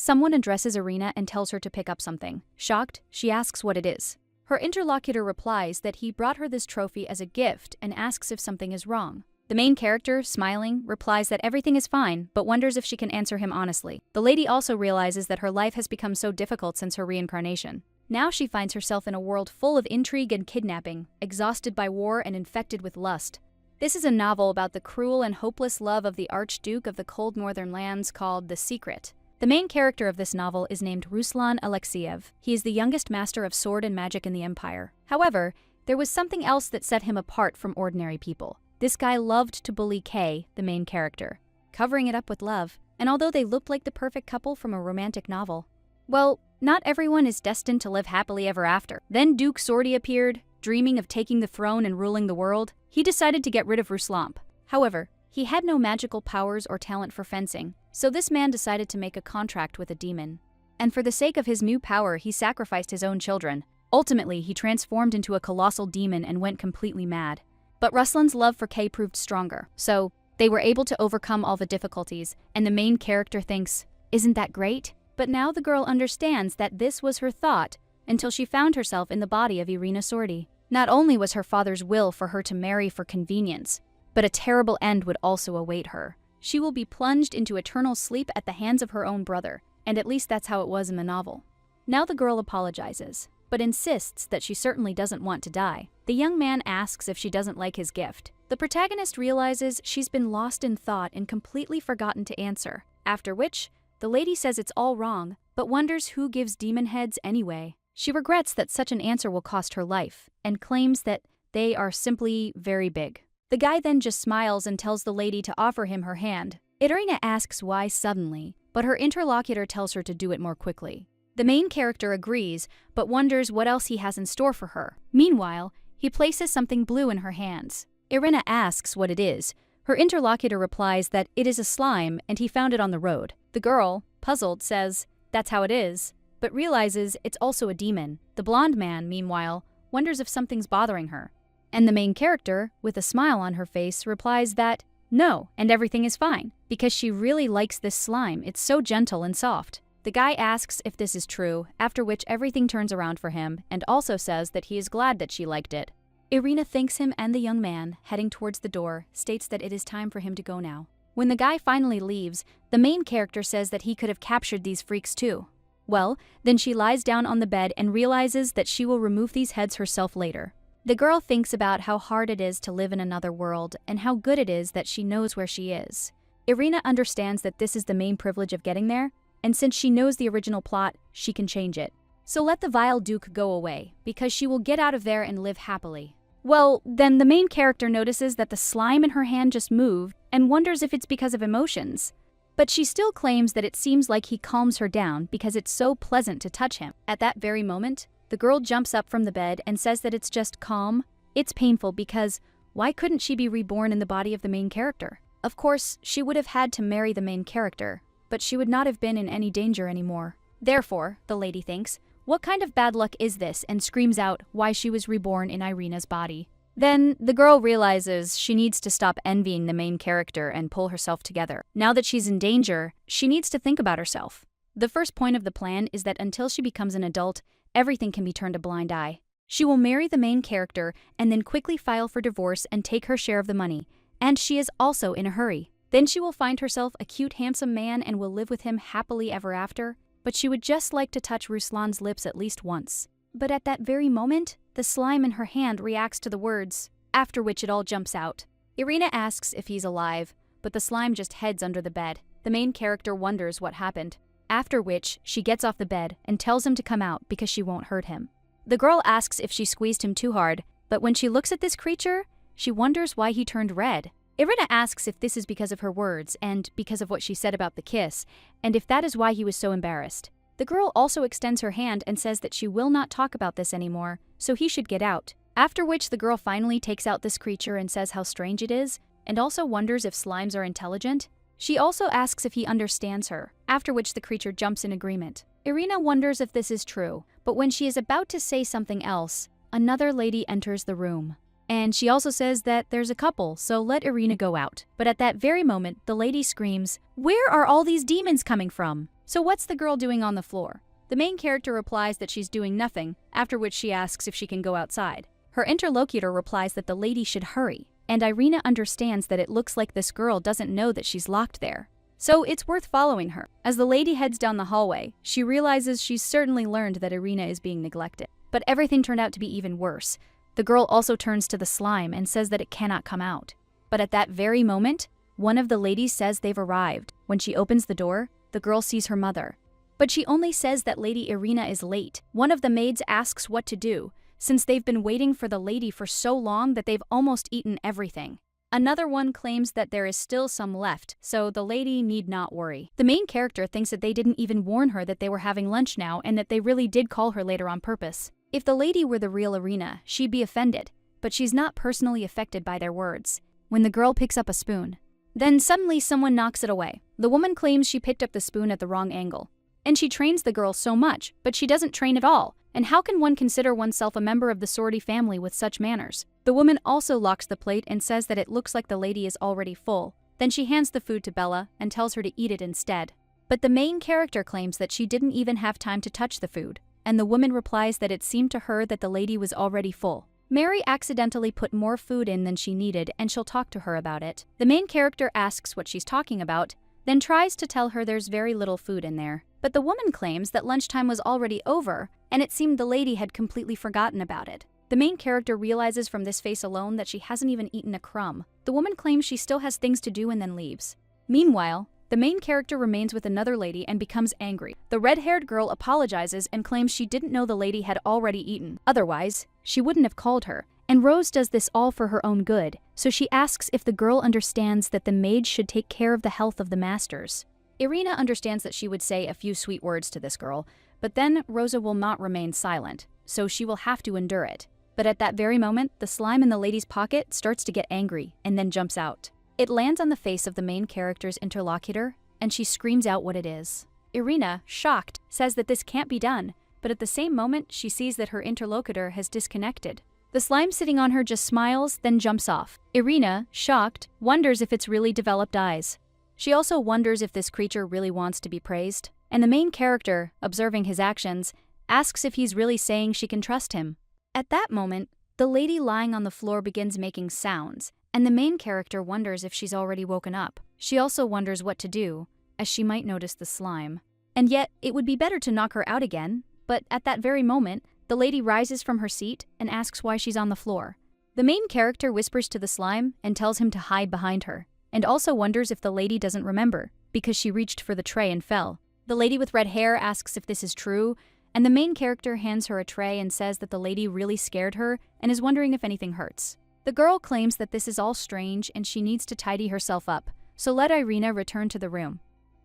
Someone addresses Irina and tells her to pick up something. Shocked, she asks what it is. Her interlocutor replies that he brought her this trophy as a gift and asks if something is wrong. The main character, smiling, replies that everything is fine, but wonders if she can answer him honestly. The lady also realizes that her life has become so difficult since her reincarnation. Now she finds herself in a world full of intrigue and kidnapping, exhausted by war and infected with lust. This is a novel about the cruel and hopeless love of the Archduke of the cold northern lands called The Secret. The main character of this novel is named Ruslan Alexiev. He is the youngest master of sword and magic in the Empire. However, there was something else that set him apart from ordinary people. This guy loved to bully Kay, the main character, covering it up with love. And although they looked like the perfect couple from a romantic novel, well, not everyone is destined to live happily ever after. Then Duke Sordy appeared, dreaming of taking the throne and ruling the world. He decided to get rid of Ruslan. However, he had no magical powers or talent for fencing, so this man decided to make a contract with a demon. And for the sake of his new power, he sacrificed his own children. Ultimately, he transformed into a colossal demon and went completely mad. But Ruslan's love for Kay proved stronger, so they were able to overcome all the difficulties, and the main character thinks, "Isn't that great?" But now the girl understands that this was her thought until she found herself in the body of Irina Sordy. Not only was her father's will for her to marry for convenience, but a terrible end would also await her. She will be plunged into eternal sleep at the hands of her own brother, and at least that's how it was in the novel. Now the girl apologizes, but insists that she certainly doesn't want to die. The young man asks if she doesn't like his gift. The protagonist realizes she's been lost in thought and completely forgotten to answer, after which, the lady says it's all wrong, but wonders who gives demon heads anyway. She regrets that such an answer will cost her life, and claims that they are simply very big. The guy then just smiles and tells the lady to offer him her hand. Irina asks why suddenly, but her interlocutor tells her to do it more quickly. The main character agrees, but wonders what else he has in store for her. Meanwhile, he places something blue in her hands. Irina asks what it is. Her interlocutor replies that it is a slime and he found it on the road. The girl, puzzled, says, "That's how it is," but realizes it's also a demon. The blonde man, meanwhile, wonders if something's bothering her. And the main character, with a smile on her face, replies that no, and everything is fine, because she really likes this slime. It's so gentle and soft. The guy asks if this is true, after which everything turns around for him, and also says that he is glad that she liked it. Irina thanks him, and the young man, heading towards the door, states that it is time for him to go now. When the guy finally leaves, the main character says that he could have captured these freaks too. Well, then she lies down on the bed and realizes that she will remove these heads herself later. The girl thinks about how hard it is to live in another world and how good it is that she knows where she is. Irina understands that this is the main privilege of getting there, and since she knows the original plot, she can change it. So let the vile Duke go away, because she will get out of there and live happily. Well, then the main character notices that the slime in her hand just moved and wonders if it's because of emotions. But she still claims that it seems like he calms her down because it's so pleasant to touch him. At that very moment, the girl jumps up from the bed and says that it's just calm. It's painful because why couldn't she be reborn in the body of the main character? Of course, she would have had to marry the main character, but she would not have been in any danger anymore. Therefore, the lady thinks, what kind of bad luck is this, and screams out why she was reborn in Irina's body. Then, the girl realizes she needs to stop envying the main character and pull herself together. Now that she's in danger, she needs to think about herself. The first point of the plan is that until she becomes an adult, everything can be turned a blind eye. She will marry the main character and then quickly file for divorce and take her share of the money. And she is also in a hurry. Then she will find herself a cute, handsome man and will live with him happily ever after. But she would just like to touch Ruslan's lips at least once. But at that very moment, the slime in her hand reacts to the words, after which it all jumps out. Irina asks if he's alive, but the slime just heads under the bed. The main character wonders what happened. After which, she gets off the bed and tells him to come out because she won't hurt him. The girl asks if she squeezed him too hard, but when she looks at this creature, she wonders why he turned red. Irina asks if this is because of her words and because of what she said about the kiss, and if that is why he was so embarrassed. The girl also extends her hand and says that she will not talk about this anymore, so he should get out. After which the girl finally takes out this creature and says how strange it is, and also wonders if slimes are intelligent. She also asks if he understands her, after which the creature jumps in agreement. Irina wonders if this is true, but when she is about to say something else, another lady enters the room. And she also says that there's a couple, so let Irina go out. But at that very moment, the lady screams, "Where are all these demons coming from?" "So what's the girl doing on the floor?" The main character replies that she's doing nothing, after which she asks if she can go outside. Her interlocutor replies that the lady should hurry, and Irina understands that it looks like this girl doesn't know that she's locked there. So it's worth following her. As the lady heads down the hallway, she realizes she's certainly learned that Irina is being neglected. But everything turned out to be even worse. The girl also turns to the slime and says that it cannot come out. But at that very moment, one of the ladies says they've arrived. When she opens the door, the girl sees her mother. But she only says that Lady Irina is late. One of the maids asks what to do, since they've been waiting for the lady for so long that they've almost eaten everything. Another one claims that there is still some left, so the lady need not worry. The main character thinks that they didn't even warn her that they were having lunch now and that they really did call her later on purpose. If the lady were the real Irina, she'd be offended, but she's not personally affected by their words. When the girl picks up a spoon, then suddenly someone knocks it away. The woman claims she picked up the spoon at the wrong angle. And she trains the girl so much, but she doesn't train at all. And how can one consider oneself a member of the Sorority family with such manners? The woman also locks the plate and says that it looks like the lady is already full. Then she hands the food to Bella and tells her to eat it instead. But the main character claims that she didn't even have time to touch the food, and the woman replies that it seemed to her that the lady was already full. Mary accidentally put more food in than she needed, and she'll talk to her about it. The main character asks what she's talking about, then tries to tell her there's very little food in there. But the woman claims that lunchtime was already over, and it seemed the lady had completely forgotten about it. The main character realizes from this face alone that she hasn't even eaten a crumb. The woman claims she still has things to do and then leaves. Meanwhile, the main character remains with another lady and becomes angry. The red-haired girl apologizes and claims she didn't know the lady had already eaten. Otherwise, she wouldn't have called her. And Rose does this all for her own good, so she asks if the girl understands that the maids should take care of the health of the masters. Irina understands that she would say a few sweet words to this girl, but then Rosa will not remain silent, so she will have to endure it. But at that very moment, the slime in the lady's pocket starts to get angry and then jumps out. It lands on the face of the main character's interlocutor, and she screams out what it is. Irina, shocked, says that this can't be done, but at the same moment, she sees that her interlocutor has disconnected. The slime sitting on her just smiles, then jumps off. Irina, shocked, wonders if it's really developed eyes. She also wonders if this creature really wants to be praised. And the main character, observing his actions, asks if he's really saying she can trust him. At that moment, the lady lying on the floor begins making sounds, and the main character wonders if she's already woken up. She also wonders what to do, as she might notice the slime. And yet, it would be better to knock her out again, but at that very moment, the lady rises from her seat and asks why she's on the floor. The main character whispers to the slime and tells him to hide behind her, and also wonders if the lady doesn't remember, because she reached for the tray and fell. The lady with red hair asks if this is true, and the main character hands her a tray and says that the lady really scared her and is wondering if anything hurts. The girl claims that this is all strange and she needs to tidy herself up, so let Irina return to the room.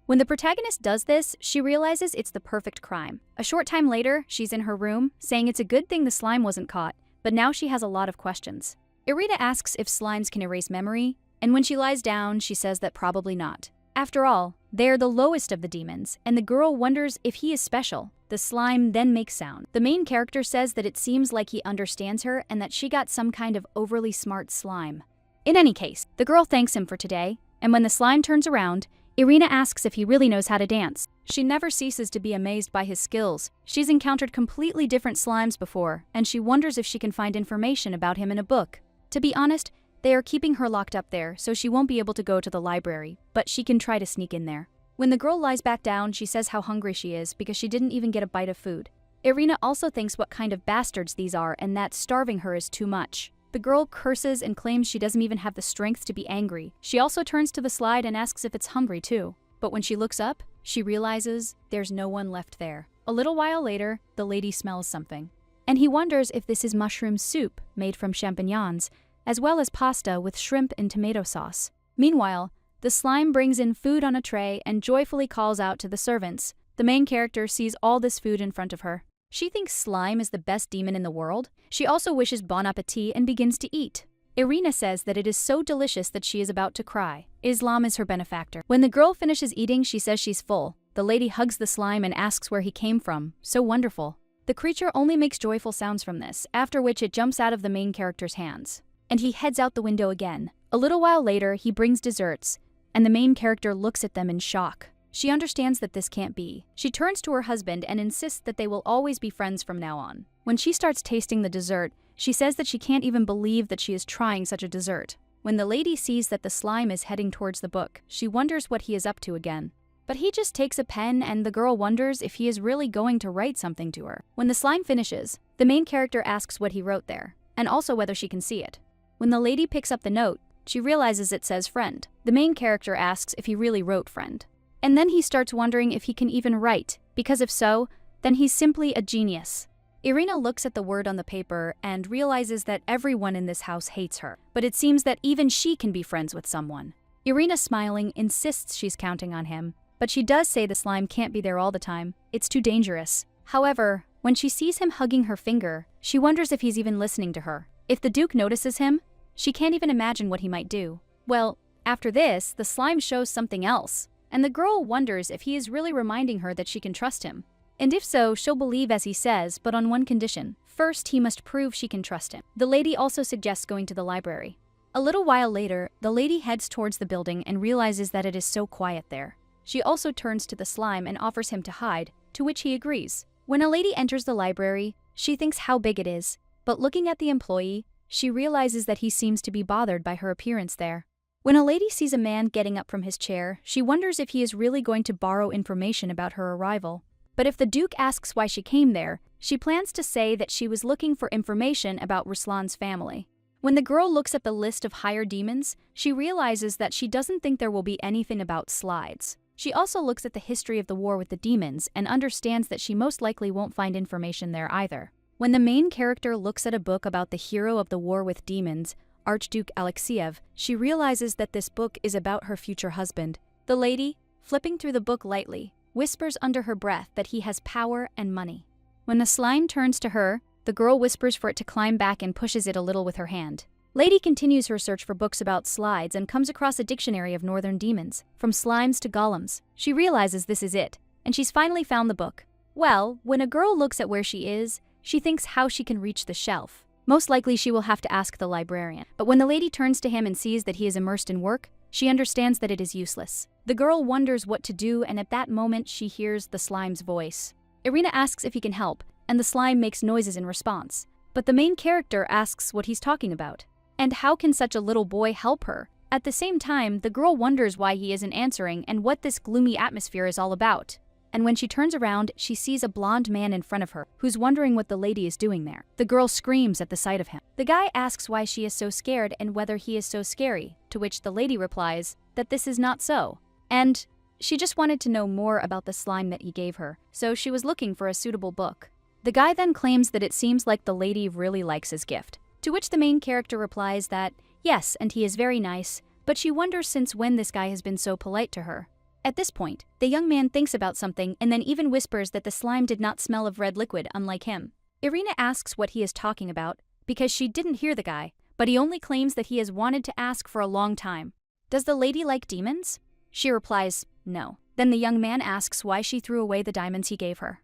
When the protagonist does this, she realizes it's the perfect crime. A short time later, she's in her room, saying it's a good thing the slime wasn't caught, but now she has a lot of questions. Irina asks if slimes can erase memory, and when she lies down, she says that probably not. After all, they're the lowest of the demons, and the girl wonders if he is special. The slime then makes sound. The main character says that it seems like he understands her and that she got some kind of overly smart slime. In any case, the girl thanks him for today, and when the slime turns around, Irina asks if he really knows how to dance. She never ceases to be amazed by his skills. She's encountered completely different slimes before, and she wonders if she can find information about him in a book. To be honest, they are keeping her locked up there, so she won't be able to go to the library, but she can try to sneak in there. When the girl lies back down, she says how hungry she is because she didn't even get a bite of food. Irina also thinks what kind of bastards these are and that starving her is too much. The girl curses and claims she doesn't even have the strength to be angry. She also turns to the slide and asks if it's hungry too. But when she looks up, she realizes there's no one left there. A little while later, the lady smells something. And he wonders if this is mushroom soup made from champignons, as well as pasta with shrimp and tomato sauce. Meanwhile, the slime brings in food on a tray and joyfully calls out to the servants. The main character sees all this food in front of her. She thinks slime is the best demon in the world. She also wishes bon appetit and begins to eat. Irina says that it is so delicious that she is about to cry. Islam is her benefactor. When the girl finishes eating, she says she's full. The lady hugs the slime and asks where he came from. So wonderful. The creature only makes joyful sounds from this, after which it jumps out of the main character's hands. And he heads out the window again. A little while later, he brings desserts, and the main character looks at them in shock. She understands that this can't be. She turns to her husband and insists that they will always be friends from now on. When she starts tasting the dessert, she says that she can't even believe that she is trying such a dessert. When the lady sees that the slime is heading towards the book, she wonders what he is up to again. But he just takes a pen and the girl wonders if he is really going to write something to her. When the slime finishes, the main character asks what he wrote there, and also whether she can see it. When the lady picks up the note, she realizes it says friend. The main character asks if he really wrote friend. And then he starts wondering if he can even write, because if so, then he's simply a genius. Irina looks at the word on the paper and realizes that everyone in this house hates her, but it seems that even she can be friends with someone. Irina, smiling, insists she's counting on him, but she does say the slime can't be there all the time. It's too dangerous. However, when she sees him hugging her finger, she wonders if he's even listening to her. If the Duke notices him, she can't even imagine what he might do. Well, after this, the slime shows something else, and the girl wonders if he is really reminding her that she can trust him. And if so, she'll believe as he says, but on one condition. First, he must prove she can trust him. The lady also suggests going to the library. A little while later, the lady heads towards the building and realizes that it is so quiet there. She also turns to the slime and offers him to hide, to which he agrees. When a lady enters the library, she thinks how big it is, but looking at the employee, she realizes that he seems to be bothered by her appearance there. When a lady sees a man getting up from his chair, she wonders if he is really going to borrow information about her arrival. But if the Duke asks why she came there, she plans to say that she was looking for information about Ruslan's family. When the girl looks at the list of higher demons, she realizes that she doesn't think there will be anything about slides. She also looks at the history of the war with the demons and understands that she most likely won't find information there either. When the main character looks at a book about the hero of the war with demons, Archduke Alexiev, she realizes that this book is about her future husband. The lady, flipping through the book lightly, whispers under her breath that he has power and money. When the slime turns to her, the girl whispers for it to climb back and pushes it a little with her hand. Lady continues her search for books about slides and comes across a dictionary of northern demons, from slimes to golems. She realizes this is it, and she's finally found the book. Well, when a girl looks at where she is, she thinks how she can reach the shelf. Most likely she will have to ask the librarian. But when the lady turns to him and sees that he is immersed in work, she understands that it is useless. The girl wonders what to do, and at that moment she hears the slime's voice. Irina asks if he can help, and the slime makes noises in response. But the main character asks what he's talking about. And how can such a little boy help her? At the same time, the girl wonders why he isn't answering and what this gloomy atmosphere is all about. And when she turns around, she sees a blonde man in front of her, who's wondering what the lady is doing there. The girl screams at the sight of him. The guy asks why she is so scared and whether he is so scary, to which the lady replies that this is not so. And she just wanted to know more about the slime that he gave her, so she was looking for a suitable book. The guy then claims that it seems like the lady really likes his gift, to which the main character replies that, yes, and he is very nice, but she wonders since when this guy has been so polite to her. At this point, the young man thinks about something and then even whispers that the slime did not smell of red liquid, unlike him. Irina asks what he is talking about, because she didn't hear the guy, but he only claims that he has wanted to ask for a long time. Does the lady like demons? She replies, no. Then the young man asks why she threw away the diamonds he gave her.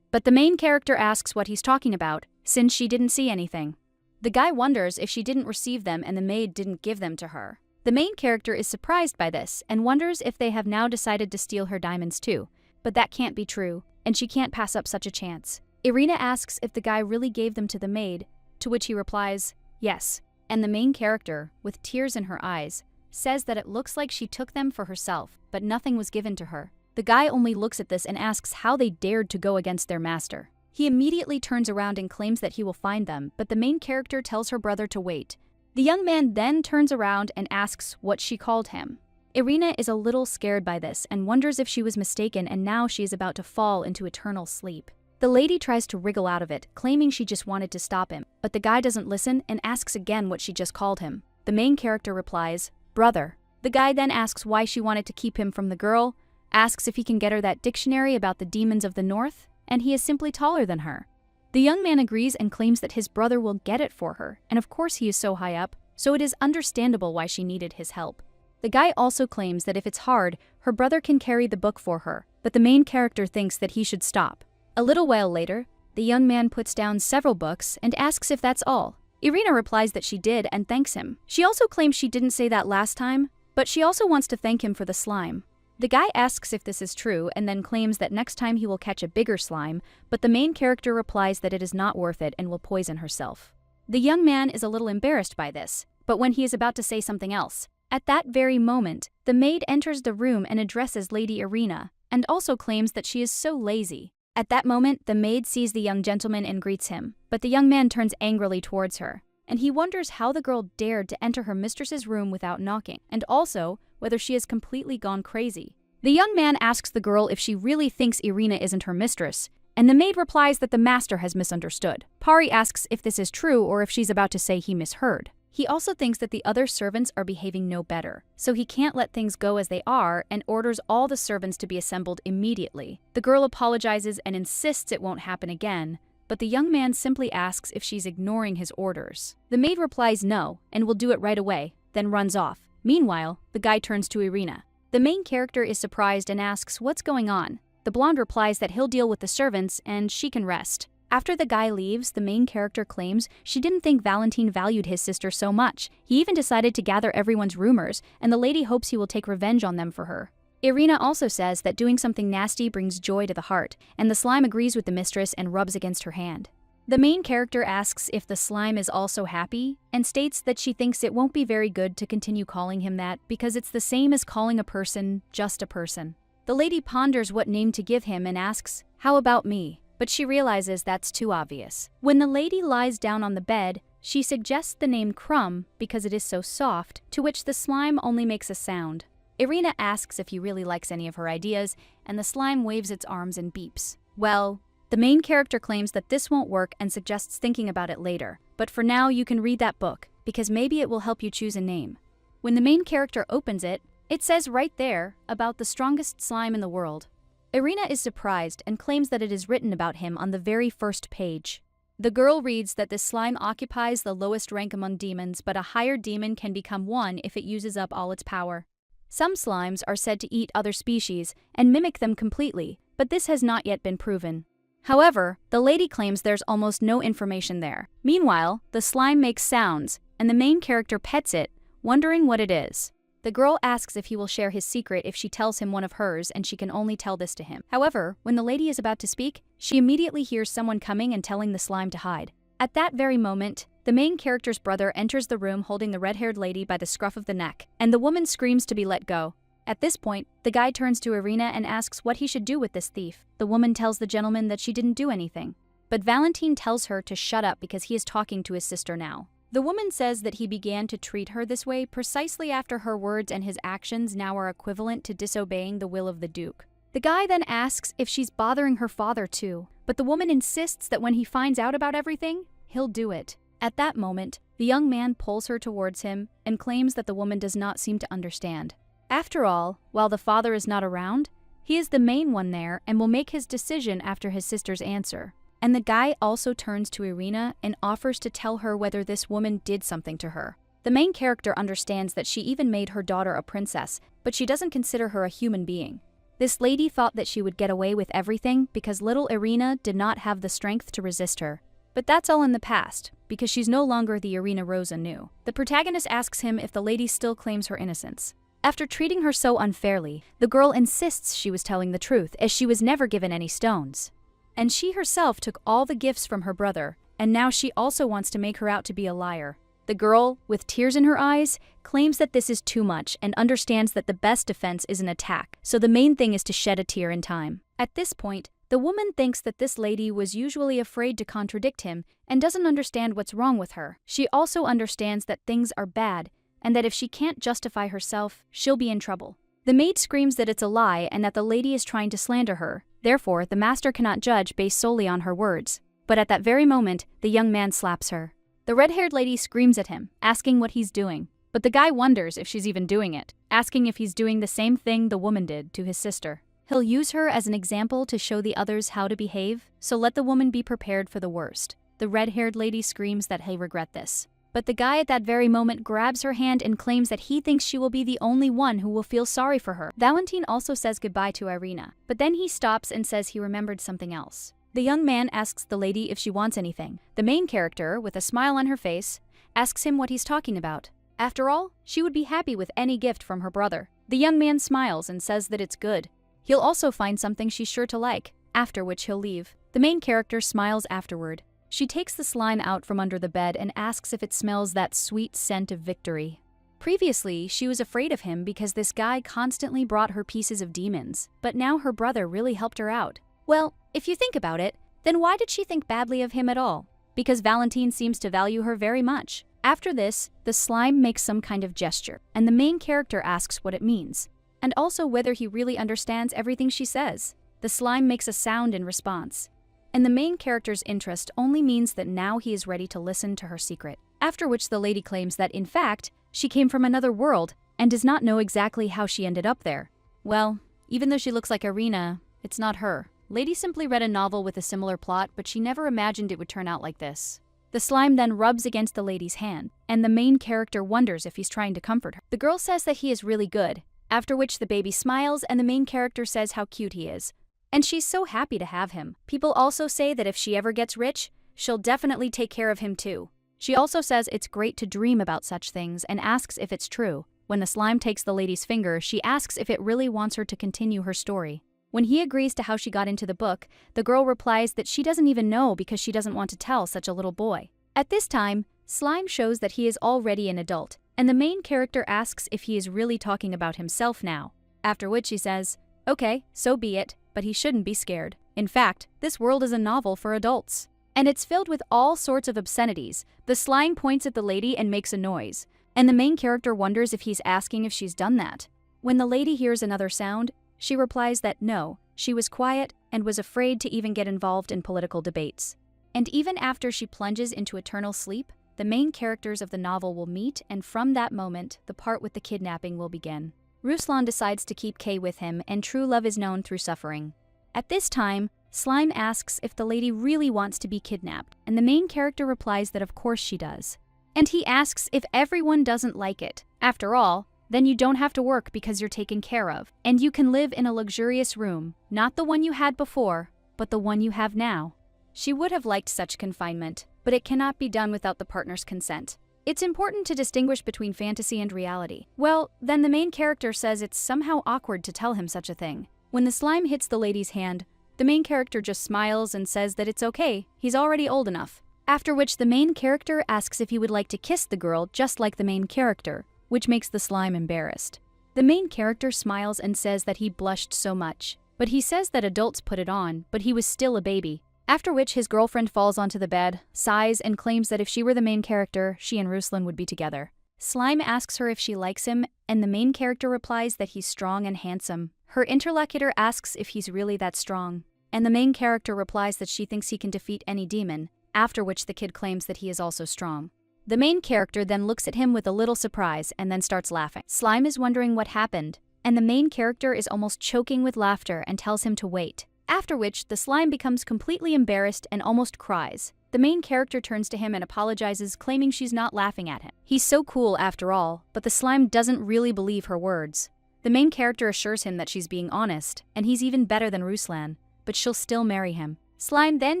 But the main character asks what he's talking about, since she didn't see anything. The guy wonders if she didn't receive them and the maid didn't give them to her. The main character is surprised by this and wonders if they have now decided to steal her diamonds too. But that can't be true, and she can't pass up such a chance. Irina asks if the guy really gave them to the maid, to which he replies, yes. And the main character, with tears in her eyes, says that it looks like she took them for herself, but nothing was given to her. The guy only looks at this and asks how they dared to go against their master. He immediately turns around and claims that he will find them, but the main character tells her brother to wait. The young man then turns around and asks what she called him. Irina is a little scared by this and wonders if she was mistaken and now she is about to fall into eternal sleep. The lady tries to wriggle out of it, claiming she just wanted to stop him, but the guy doesn't listen and asks again what she just called him. The main character replies, brother. The guy then asks why she wanted to keep him from the girl, asks if he can get her that dictionary about the demons of the north, and he is simply taller than her. The young man agrees and claims that his brother will get it for her, and of course he is so high up, so it is understandable why she needed his help. The guy also claims that if it's hard, her brother can carry the book for her, but the main character thinks that he should stop. A little while later, the young man puts down several books and asks if that's all. Irina replies that she did and thanks him. She also claims she didn't say that last time, But she also wants to thank him for the slime. The guy asks if this is true and then claims that next time he will catch a bigger slime, but the main character replies that it is not worth it and will poison herself. The young man is a little embarrassed by this, but when he is about to say something else, at that very moment, the maid enters the room and addresses Lady Irina, and also claims that she is so lazy. At that moment, the maid sees the young gentleman and greets him, but the young man turns angrily towards her, and he wonders how the girl dared to enter her mistress's room without knocking, and also whether she has completely gone crazy. The young man asks the girl if she really thinks Irina isn't her mistress, and the maid replies that the master has misunderstood. Pari asks if this is true or if she's about to say he misheard. He also thinks that the other servants are behaving no better, so he can't let things go as they are and orders all the servants to be assembled immediately. The girl apologizes and insists it won't happen again, but the young man simply asks if she's ignoring his orders. The maid replies no and will do it right away, then runs off. Meanwhile, the guy turns to Irina. The main character is surprised and asks what's going on. The blonde replies that he'll deal with the servants and she can rest. After the guy leaves, the main character claims she didn't think Valentine valued his sister so much. He even decided to gather everyone's rumors, and the lady hopes he will take revenge on them for her. Irina also says that doing something nasty brings joy to the heart, and the slime agrees with the mistress and rubs against her hand. The main character asks if the slime is also happy, and states that she thinks it won't be very good to continue calling him that because it's the same as calling a person just a person. The lady ponders what name to give him and asks, "How about me?" But she realizes that's too obvious. When the lady lies down on the bed, she suggests the name Crumb because it is so soft, to which the slime only makes a sound. Irina asks if he really likes any of her ideas, and the slime waves its arms and beeps. Well, the main character claims that this won't work and suggests thinking about it later, but for now you can read that book, because maybe it will help you choose a name. When the main character opens it, it says right there about the strongest slime in the world. Irina is surprised and claims that it is written about him on the very first page. The girl reads that this slime occupies the lowest rank among demons, but a higher demon can become one if it uses up all its power. Some slimes are said to eat other species and mimic them completely, but this has not yet been proven. However, the lady claims there's almost no information there. Meanwhile, the slime makes sounds, and the main character pets it, wondering what it is. The girl asks if he will share his secret if she tells him one of hers, and she can only tell this to him. However, when the lady is about to speak, she immediately hears someone coming and telling the slime to hide. At that very moment, the main character's brother enters the room holding the red-haired lady by the scruff of the neck, and the woman screams to be let go. At this point, the guy turns to Irina and asks what he should do with this thief. The woman tells the gentleman that she didn't do anything. But Valentine tells her to shut up because he is talking to his sister now. The woman says that he began to treat her this way precisely after her words and his actions now are equivalent to disobeying the will of the Duke. The guy then asks if she's bothering her father too, but the woman insists that when he finds out about everything, he'll do it. At that moment, the young man pulls her towards him and claims that the woman does not seem to understand. After all, while the father is not around, he is the main one there and will make his decision after his sister's answer. And the guy also turns to Irina and offers to tell her whether this woman did something to her. The main character understands that she even made her daughter a princess, but she doesn't consider her a human being. This lady thought that she would get away with everything because little Irina did not have the strength to resist her. But that's all in the past, because she's no longer the Irina Rosa knew. The protagonist asks him if the lady still claims her innocence. After treating her so unfairly, the girl insists she was telling the truth, as she was never given any stones. And she herself took all the gifts from her brother, and now she also wants to make her out to be a liar. The girl, with tears in her eyes, claims that this is too much and understands that the best defense is an attack, so the main thing is to shed a tear in time. At this point, the woman thinks that this lady was usually afraid to contradict him and doesn't understand what's wrong with her. She also understands that things are bad, and that if she can't justify herself, she'll be in trouble. The maid screams that it's a lie and that the lady is trying to slander her. Therefore, the master cannot judge based solely on her words. But at that very moment, the young man slaps her. The red-haired lady screams at him, asking what he's doing. But the guy wonders if she's even doing it, asking if he's doing the same thing the woman did to his sister. He'll use her as an example to show the others how to behave, so let the woman be prepared for the worst. The red-haired lady screams that he'll regret this. But the guy at that very moment grabs her hand and claims that he thinks she will be the only one who will feel sorry for her. Valentine also says goodbye to Irina, but then he stops and says he remembered something else. The young man asks the lady if she wants anything. The main character, with a smile on her face, asks him what he's talking about. After all, she would be happy with any gift from her brother. The young man smiles and says that it's good. He'll also find something she's sure to like, after which he'll leave. The main character smiles afterward. She takes the slime out from under the bed and asks if it smells that sweet scent of victory. Previously, she was afraid of him because this guy constantly brought her pieces of demons, but now her brother really helped her out. Well, if you think about it, then why did she think badly of him at all? Because Valentine seems to value her very much. After this, the slime makes some kind of gesture, and the main character asks what it means, and also whether he really understands everything she says. The slime makes a sound in response, and the main character's interest only means that now he is ready to listen to her secret. After which the lady claims that, in fact, she came from another world and does not know exactly how she ended up there. Well, even though she looks like Irina, it's not her. Lady simply read a novel with a similar plot, but she never imagined it would turn out like this. The slime then rubs against the lady's hand, and the main character wonders if he's trying to comfort her. The girl says that he is really good, after which the baby smiles and the main character says how cute he is. And she's so happy to have him. People also say that if she ever gets rich, she'll definitely take care of him too. She also says it's great to dream about such things and asks if it's true. When the slime takes the lady's finger, she asks if it really wants her to continue her story. When he agrees to how she got into the book, the girl replies that she doesn't even know because she doesn't want to tell such a little boy. At this time, Slime shows that he is already an adult, and the main character asks if he is really talking about himself now. After which she says, okay, so be it, but he shouldn't be scared. In fact, this world is a novel for adults. And it's filled with all sorts of obscenities. The slime points at the lady and makes a noise, and the main character wonders if he's asking if she's done that. When the lady hears another sound, she replies that no, she was quiet and was afraid to even get involved in political debates. And even after she plunges into eternal sleep, the main characters of the novel will meet, and from that moment, the part with the kidnapping will begin. Ruslan decides to keep Kay with him, and true love is known through suffering. At this time, Slime asks if the lady really wants to be kidnapped, and the main character replies that of course she does. And he asks if everyone doesn't like it. After all, then you don't have to work because you're taken care of, and you can live in a luxurious room, not the one you had before, but the one you have now. She would have liked such confinement, but it cannot be done without the partner's consent. It's important to distinguish between fantasy and reality. Well, then the main character says it's somehow awkward to tell him such a thing. When the slime hits the lady's hand, the main character just smiles and says that it's okay, he's already old enough. After which the main character asks if he would like to kiss the girl just like the main character, which makes the slime embarrassed. The main character smiles and says that he blushed so much, but he says that adults put it on, but he was still a baby. After which his girlfriend falls onto the bed, sighs, and claims that if she were the main character, she and Ruslan would be together. Slime asks her if she likes him, and the main character replies that he's strong and handsome. Her interlocutor asks if he's really that strong, and the main character replies that she thinks he can defeat any demon, after which the kid claims that he is also strong. The main character then looks at him with a little surprise and then starts laughing. Slime is wondering what happened, and the main character is almost choking with laughter and tells him to wait. After which, the slime becomes completely embarrassed and almost cries. The main character turns to him and apologizes, claiming she's not laughing at him. He's so cool after all, but the slime doesn't really believe her words. The main character assures him that she's being honest, and he's even better than Ruslan, but she'll still marry him. Slime then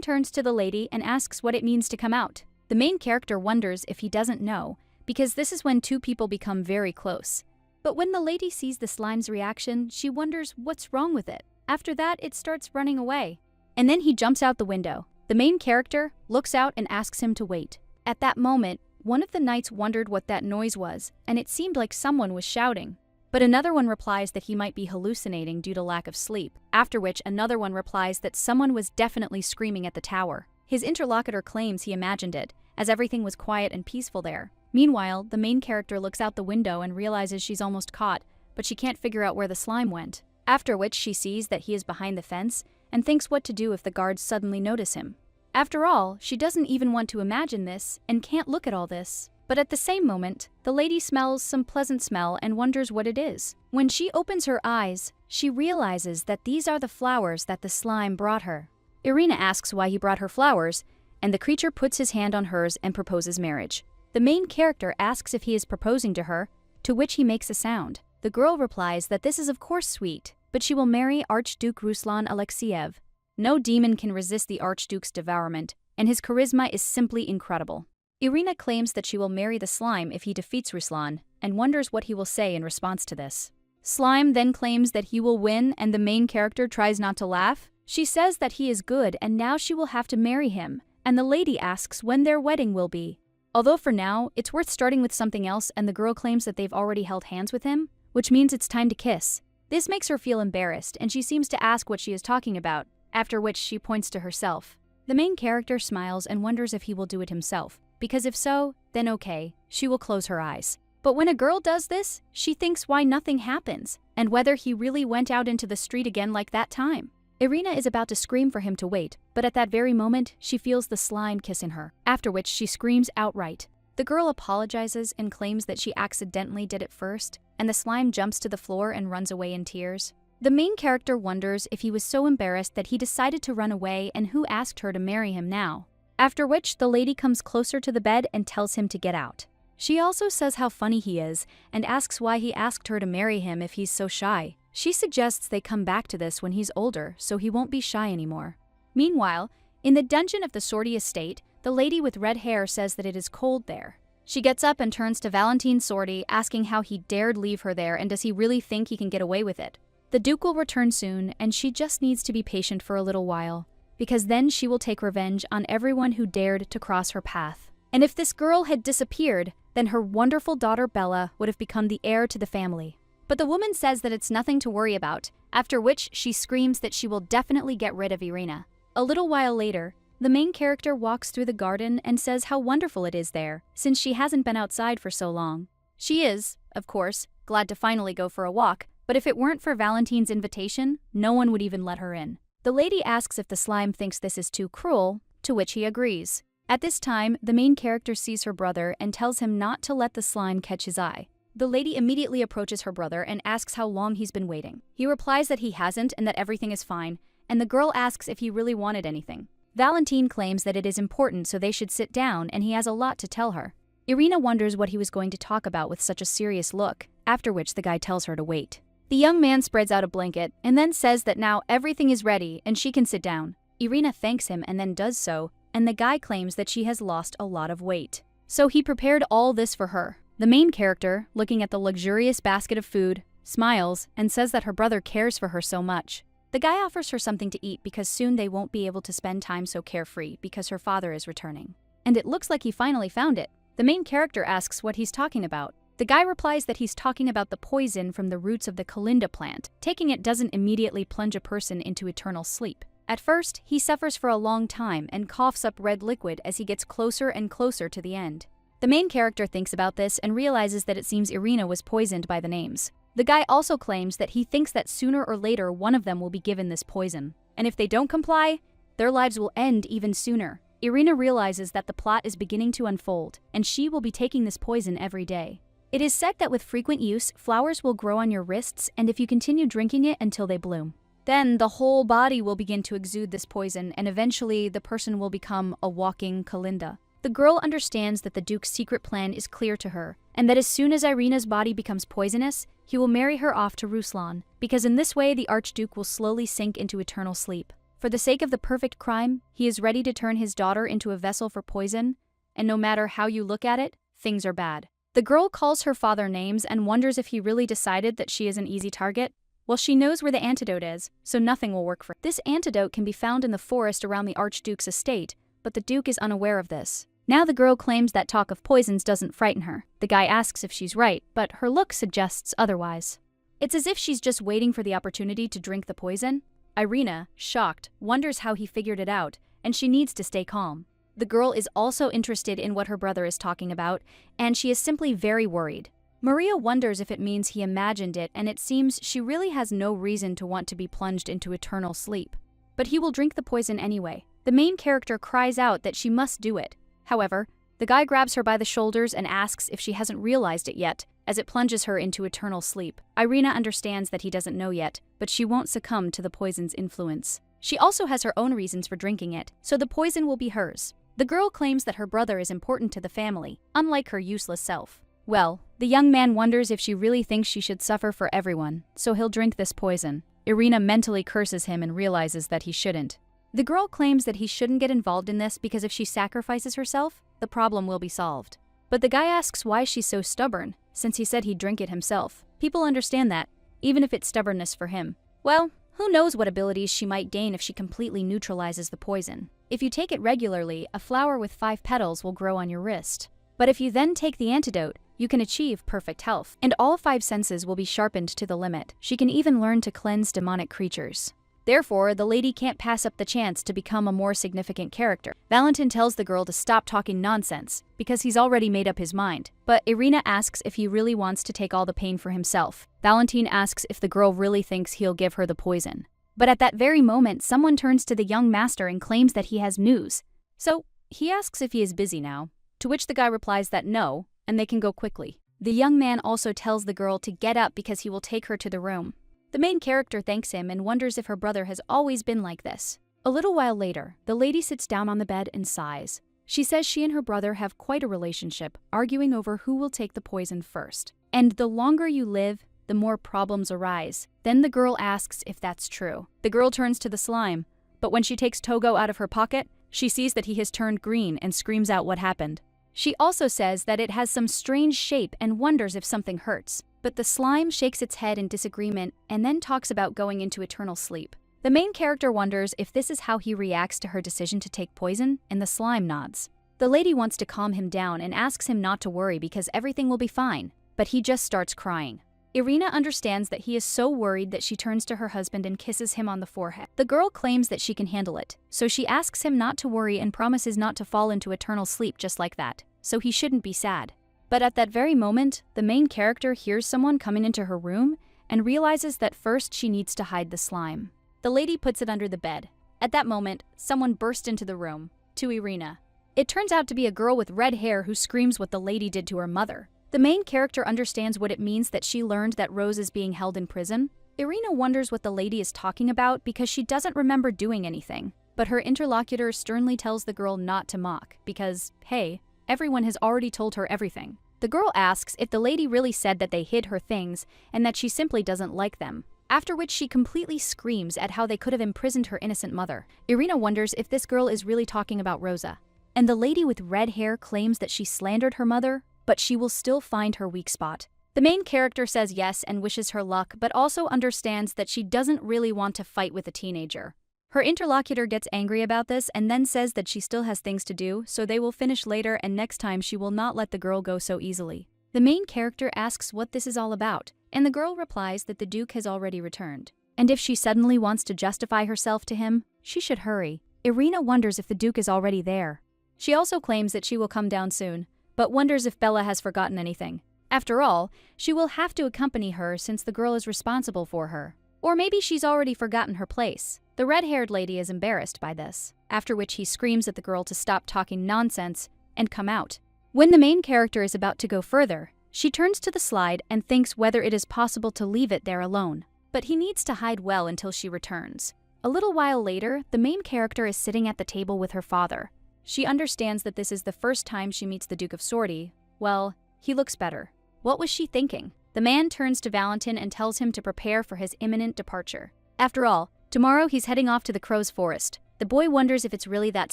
turns to the lady and asks what it means to come out. The main character wonders if he doesn't know, because this is when two people become very close. But when the lady sees the slime's reaction, she wonders what's wrong with it. After that, it starts running away. And then he jumps out the window. The main character looks out and asks him to wait. At that moment, one of the knights wondered what that noise was, and it seemed like someone was shouting. But another one replies that he might be hallucinating due to lack of sleep, after which another one replies that someone was definitely screaming at the tower. His interlocutor claims he imagined it, as everything was quiet and peaceful there. Meanwhile, the main character looks out the window and realizes she's almost caught, but she can't figure out where the slime went. After which she sees that he is behind the fence and thinks what to do if the guards suddenly notice him. After all, she doesn't even want to imagine this and can't look at all this. But at the same moment, the lady smells some pleasant smell and wonders what it is. When she opens her eyes, she realizes that these are the flowers that the slime brought her. Irina asks why he brought her flowers, and the creature puts his hand on hers and proposes marriage. The main character asks if he is proposing to her, to which he makes a sound. The girl replies that this is of course sweet, but she will marry Archduke Ruslan Alexiev. No demon can resist the Archduke's devourment, and his charisma is simply incredible. Irina claims that she will marry the slime if he defeats Ruslan, and wonders what he will say in response to this. Slime then claims that he will win, and the main character tries not to laugh. She says that he is good and now she will have to marry him, and the lady asks when their wedding will be. Although for now, it's worth starting with something else, and the girl claims that they've already held hands with him, which means it's time to kiss. This makes her feel embarrassed, and she seems to ask what she is talking about, after which she points to herself. The main character smiles and wonders if he will do it himself, because if so, then okay, she will close her eyes. But when a girl does this, she thinks why nothing happens, and whether he really went out into the street again like that time. Irina is about to scream for him to wait, but at that very moment, she feels the slime kissing her, after which she screams outright. The girl apologizes and claims that she accidentally did it first, and the slime jumps to the floor and runs away in tears. The main character wonders if he was so embarrassed that he decided to run away and who asked her to marry him now. After which, the lady comes closer to the bed and tells him to get out. She also says how funny he is and asks why he asked her to marry him if he's so shy. She suggests they come back to this when he's older so he won't be shy anymore. Meanwhile, in the dungeon of the Sortie estate, the lady with red hair says that it is cold there. She gets up and turns to Valentine Sortie, asking how he dared leave her there and does he really think he can get away with it. The Duke will return soon, and she just needs to be patient for a little while, because then she will take revenge on everyone who dared to cross her path. And if this girl had disappeared, then her wonderful daughter Bella would have become the heir to the family. But the woman says that it's nothing to worry about, after which she screams that she will definitely get rid of Irina. A little while later, the main character walks through the garden and says how wonderful it is there, since she hasn't been outside for so long. She is, of course, glad to finally go for a walk, but if it weren't for Valentine's invitation, no one would even let her in. The lady asks if the slime thinks this is too cruel, to which he agrees. At this time, the main character sees her brother and tells him not to let the slime catch his eye. The lady immediately approaches her brother and asks how long he's been waiting. He replies that he hasn't and that everything is fine, and the girl asks if he really wanted anything. Valentine claims that it is important so they should sit down and he has a lot to tell her. Irina wonders what he was going to talk about with such a serious look, after which the guy tells her to wait. The young man spreads out a blanket and then says that now everything is ready and she can sit down. Irina thanks him and then does so, and the guy claims that she has lost a lot of weight. So he prepared all this for her. The main character, looking at the luxurious basket of food, smiles and says that her brother cares for her so much. The guy offers her something to eat because soon they won't be able to spend time so carefree because her father is returning. And it looks like he finally found it. The main character asks what he's talking about. The guy replies that he's talking about the poison from the roots of the Kalinda plant. Taking it doesn't immediately plunge a person into eternal sleep. At first, he suffers for a long time and coughs up red liquid as he gets closer and closer to the end. The main character thinks about this and realizes that it seems Irina was poisoned by the names. The guy also claims that he thinks that sooner or later one of them will be given this poison. And if they don't comply, their lives will end even sooner. Irina realizes that the plot is beginning to unfold, and she will be taking this poison every day. It is said that with frequent use, flowers will grow on your wrists, and if you continue drinking it until they bloom, then the whole body will begin to exude this poison, and eventually the person will become a walking Kalinda. The girl understands that the Duke's secret plan is clear to her, and that as soon as Irina's body becomes poisonous, he will marry her off to Ruslan, because in this way the Archduke will slowly sink into eternal sleep. For the sake of the perfect crime, he is ready to turn his daughter into a vessel for poison, and no matter how you look at it, things are bad. The girl calls her father names and wonders if he really decided that she is an easy target. Well, she knows where the antidote is, so nothing will work for her. This antidote can be found in the forest around the Archduke's estate, but the Duke is unaware of this. Now the girl claims that talk of poisons doesn't frighten her. The guy asks if she's right, but her look suggests otherwise. It's as if she's just waiting for the opportunity to drink the poison. Irina, shocked, wonders how he figured it out, and she needs to stay calm. The girl is also interested in what her brother is talking about, and she is simply very worried. Maria wonders if it means he imagined it, and it seems she really has no reason to want to be plunged into eternal sleep. But he will drink the poison anyway. The main character cries out that she must do it. However, the guy grabs her by the shoulders and asks if she hasn't realized it yet, as it plunges her into eternal sleep. Irina understands that he doesn't know yet, but she won't succumb to the poison's influence. She also has her own reasons for drinking it, so the poison will be hers. The girl claims that her brother is important to the family, unlike her useless self. Well, the young man wonders if she really thinks she should suffer for everyone, so he'll drink this poison. Irina mentally curses him and realizes that he shouldn't. The girl claims that he shouldn't get involved in this because if she sacrifices herself, the problem will be solved. But the guy asks why she's so stubborn, since he said he'd drink it himself. People understand that, even if it's stubbornness for him. Well, who knows what abilities she might gain if she completely neutralizes the poison. If you take it regularly, a flower with 5 petals will grow on your wrist. But if you then take the antidote, you can achieve perfect health, and all 5 senses will be sharpened to the limit. She can even learn to cleanse demonic creatures. Therefore, the lady can't pass up the chance to become a more significant character. Valentin tells the girl to stop talking nonsense, because he's already made up his mind. But Irina asks if he really wants to take all the pain for himself. Valentin asks if the girl really thinks he'll give her the poison. But at that very moment, someone turns to the young master and claims that he has news. So, he asks if he is busy now, to which the guy replies that no, and they can go quickly. The young man also tells the girl to get up because he will take her to the room. The main character thanks him and wonders if her brother has always been like this. A little while later, the lady sits down on the bed and sighs. She says she and her brother have quite a relationship, arguing over who will take the poison first. And the longer you live, the more problems arise. Then the girl asks if that's true. The girl turns to the slime, but when she takes Togo out of her pocket, she sees that he has turned green and screams out what happened. She also says that it has some strange shape and wonders if something hurts. But the slime shakes its head in disagreement and then talks about going into eternal sleep. The main character wonders if this is how he reacts to her decision to take poison, and the slime nods. The lady wants to calm him down and asks him not to worry because everything will be fine, but he just starts crying. Irina understands that he is so worried that she turns to her husband and kisses him on the forehead. The girl claims that she can handle it, so she asks him not to worry and promises not to fall into eternal sleep just like that, so he shouldn't be sad. But at that very moment, the main character hears someone coming into her room and realizes that first she needs to hide the slime. The lady puts it under the bed. At that moment, someone bursts into the room, to Irina. It turns out to be a girl with red hair who screams what the lady did to her mother. The main character understands what it means that she learned that Rose is being held in prison. Irina wonders what the lady is talking about because she doesn't remember doing anything. But her interlocutor sternly tells the girl not to mock because, hey, everyone has already told her everything. The girl asks if the lady really said that they hid her things and that she simply doesn't like them, after which she completely screams at how they could have imprisoned her innocent mother. Irina wonders if this girl is really talking about Rosa. And the lady with red hair claims that she slandered her mother, but she will still find her weak spot. The main character says yes and wishes her luck, but also understands that she doesn't really want to fight with a teenager. Her interlocutor gets angry about this and then says that she still has things to do, so they will finish later and next time she will not let the girl go so easily. The main character asks what this is all about, and the girl replies that the Duke has already returned. And if she suddenly wants to justify herself to him, she should hurry. Irina wonders if the Duke is already there. She also claims that she will come down soon, but wonders if Bella has forgotten anything. After all, she will have to accompany her since the girl is responsible for her. Or maybe she's already forgotten her place. The red-haired lady is embarrassed by this, after which he screams at the girl to stop talking nonsense and come out. When the main character is about to go further, she turns to the slide and thinks whether it is possible to leave it there alone. But he needs to hide well until she returns. A little while later, the main character is sitting at the table with her father. She understands that this is the first time she meets the Duke of Sortie. Well, he looks better. What was she thinking? The man turns to Valentin and tells him to prepare for his imminent departure. After all, tomorrow he's heading off to the Crow's Forest. The boy wonders if it's really that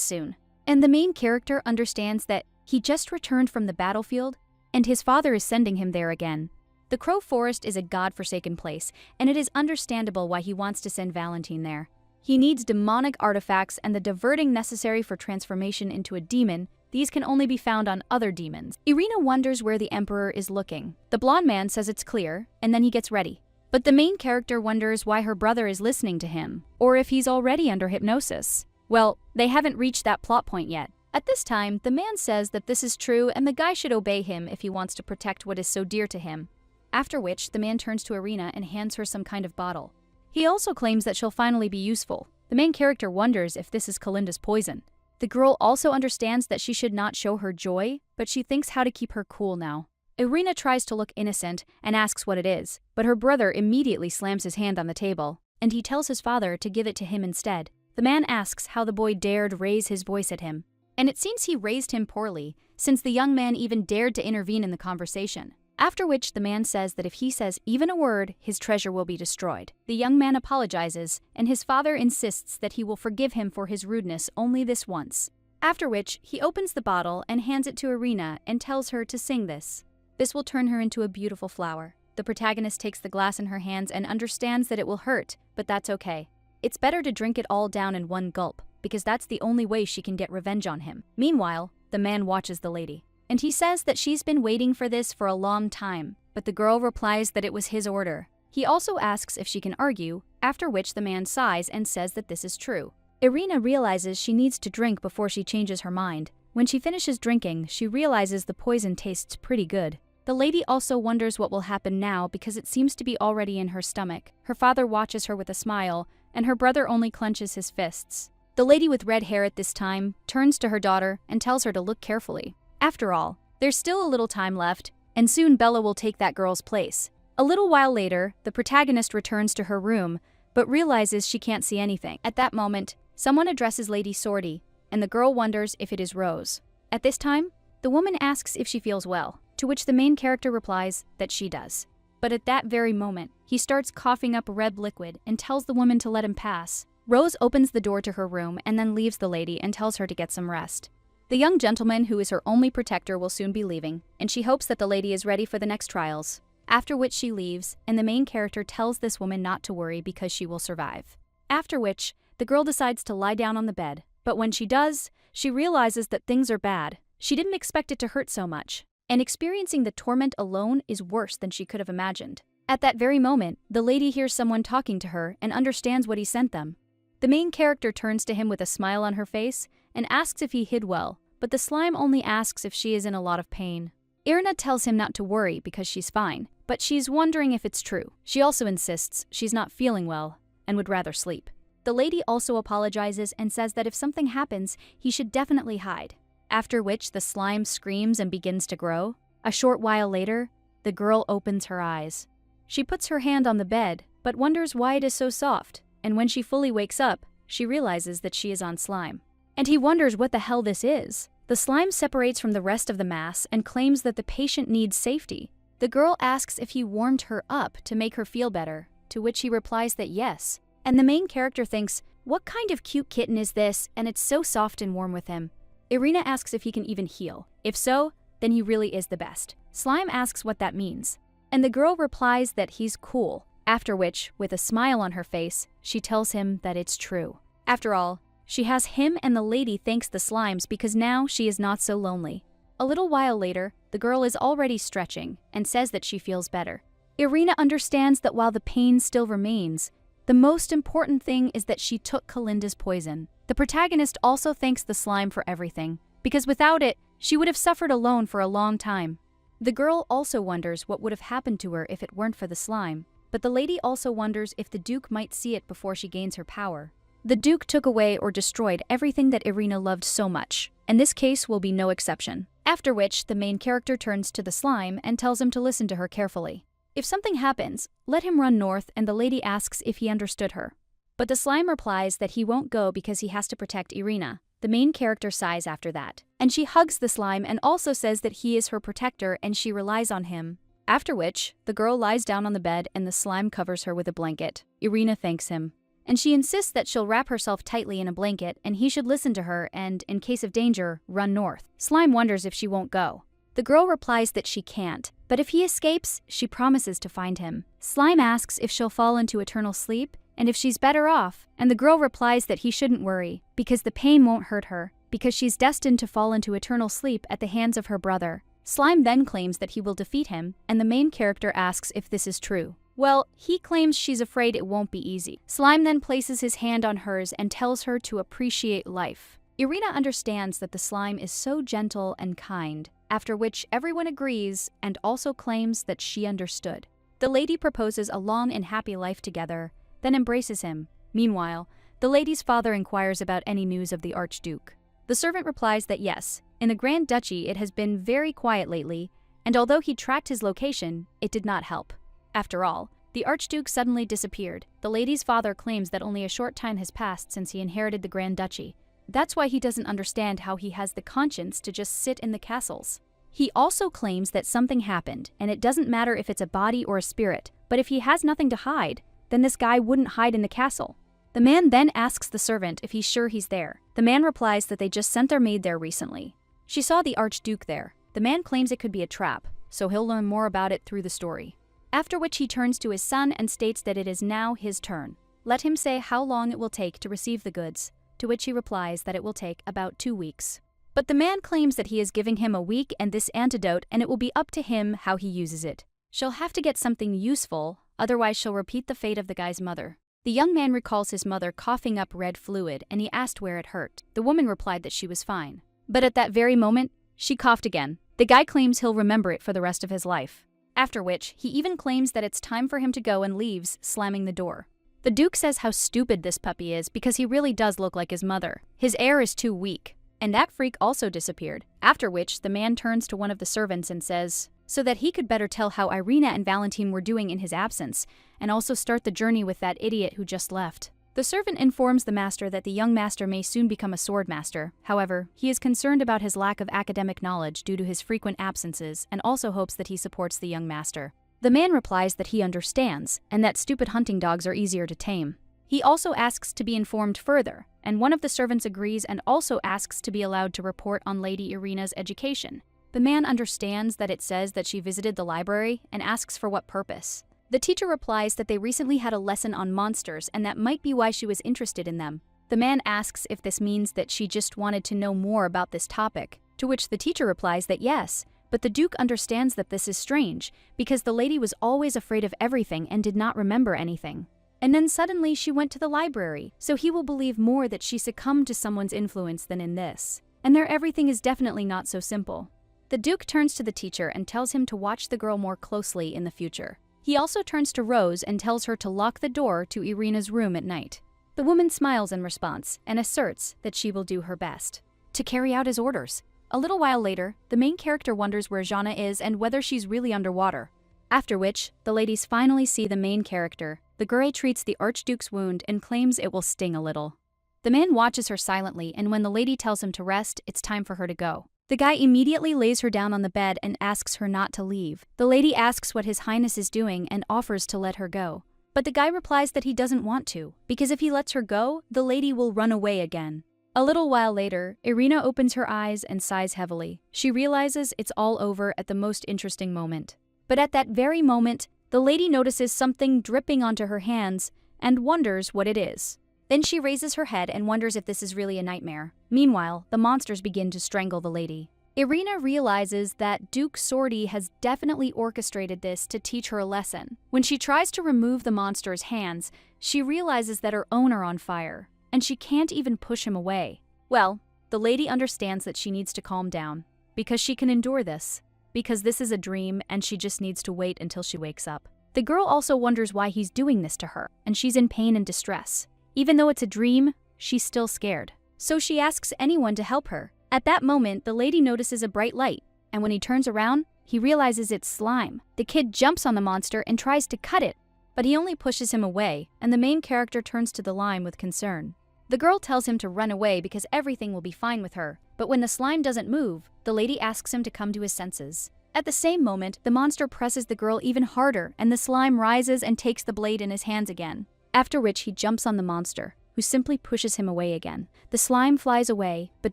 soon. And the main character understands that he just returned from the battlefield, and his father is sending him there again. The Crow Forest is a god-forsaken place, and it is understandable why he wants to send Valentin there. He needs demonic artifacts and the diverting necessary for transformation into a demon. These can only be found on other demons. Irina wonders where the Emperor is looking. The blonde man says it's clear, and then he gets ready. But the main character wonders why her brother is listening to him, or if he's already under hypnosis. Well, they haven't reached that plot point yet. At this time, the man says that this is true and the guy should obey him if he wants to protect what is so dear to him. After which, the man turns to Irina and hands her some kind of bottle. He also claims that she'll finally be useful. The main character wonders if this is Kalinda's poison. The girl also understands that she should not show her joy, but she thinks how to keep her cool now. Irina tries to look innocent and asks what it is, but her brother immediately slams his hand on the table, and he tells his father to give it to him instead. The man asks how the boy dared raise his voice at him, and it seems he raised him poorly, since the young man even dared to intervene in the conversation. After which the man says that if he says even a word, his treasure will be destroyed. The young man apologizes, and his father insists that he will forgive him for his rudeness only this once. After which, he opens the bottle and hands it to Irina and tells her to sing this. This will turn her into a beautiful flower. The protagonist takes the glass in her hands and understands that it will hurt, but that's okay. It's better to drink it all down in one gulp, because that's the only way she can get revenge on him. Meanwhile, the man watches the lady, and he says that she's been waiting for this for a long time, but the girl replies that it was his order. He also asks if she can argue, after which the man sighs and says that this is true. Irina realizes she needs to drink before she changes her mind. When she finishes drinking, she realizes the poison tastes pretty good. The lady also wonders what will happen now because it seems to be already in her stomach. Her father watches her with a smile, and her brother only clenches his fists. The lady with red hair at this time turns to her daughter and tells her to look carefully. After all, there's still a little time left, and soon Bella will take that girl's place. A little while later, the protagonist returns to her room, but realizes she can't see anything. At that moment, someone addresses Lady Sortie, and the girl wonders if it is Rose. At this time, the woman asks if she feels well, to which the main character replies that she does. But at that very moment, he starts coughing up red liquid and tells the woman to let him pass. Rose opens the door to her room and then leaves the lady and tells her to get some rest. The young gentleman who is her only protector will soon be leaving, and she hopes that the lady is ready for the next trials. After which she leaves, and the main character tells this woman not to worry because she will survive. After which, the girl decides to lie down on the bed, but when she does, she realizes that things are bad. She didn't expect it to hurt so much, and experiencing the torment alone is worse than she could have imagined. At that very moment, the lady hears someone talking to her and understands what he sent them. The main character turns to him with a smile on her face and asks if he hid well, but the slime only asks if she is in a lot of pain. Irina tells him not to worry because she's fine, but she's wondering if it's true. She also insists she's not feeling well and would rather sleep. The lady also apologizes and says that if something happens, he should definitely hide. After which the slime screams and begins to grow. A short while later, the girl opens her eyes. She puts her hand on the bed, but wonders why it is so soft, and when she fully wakes up, she realizes that she is on slime. And he wonders what the hell this is. The slime separates from the rest of the mass and claims that the patient needs safety. The girl asks if he warmed her up to make her feel better, to which he replies that yes. And the main character thinks, what kind of cute kitten is this, and it's so soft and warm with him. Irina asks if he can even heal. If so, then he really is the best. Slime asks what that means, and the girl replies that he's cool, after which, with a smile on her face, she tells him that it's true. After all, she has him, and the lady thanks the slimes because now she is not so lonely. A little while later, the girl is already stretching and says that she feels better. Irina understands that while the pain still remains, the most important thing is that she took Kalinda's poison. The protagonist also thanks the slime for everything, because without it, she would have suffered alone for a long time. The girl also wonders what would have happened to her if it weren't for the slime, but the lady also wonders if the Duke might see it before she gains her power. The Duke took away or destroyed everything that Irina loved so much, and this case will be no exception. After which, the main character turns to the slime and tells him to listen to her carefully. If something happens, let him run north, and the lady asks if he understood her. But the slime replies that he won't go because he has to protect Irina. The main character sighs after that, and she hugs the slime and also says that he is her protector and she relies on him. After which, the girl lies down on the bed and the slime covers her with a blanket. Irina thanks him, and she insists that she'll wrap herself tightly in a blanket and he should listen to her and, in case of danger, run north. Slime wonders if she won't go. The girl replies that she can't, but if he escapes, she promises to find him. Slime asks if she'll fall into eternal sleep and if she's better off, and the girl replies that he shouldn't worry because the pain won't hurt her, because she's destined to fall into eternal sleep at the hands of her brother. Slime then claims that he will defeat him, and the main character asks if this is true. Well, he claims she's afraid it won't be easy. Slime then places his hand on hers and tells her to appreciate life. Irina understands that the slime is so gentle and kind, after which everyone agrees and also claims that she understood. The lady proposes a long and happy life together, then embraces him. Meanwhile, the lady's father inquires about any news of the Archduke. The servant replies that yes, in the Grand Duchy it has been very quiet lately, and although he tracked his location, it did not help. After all, the Archduke suddenly disappeared. The lady's father claims that only a short time has passed since he inherited the Grand Duchy. That's why he doesn't understand how he has the conscience to just sit in the castles. He also claims that something happened, and it doesn't matter if it's a body or a spirit, but if he has nothing to hide, then this guy wouldn't hide in the castle. The man then asks the servant if he's sure he's there. The man replies that they just sent their maid there recently. She saw the Archduke there. The man claims it could be a trap, so he'll learn more about it through the story. After which he turns to his son and states that it is now his turn. Let him say how long it will take to receive the goods, to which he replies that it will take about 2 weeks. But the man claims that he is giving him a week and this antidote, and it will be up to him how he uses it. She'll have to get something useful, otherwise she'll repeat the fate of the guy's mother. The young man recalls his mother coughing up red fluid, and he asked where it hurt. The woman replied that she was fine. But at that very moment, she coughed again. The guy claims he'll remember it for the rest of his life. After which, he even claims that it's time for him to go and leaves, slamming the door. The Duke says how stupid this puppy is because he really does look like his mother. His air is too weak. And that freak also disappeared. After which, the man turns to one of the servants and says, so that he could better tell how Irina and Valentine were doing in his absence, and also start the journey with that idiot who just left. The servant informs the master that the young master may soon become a sword master. However, he is concerned about his lack of academic knowledge due to his frequent absences, and also hopes that he supports the young master. The man replies that he understands, and that stupid hunting dogs are easier to tame. He also asks to be informed further, and one of the servants agrees and also asks to be allowed to report on Lady Irina's education. The man understands that it says that she visited the library and asks for what purpose. The teacher replies that they recently had a lesson on monsters and that might be why she was interested in them. The man asks if this means that she just wanted to know more about this topic, to which the teacher replies that yes, but the Duke understands that this is strange because the lady was always afraid of everything and did not remember anything. And then suddenly she went to the library, so he will believe more that she succumbed to someone's influence than in this. And there everything is definitely not so simple. The Duke turns to the teacher and tells him to watch the girl more closely in the future. He also turns to Rose and tells her to lock the door to Irina's room at night. The woman smiles in response and asserts that she will do her best to carry out his orders. A little while later, the main character wonders where Jana is and whether she's really underwater. After which, the ladies finally see the main character. The girl treats the Archduke's wound and claims it will sting a little. The man watches her silently, and when the lady tells him to rest, it's time for her to go. The guy immediately lays her down on the bed and asks her not to leave. The lady asks what His Highness is doing and offers to let her go. But the guy replies that he doesn't want to, because if he lets her go, the lady will run away again. A little while later, Irina opens her eyes and sighs heavily. She realizes it's all over at the most interesting moment. But at that very moment, the lady notices something dripping onto her hands and wonders what it is. Then she raises her head and wonders if this is really a nightmare. Meanwhile, the monsters begin to strangle the lady. Irina realizes that Duke Sordi has definitely orchestrated this to teach her a lesson. When she tries to remove the monster's hands, she realizes that her own are on fire, and she can't even push him away. Well, the lady understands that she needs to calm down, because she can endure this. Because this is a dream and she just needs to wait until she wakes up. The girl also wonders why he's doing this to her, and she's in pain and distress. Even though it's a dream, she's still scared. So she asks anyone to help her. At that moment, the lady notices a bright light, and when he turns around, he realizes it's slime. The kid jumps on the monster and tries to cut it, but he only pushes him away, and the main character turns to the lime with concern. The girl tells him to run away because everything will be fine with her, but when the slime doesn't move, the lady asks him to come to his senses. At the same moment, the monster presses the girl even harder, and the slime rises and takes the blade in his hands again. After which he jumps on the monster, who simply pushes him away again. The slime flies away, but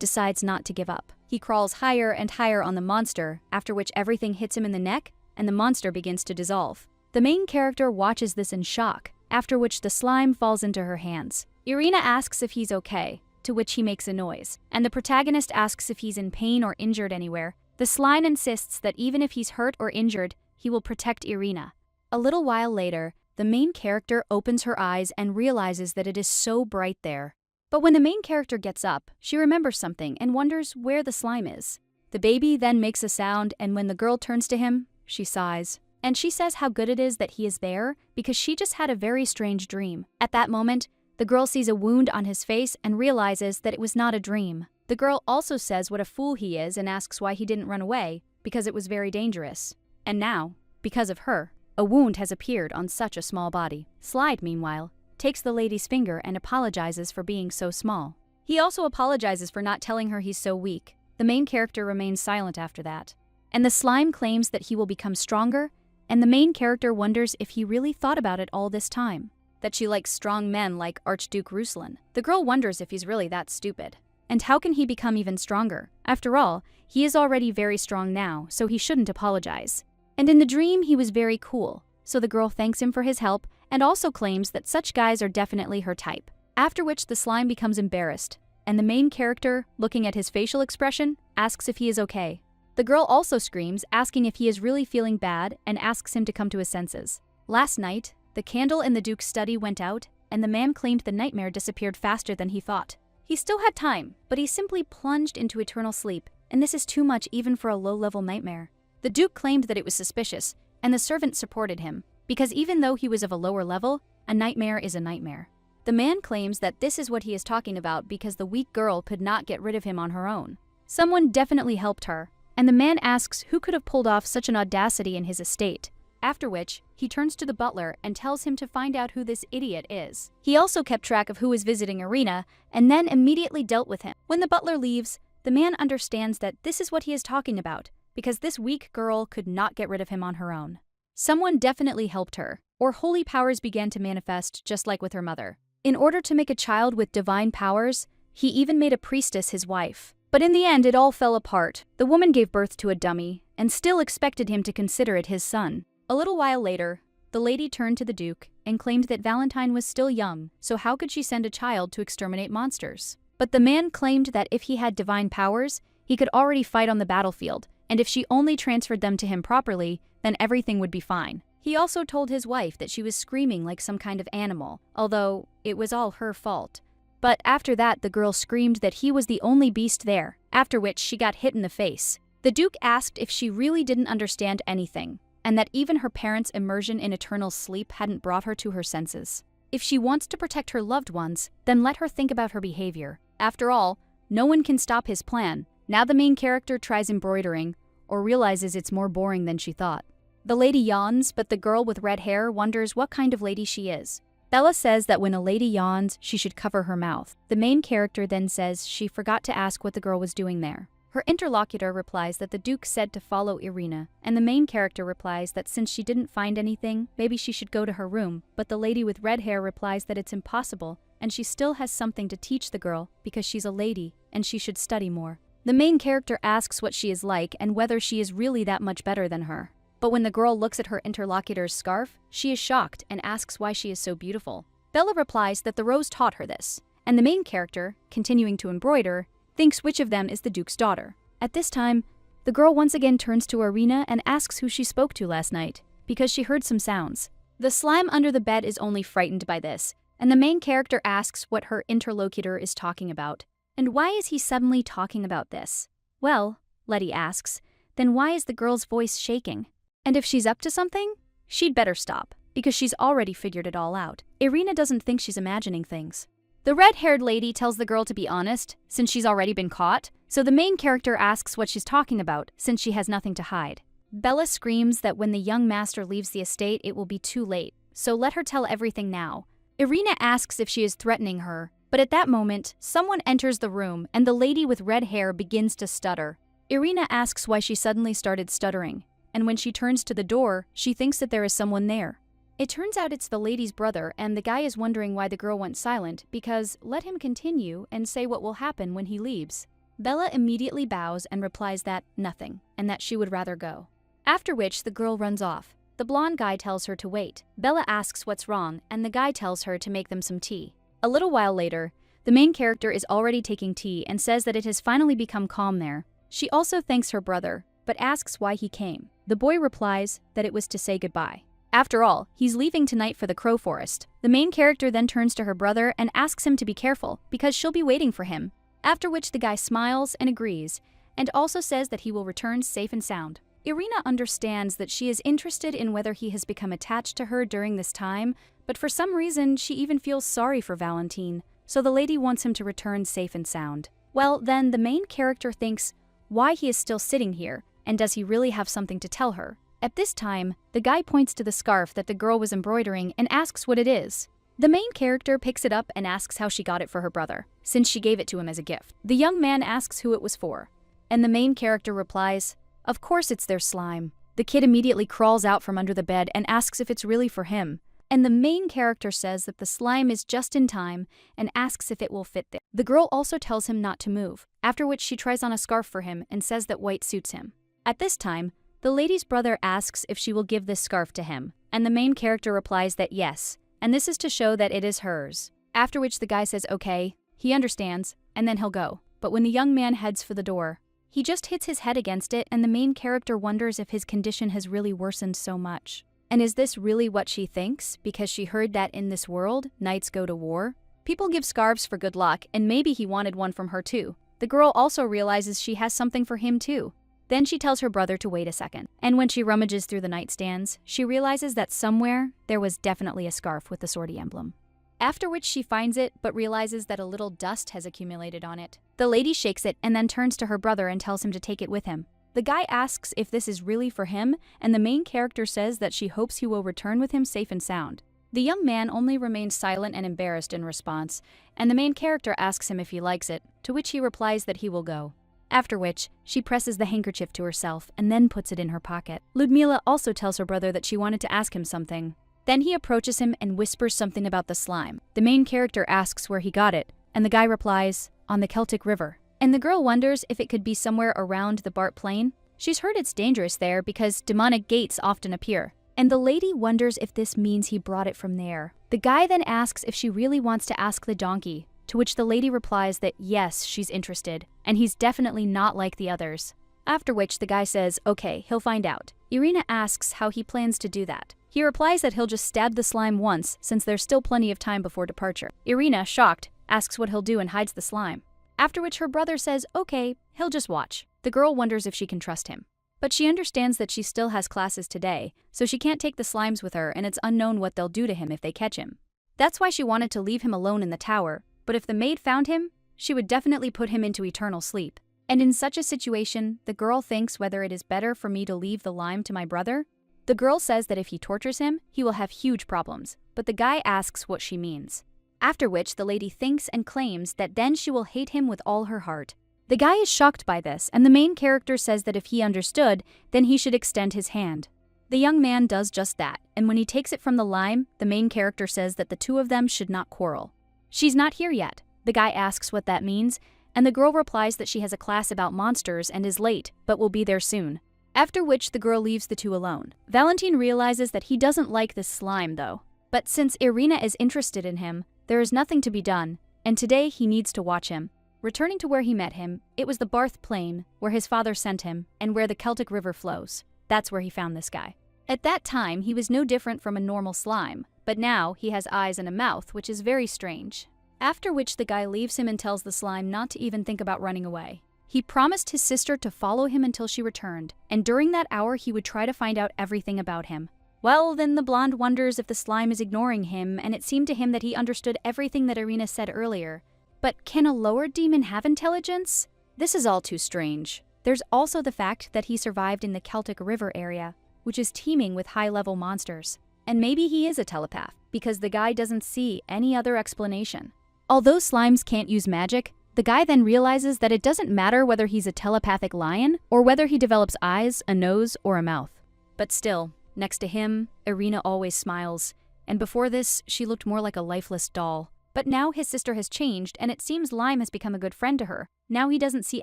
decides not to give up. He crawls higher and higher on the monster, after which everything hits him in the neck, and the monster begins to dissolve. The main character watches this in shock, after which the slime falls into her hands. Irina asks if he's okay, to which he makes a noise, and the protagonist asks if he's in pain or injured anywhere. The slime insists that even if he's hurt or injured, he will protect Irina. A little while later, the main character opens her eyes and realizes that it is so bright there. But when the main character gets up, she remembers something and wonders where the slime is. The baby then makes a sound, and when the girl turns to him, she sighs. And she says how good it is that he is there because she just had a very strange dream. At that moment, the girl sees a wound on his face and realizes that it was not a dream. The girl also says what a fool he is and asks why he didn't run away, because it was very dangerous. And now, because of her, a wound has appeared on such a small body. Slide, meanwhile, takes the lady's finger and apologizes for being so small. He also apologizes for not telling her he's so weak. The main character remains silent after that. and the slime claims that he will become stronger, and the main character wonders if he really thought about it all this time. That she likes strong men like Archduke Ruslan. The girl wonders if he's really that stupid. And how can he become even stronger? After all, he is already very strong now, so he shouldn't apologize. And in the dream, he was very cool, so the girl thanks him for his help and also claims that such guys are definitely her type. After which the slime becomes embarrassed, and the main character, looking at his facial expression, asks if he is okay. The girl also screams, asking if he is really feeling bad, and asks him to come to his senses. Last night, the candle in the Duke's study went out, and the man claimed the nightmare disappeared faster than he thought. He still had time, but he simply plunged into eternal sleep, and this is too much even for a low-level nightmare. The Duke claimed that it was suspicious, and the servant supported him, because even though he was of a lower level, a nightmare is a nightmare. The man claims that this is what he is talking about because the weak girl could not get rid of him on her own. Someone definitely helped her, and the man asks who could have pulled off such an audacity in his estate. After which, he turns to the butler and tells him to find out who this idiot is. He also kept track of who was visiting Irina, and then immediately dealt with him. When the butler leaves, the man understands that this is what he is talking about, because this weak girl could not get rid of him on her own. Someone definitely helped her, or holy powers began to manifest just like with her mother. In order to make a child with divine powers, he even made a priestess his wife. But in the end, it all fell apart. The woman gave birth to a dummy, and still expected him to consider it his son. A little while later, the lady turned to the Duke and claimed that Valentine was still young, so how could she send a child to exterminate monsters? But the man claimed that if he had divine powers, he could already fight on the battlefield, and if she only transferred them to him properly, then everything would be fine. He also told his wife that she was screaming like some kind of animal, although it was all her fault. But after that, the girl screamed that he was the only beast there, after which she got hit in the face. The Duke asked if she really didn't understand anything, and that even her parents' immersion in eternal sleep hadn't brought her to her senses. If she wants to protect her loved ones, then let her think about her behavior. After all, no one can stop his plan. Now the main character tries embroidering, or realizes it's more boring than she thought. The lady yawns, but the girl with red hair wonders what kind of lady she is. Bella says that when a lady yawns, she should cover her mouth. The main character then says she forgot to ask what the girl was doing there. Her interlocutor replies that the Duke said to follow Irina, and the main character replies that since she didn't find anything, maybe she should go to her room, but the lady with red hair replies that it's impossible, and she still has something to teach the girl because she's a lady, and she should study more. The main character asks what she is like and whether she is really that much better than her. But when the girl looks at her interlocutor's scarf, she is shocked and asks why she is so beautiful. Bella replies that the rose taught her this, and the main character, continuing to embroider, thinks which of them is the Duke's daughter. At this time, the girl once again turns to Irina and asks who she spoke to last night, because she heard some sounds. The slime under the bed is only frightened by this, and the main character asks what her interlocutor is talking about. And why is he suddenly talking about this? Well, Letty asks, then why is the girl's voice shaking? And if she's up to something, she'd better stop, because she's already figured it all out. Irina doesn't think she's imagining things. The red-haired lady tells the girl to be honest, since she's already been caught, so the main character asks what she's talking about, since she has nothing to hide. Bella screams that when the young master leaves the estate, it will be too late, so let her tell everything now. Irina asks if she is threatening her, but at that moment, someone enters the room and the lady with red hair begins to stutter. Irina asks why she suddenly started stuttering, and when she turns to the door, she thinks that there is someone there. It turns out it's the lady's brother, and the guy is wondering why the girl went silent because let him continue and say what will happen when he leaves. Bella immediately bows and replies that nothing, and that she would rather go. After which, the girl runs off. The blonde guy tells her to wait. Bella asks what's wrong, and the guy tells her to make them some tea. A little while later, the main character is already taking tea and says that it has finally become calm there. She also thanks her brother, but asks why he came. The boy replies that it was to say goodbye. After all, he's leaving tonight for the Crow Forest. The main character then turns to her brother and asks him to be careful, because she'll be waiting for him. After which the guy smiles and agrees, and also says that he will return safe and sound. Irina understands that she is interested in whether he has become attached to her during this time, but for some reason she even feels sorry for Valentine, so the lady wants him to return safe and sound. Well, then the main character thinks why he is still sitting here, and does he really have something to tell her? At this time, the guy points to the scarf that the girl was embroidering and asks what it is. The main character picks it up and asks how she got it for her brother, since she gave it to him as a gift. The young man asks who it was for, and the main character replies Of course it's their slime. The kid immediately crawls out from under the bed and asks if it's really for him. And the main character says that the slime is just in time and asks if it will fit there. The girl also tells him not to move, after which she tries on a scarf for him and says that white suits him. At this time, the lady's brother asks if she will give this scarf to him, and the main character replies that yes, and this is to show that it is hers. After which the guy says okay, he understands, and then he'll go. But when the young man heads for the door, he just hits his head against it, and the main character wonders if his condition has really worsened so much. And is this really what she thinks, because she heard that in this world, knights go to war? People give scarves for good luck, and maybe he wanted one from her too. The girl also realizes she has something for him too. Then she tells her brother to wait a second. And when she rummages through the nightstands, she realizes that somewhere there was definitely a scarf with the swordy emblem. After which she finds it, but realizes that a little dust has accumulated on it. The lady shakes it and then turns to her brother and tells him to take it with him. The guy asks if this is really for him, and the main character says that she hopes he will return with him safe and sound. The young man only remains silent and embarrassed in response, and the main character asks him if he likes it, to which he replies that he will go. After which, she presses the handkerchief to herself and then puts it in her pocket. Ludmila also tells her brother that she wanted to ask him something. Then he approaches him and whispers something about the slime. The main character asks where he got it, and the guy replies, on the Celtic River. And the girl wonders if it could be somewhere around the Bart Plain. She's heard it's dangerous there because demonic gates often appear. And the lady wonders if this means he brought it from there. The guy then asks if she really wants to ask the donkey, to which the lady replies that yes, she's interested, and he's definitely not like the others. After which the guy says, okay, he'll find out. Irina asks how he plans to do that. He replies that he'll just stab the slime once, since there's still plenty of time before departure. Irina, shocked, asks what he'll do and hides the slime. After which her brother says, okay, he'll just watch. The girl wonders if she can trust him. But she understands that she still has classes today, so she can't take the slimes with her, and it's unknown what they'll do to him if they catch him. That's why she wanted to leave him alone in the tower, but if the maid found him, she would definitely put him into eternal sleep. And in such a situation, the girl thinks whether it is better for me to leave the lime to my brother. The girl says that if he tortures him, he will have huge problems, but the guy asks what she means. After which the lady thinks and claims that then she will hate him with all her heart. The guy is shocked by this, and the main character says that if he understood, then he should extend his hand. The young man does just that, and when he takes it from the lime, the main character says that the two of them should not quarrel. She's not here yet. The guy asks what that means, and the girl replies that she has a class about monsters and is late, but will be there soon. After which the girl leaves the two alone. Valentine realizes that he doesn't like this slime though. But since Irina is interested in him, there is nothing to be done, and today he needs to watch him. Returning to where he met him, it was the Barth Plain, where his father sent him, and where the Celtic River flows. That's where he found this guy. At that time, he was no different from a normal slime, but now he has eyes and a mouth, which is very strange. After which the guy leaves him and tells the slime not to even think about running away. He promised his sister to follow him until she returned, and during that hour he would try to find out everything about him. Well, then the blonde wonders if the slime is ignoring him, and it seemed to him that he understood everything that Irina said earlier. But can a lower demon have intelligence? This is all too strange. There's also the fact that he survived in the Celtic River area, which is teeming with high-level monsters. And maybe he is a telepath, because the guy doesn't see any other explanation. Although slimes can't use magic, the guy then realizes that it doesn't matter whether he's a telepathic lion or whether he develops eyes, a nose, or a mouth. But still, next to him, Irina always smiles, and before this, she looked more like a lifeless doll. But now his sister has changed, and it seems Lime has become a good friend to her. Now he doesn't see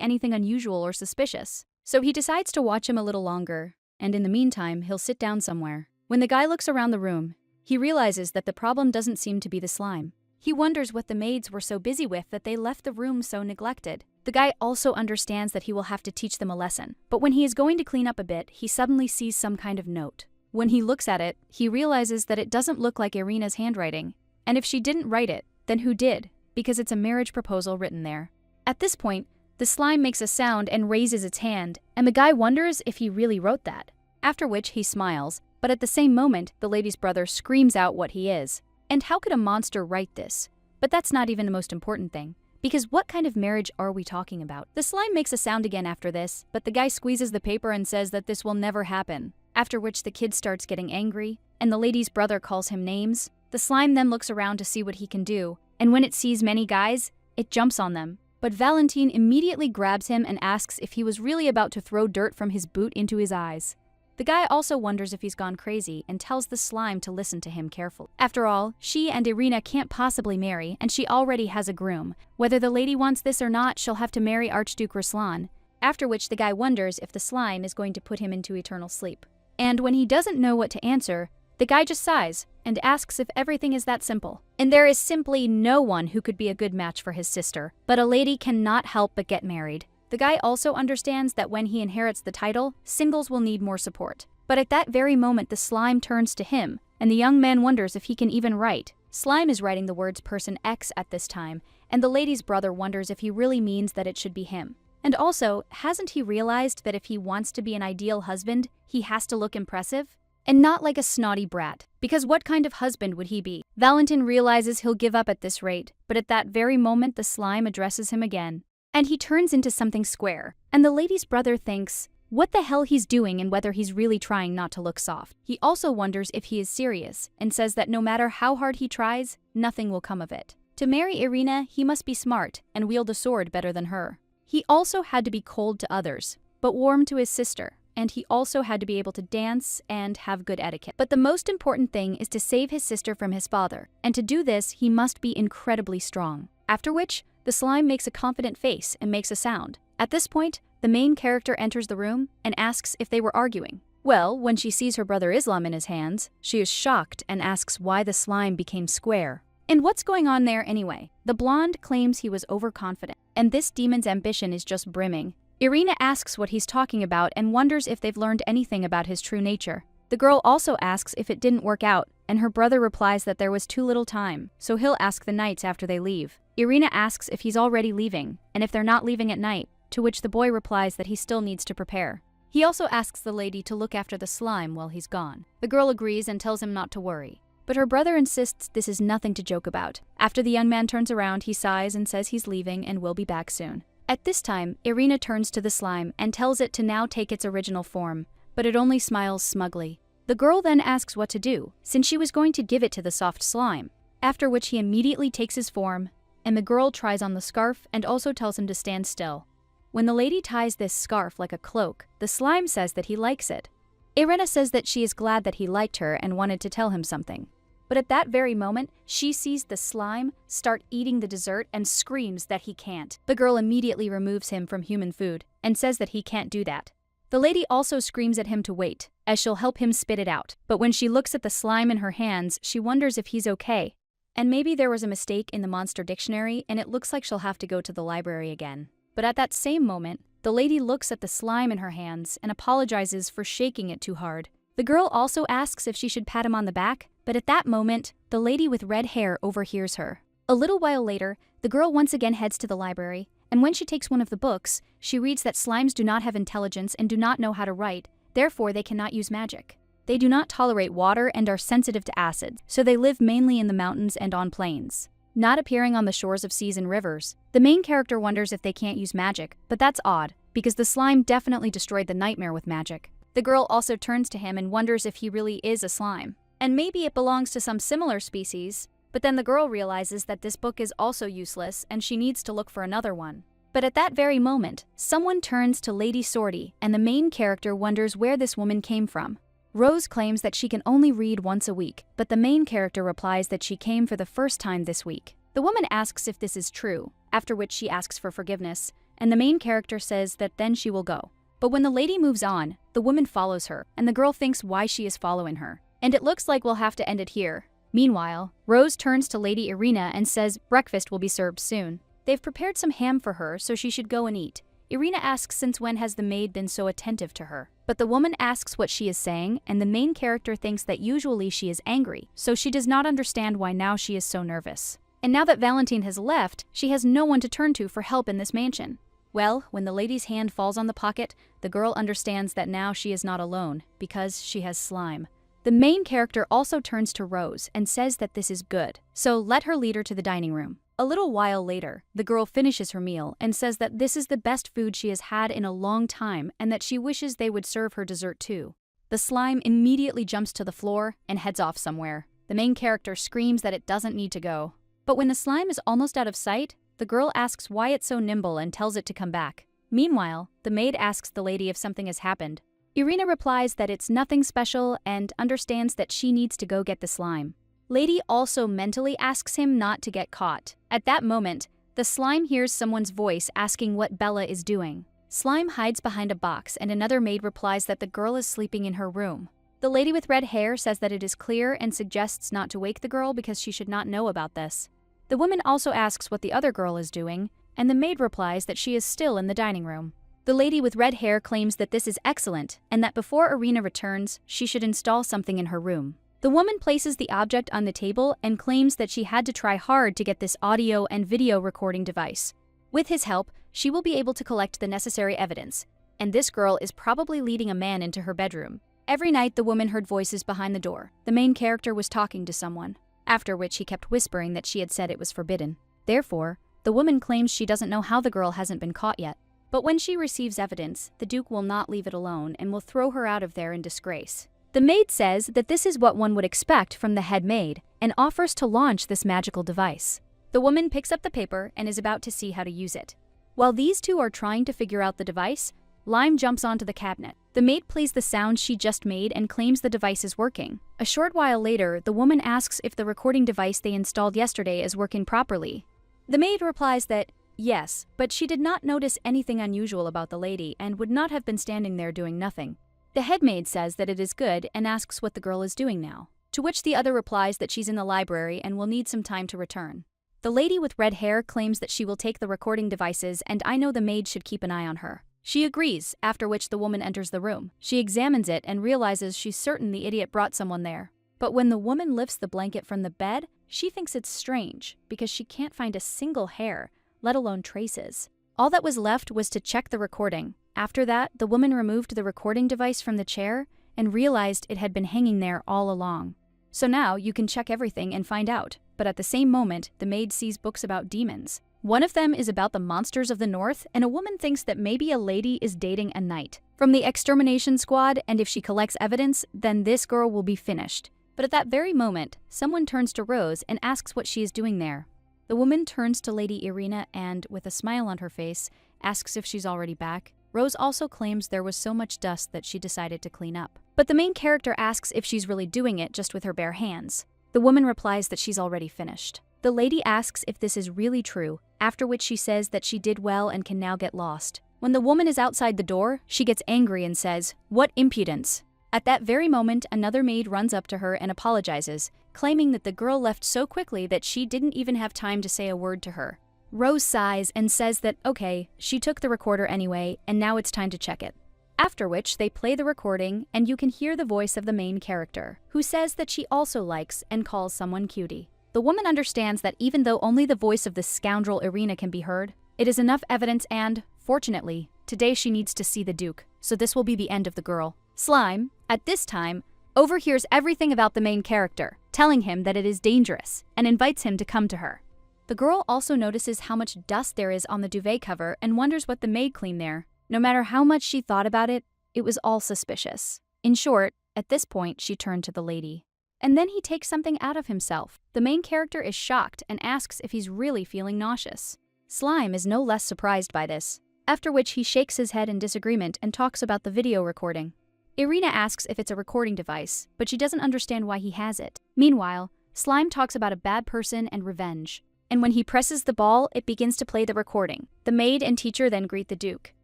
anything unusual or suspicious. So he decides to watch him a little longer, and in the meantime, he'll sit down somewhere. When the guy looks around the room, he realizes that the problem doesn't seem to be the slime. He wonders what the maids were so busy with that they left the room so neglected. The guy also understands that he will have to teach them a lesson. But when he is going to clean up a bit, he suddenly sees some kind of note. When he looks at it, he realizes that it doesn't look like Irina's handwriting. And if she didn't write it, then who did? Because it's a marriage proposal written there. At this point, the slime makes a sound and raises its hand, and the guy wonders if he really wrote that. After which he smiles, but at the same moment, the lady's brother screams out what he is. And how could a monster write this? But that's not even the most important thing, because what kind of marriage are we talking about? The slime makes a sound again after this, but the guy squeezes the paper and says that this will never happen. After which the kid starts getting angry, and the lady's brother calls him names. The slime then looks around to see what he can do, and when it sees many guys, it jumps on them. But Valentine immediately grabs him and asks if he was really about to throw dirt from his boot into his eyes. The guy also wonders if he's gone crazy and tells the slime to listen to him carefully. After all, she and Irina can't possibly marry, and she already has a groom. Whether the lady wants this or not, she'll have to marry Archduke Ruslan, after which the guy wonders if the slime is going to put him into eternal sleep. And when he doesn't know what to answer, the guy just sighs and asks if everything is that simple. And there is simply no one who could be a good match for his sister, but a lady cannot help but get married. The guy also understands that when he inherits the title, singles will need more support. But at that very moment, the slime turns to him, and the young man wonders if he can even write. Slime is writing the words person X at this time, and the lady's brother wonders if he really means that it should be him. And also, hasn't he realized that if he wants to be an ideal husband, he has to look impressive? And not like a snotty brat, because what kind of husband would he be? Valentin realizes he'll give up at this rate, but at that very moment the slime addresses him again. And he turns into something square, and the lady's brother thinks what the hell he's doing and whether he's really trying not to look soft. He also wonders if he is serious, and says that no matter how hard he tries, nothing will come of it. To marry Irina, he must be smart and wield a sword better than her. He also had to be cold to others, but warm to his sister. And he also had to be able to dance and have good etiquette. But the most important thing is to save his sister from his father, and to do this, he must be incredibly strong. After which, the slime makes a confident face and makes a sound. At this point, the main character enters the room and asks if they were arguing. Well, when she sees her brother Islam in his hands, she is shocked and asks why the slime became square. And what's going on there anyway? The blonde claims he was overconfident, and this demon's ambition is just brimming. Irina asks what he's talking about and wonders if they've learned anything about his true nature. The girl also asks if it didn't work out, and her brother replies that there was too little time, so he'll ask the knights after they leave. Irina asks if he's already leaving, and if they're not leaving at night, to which the boy replies that he still needs to prepare. He also asks the lady to look after the slime while he's gone. The girl agrees and tells him not to worry. But her brother insists this is nothing to joke about. After the young man turns around, he sighs and says he's leaving and will be back soon. At this time, Irina turns to the slime and tells it to now take its original form, but it only smiles smugly. The girl then asks what to do, since she was going to give it to the soft slime, after which he immediately takes his form, and the girl tries on the scarf and also tells him to stand still. When the lady ties this scarf like a cloak, the slime says that he likes it. Irina says that she is glad that he liked her and wanted to tell him something. But at that very moment, she sees the slime start eating the dessert and screams that he can't. The girl immediately removes him from human food and says that he can't do that. The lady also screams at him to wait, as she'll help him spit it out. But when she looks at the slime in her hands, she wonders if he's okay. And maybe there was a mistake in the monster dictionary and it looks like she'll have to go to the library again. But at that same moment, the lady looks at the slime in her hands and apologizes for shaking it too hard. The girl also asks if she should pat him on the back, but at that moment, the lady with red hair overhears her. A little while later, the girl once again heads to the library, and when she takes one of the books, she reads that slimes do not have intelligence and do not know how to write, therefore they cannot use magic. They do not tolerate water and are sensitive to acid, so they live mainly in the mountains and on plains, not appearing on the shores of seas and rivers. The main character wonders if they can't use magic, but that's odd, because the slime definitely destroyed the nightmare with magic. The girl also turns to him and wonders if he really is a slime. And maybe it belongs to some similar species, but then the girl realizes that this book is also useless and she needs to look for another one. But at that very moment, someone turns to Lady Sortie and the main character wonders where this woman came from. Rose claims that she can only read once a week, but the main character replies that she came for the first time this week. The woman asks if this is true, after which she asks for forgiveness, and the main character says that then she will go. But when the lady moves on, the woman follows her, and the girl thinks why she is following her. And it looks like we'll have to end it here. Meanwhile, Rose turns to Lady Irina and says breakfast will be served soon. They've prepared some ham for her, so she should go and eat. Irina asks since when has the maid been so attentive to her. But the woman asks what she is saying, and the main character thinks that usually she is angry, so she does not understand why now she is so nervous. And now that Valentine has left, she has no one to turn to for help in this mansion. Well, when the lady's hand falls on the pocket, the girl understands that now she is not alone, because she has slime. The main character also turns to Rose and says that this is good, so let her lead her to the dining room. A little while later, the girl finishes her meal and says that this is the best food she has had in a long time and that she wishes they would serve her dessert too. The slime immediately jumps to the floor and heads off somewhere. The main character screams that it doesn't need to go. But when the slime is almost out of sight, The girl asks why it's so nimble and tells it to come back. Meanwhile, the maid asks the lady if something has happened. Irina replies that it's nothing special and understands that she needs to go get the slime. Lady also mentally asks him not to get caught. At that moment, the slime hears someone's voice asking what Bella is doing. Slime hides behind a box and another maid replies that the girl is sleeping in her room. The lady with red hair says that it is clear and suggests not to wake the girl because she should not know about this. The woman also asks what the other girl is doing, and the maid replies that she is still in the dining room. The lady with red hair claims that this is excellent and that before Irina returns, she should install something in her room. The woman places the object on the table and claims that she had to try hard to get this audio and video recording device. With his help, she will be able to collect the necessary evidence, and this girl is probably leading a man into her bedroom. Every night, the woman heard voices behind the door. The main character was talking to someone, after which he kept whispering that she had said it was forbidden. Therefore, the woman claims she doesn't know how the girl hasn't been caught yet. But when she receives evidence, the Duke will not leave it alone and will throw her out of there in disgrace. The maid says that this is what one would expect from the head maid and offers to launch this magical device. The woman picks up the paper and is about to see how to use it. While these two are trying to figure out the device, Lime jumps onto the cabinet. The maid plays the sound she just made and claims the device is working. A short while later, the woman asks if the recording device they installed yesterday is working properly. The maid replies that yes, but she did not notice anything unusual about the lady and would not have been standing there doing nothing. The head maid says that it is good and asks what the girl is doing now, to which the other replies that she's in the library and will need some time to return. The lady with red hair claims that she will take the recording devices and I know the maid should keep an eye on her. She agrees, after which the woman enters the room. She examines it and realizes she's certain the idiot brought someone there. But when the woman lifts the blanket from the bed, she thinks it's strange because she can't find a single hair, let alone traces. All that was left was to check the recording. After that, the woman removed the recording device from the chair and realized it had been hanging there all along. So now you can check everything and find out. But at the same moment, the maid sees books about demons. One of them is about the monsters of the north, and a woman thinks that maybe a lady is dating a knight from the extermination squad, and if she collects evidence, then this girl will be finished. But at that very moment, someone turns to Rose and asks what she is doing there. The woman turns to Lady Irina and, with a smile on her face, asks if she's already back. Rose also claims there was so much dust that she decided to clean up. But the main character asks if she's really doing it just with her bare hands. The woman replies that she's already finished. The lady asks if this is really true, after which she says that she did well and can now get lost. When the woman is outside the door, she gets angry and says, "What impudence!" At that very moment, another maid runs up to her and apologizes, claiming that the girl left so quickly that she didn't even have time to say a word to her. Rose sighs and says that, okay, she took the recorder anyway, and now it's time to check it. After which, they play the recording, and you can hear the voice of the main character, who says that she also likes and calls someone cutie. The woman understands that even though only the voice of the scoundrel Irina can be heard, it is enough evidence and, fortunately, today she needs to see the Duke, so this will be the end of the girl. Slime, at this time, overhears everything about the main character, telling him that it is dangerous, and invites him to come to her. The girl also notices how much dust there is on the duvet cover and wonders what the maid cleaned there. No matter how much she thought about it, it was all suspicious. In short, at this point, she turned to the lady. And then he takes something out of himself. The main character is shocked and asks if he's really feeling nauseous. Slime is no less surprised by this, after which he shakes his head in disagreement and talks about the video recording. Irina asks if it's a recording device, but she doesn't understand why he has it. Meanwhile, Slime talks about a bad person and revenge. And when he presses the ball, it begins to play the recording. The maid and teacher then greet the Duke.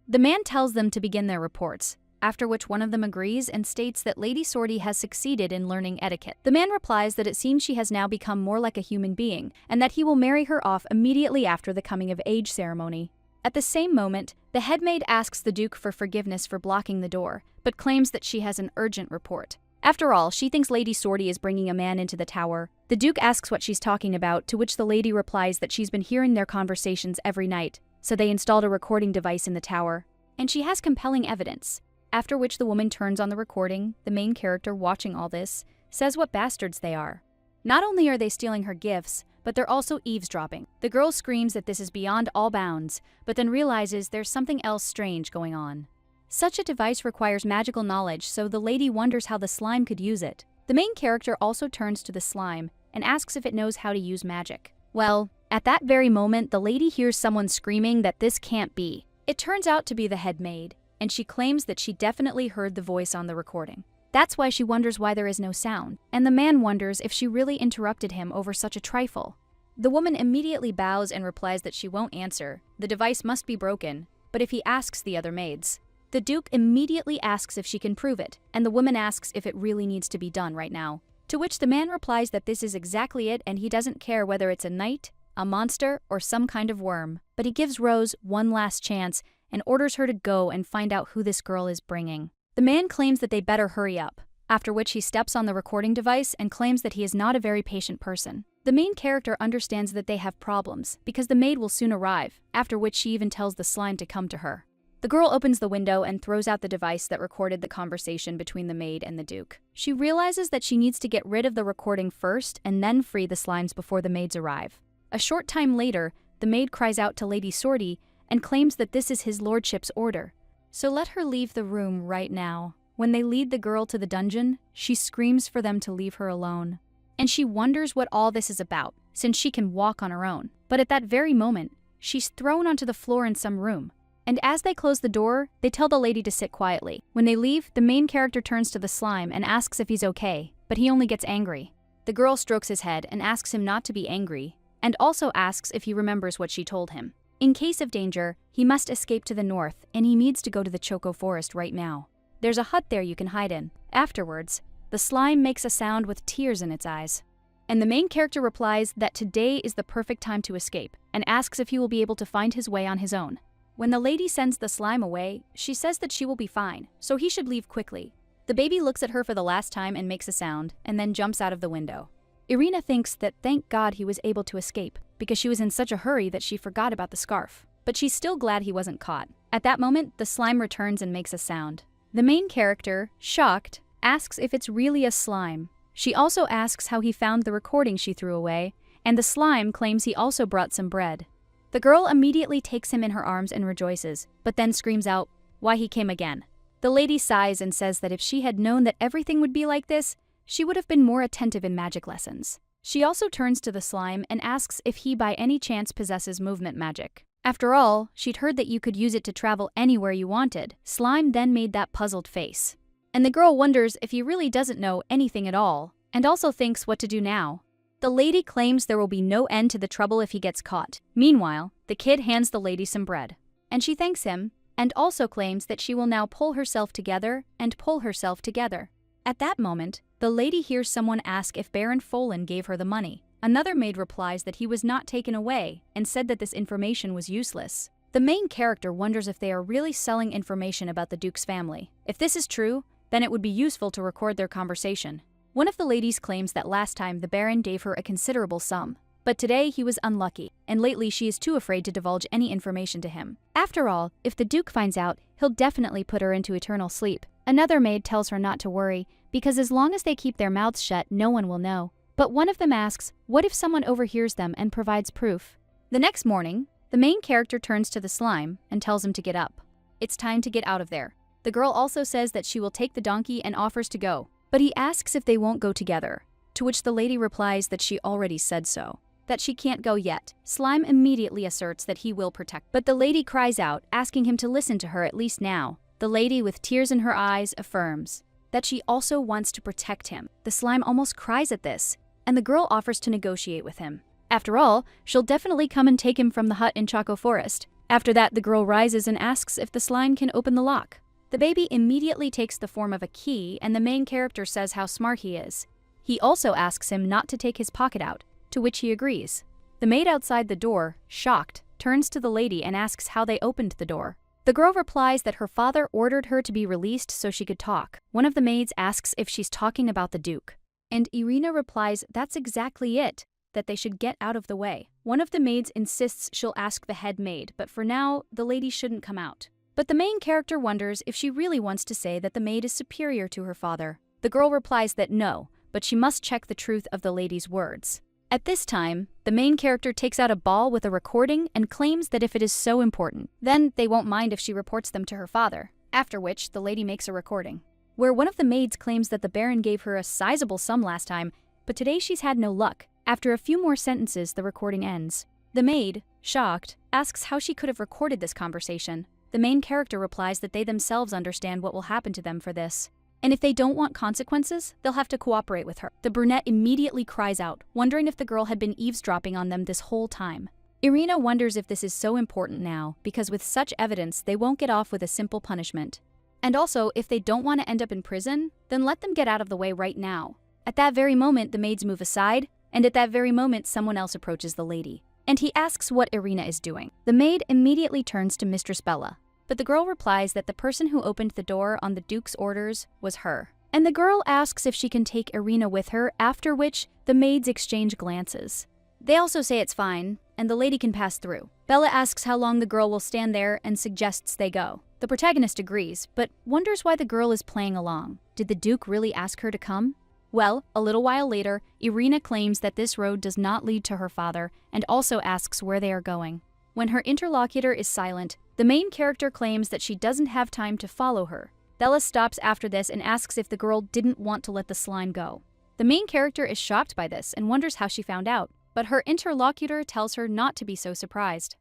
The man tells them to begin their reports, after which one of them agrees and states that Lady Sortie has succeeded in learning etiquette. The man replies that it seems she has now become more like a human being, and that he will marry her off immediately after the coming-of-age ceremony. At the same moment, the headmaid asks the Duke for forgiveness for blocking the door, but claims that she has an urgent report. After all, she thinks Lady Sortie is bringing a man into the tower. The Duke asks what she's talking about, to which the lady replies that she's been hearing their conversations every night, so they installed a recording device in the tower. And she has compelling evidence. After which the woman turns on the recording, the main character watching all this, says what bastards they are. Not only are they stealing her gifts, but they're also eavesdropping. The girl screams that this is beyond all bounds, but then realizes there's something else strange going on. Such a device requires magical knowledge, so the lady wonders how the slime could use it. The main character also turns to the slime and asks if it knows how to use magic. Well, at that very moment, the lady hears someone screaming that this can't be. It turns out to be the head maid, and she claims that she definitely heard the voice on the recording. That's why she wonders why there is no sound, and the man wonders if she really interrupted him over such a trifle. The woman immediately bows and replies that she won't answer. The device must be broken, but if he asks the other maids. The Duke immediately asks if she can prove it, and the woman asks if it really needs to be done right now. To which the man replies that this is exactly it and he doesn't care whether it's a knight, a monster, or some kind of worm. But he gives Rose one last chance and orders her to go and find out who this girl is bringing. The man claims that they better hurry up, after which he steps on the recording device and claims that he is not a very patient person. The main character understands that they have problems because the maid will soon arrive, after which she even tells the slime to come to her. The girl opens the window and throws out the device that recorded the conversation between the maid and the Duke. She realizes that she needs to get rid of the recording first and then free the slimes before the maids arrive. A short time later, the maid cries out to Lady Sortie and claims that this is his lordship's order. So let her leave the room right now. When they lead the girl to the dungeon, she screams for them to leave her alone. And she wonders what all this is about, since she can walk on her own. But at that very moment, she's thrown onto the floor in some room. And as they close the door, they tell the lady to sit quietly. When they leave, the main character turns to the slime and asks if he's okay, but he only gets angry. The girl strokes his head and asks him not to be angry, and also asks if he remembers what she told him. In case of danger, he must escape to the north, and he needs to go to the Choco Forest right now. There's a hut there you can hide in. Afterwards, the slime makes a sound with tears in its eyes. And the main character replies that today is the perfect time to escape, and asks if he will be able to find his way on his own. When the lady sends the slime away, she says that she will be fine, so he should leave quickly. The baby looks at her for the last time and makes a sound, and then jumps out of the window. Irina thinks that thank God he was able to escape, because she was in such a hurry that she forgot about the scarf. But she's still glad he wasn't caught. At that moment, the slime returns and makes a sound. The main character, shocked, asks if it's really a slime. She also asks how he found the recording she threw away, and the slime claims he also brought some bread. The girl immediately takes him in her arms and rejoices, but then screams out, "Why he came again." The lady sighs and says that if she had known that everything would be like this, she would have been more attentive in magic lessons. She also turns to the slime and asks if he by any chance possesses movement magic. After all, she'd heard that you could use it to travel anywhere you wanted. Slime then made that puzzled face. And the girl wonders if he really doesn't know anything at all, and also thinks what to do now. The lady claims there will be no end to the trouble if he gets caught. Meanwhile, the kid hands the lady some bread. And she thanks him, and also claims that she will now pull herself together and pull herself together. At that moment, the lady hears someone ask if Baron Folin gave her the money. Another maid replies that he was not taken away and said that this information was useless. The main character wonders if they are really selling information about the Duke's family. If this is true, then it would be useful to record their conversation. One of the ladies claims that last time the Baron gave her a considerable sum, but today he was unlucky, and lately she is too afraid to divulge any information to him. After all, if the Duke finds out, he'll definitely put her into eternal sleep. Another maid tells her not to worry, because as long as they keep their mouths shut, no one will know. But one of them asks, what if someone overhears them and provides proof? The next morning, the main character turns to the slime and tells him to get up. It's time to get out of there. The girl also says that she will take the donkey and offers to go. But he asks if they won't go together, to which the lady replies that she already said so, that she can't go yet. Slime immediately asserts that he will protect, but the lady cries out, asking him to listen to her at least now. The lady, with tears in her eyes, affirms that she also wants to protect him. The slime almost cries at this, and the girl offers to negotiate with him. After all, she'll definitely come and take him from the hut in Choco Forest. After that, the girl rises and asks if the slime can open the lock. The baby immediately takes the form of a key, and the main character says how smart he is. He also asks him not to take his pocket out, to which he agrees. The maid outside the door, shocked, turns to the lady and asks how they opened the door. The girl replies that her father ordered her to be released so she could talk. One of the maids asks if she's talking about the Duke, and Irina replies that's exactly it, that they should get out of the way. One of the maids insists she'll ask the head maid, but for now, the lady shouldn't come out. But the main character wonders if she really wants to say that the maid is superior to her father. The girl replies that no, but she must check the truth of the lady's words. At this time, the main character takes out a ball with a recording and claims that if it is so important, then they won't mind if she reports them to her father, after which the lady makes a recording, where one of the maids claims that the Baron gave her a sizable sum last time, but today she's had no luck. After a few more sentences, the recording ends. The maid, shocked, asks how she could have recorded this conversation. The main character replies that they themselves understand what will happen to them for this. And if they don't want consequences, they'll have to cooperate with her. The brunette immediately cries out, wondering if the girl had been eavesdropping on them this whole time. Irina wonders if this is so important now, because with such evidence, they won't get off with a simple punishment. And also, if they don't want to end up in prison, then let them get out of the way right now. At that very moment, the maids move aside, and at that very moment, someone else approaches the lady. And he asks what Irina is doing. The maid immediately turns to Mistress Bella, but the girl replies that the person who opened the door on the Duke's orders was her. And the girl asks if she can take Irina with her, after which the maids exchange glances. They also say it's fine, and the lady can pass through. Bella asks how long the girl will stand there and suggests they go. The protagonist agrees, but wonders why the girl is playing along. Did the Duke really ask her to come? Well, a little while later, Irina claims that this road does not lead to her father and also asks where they are going. When her interlocutor is silent, the main character claims that she doesn't have time to follow her. Bella stops after this and asks if the girl didn't want to let the slime go. The main character is shocked by this and wonders how she found out, but her interlocutor tells her not to be so surprised.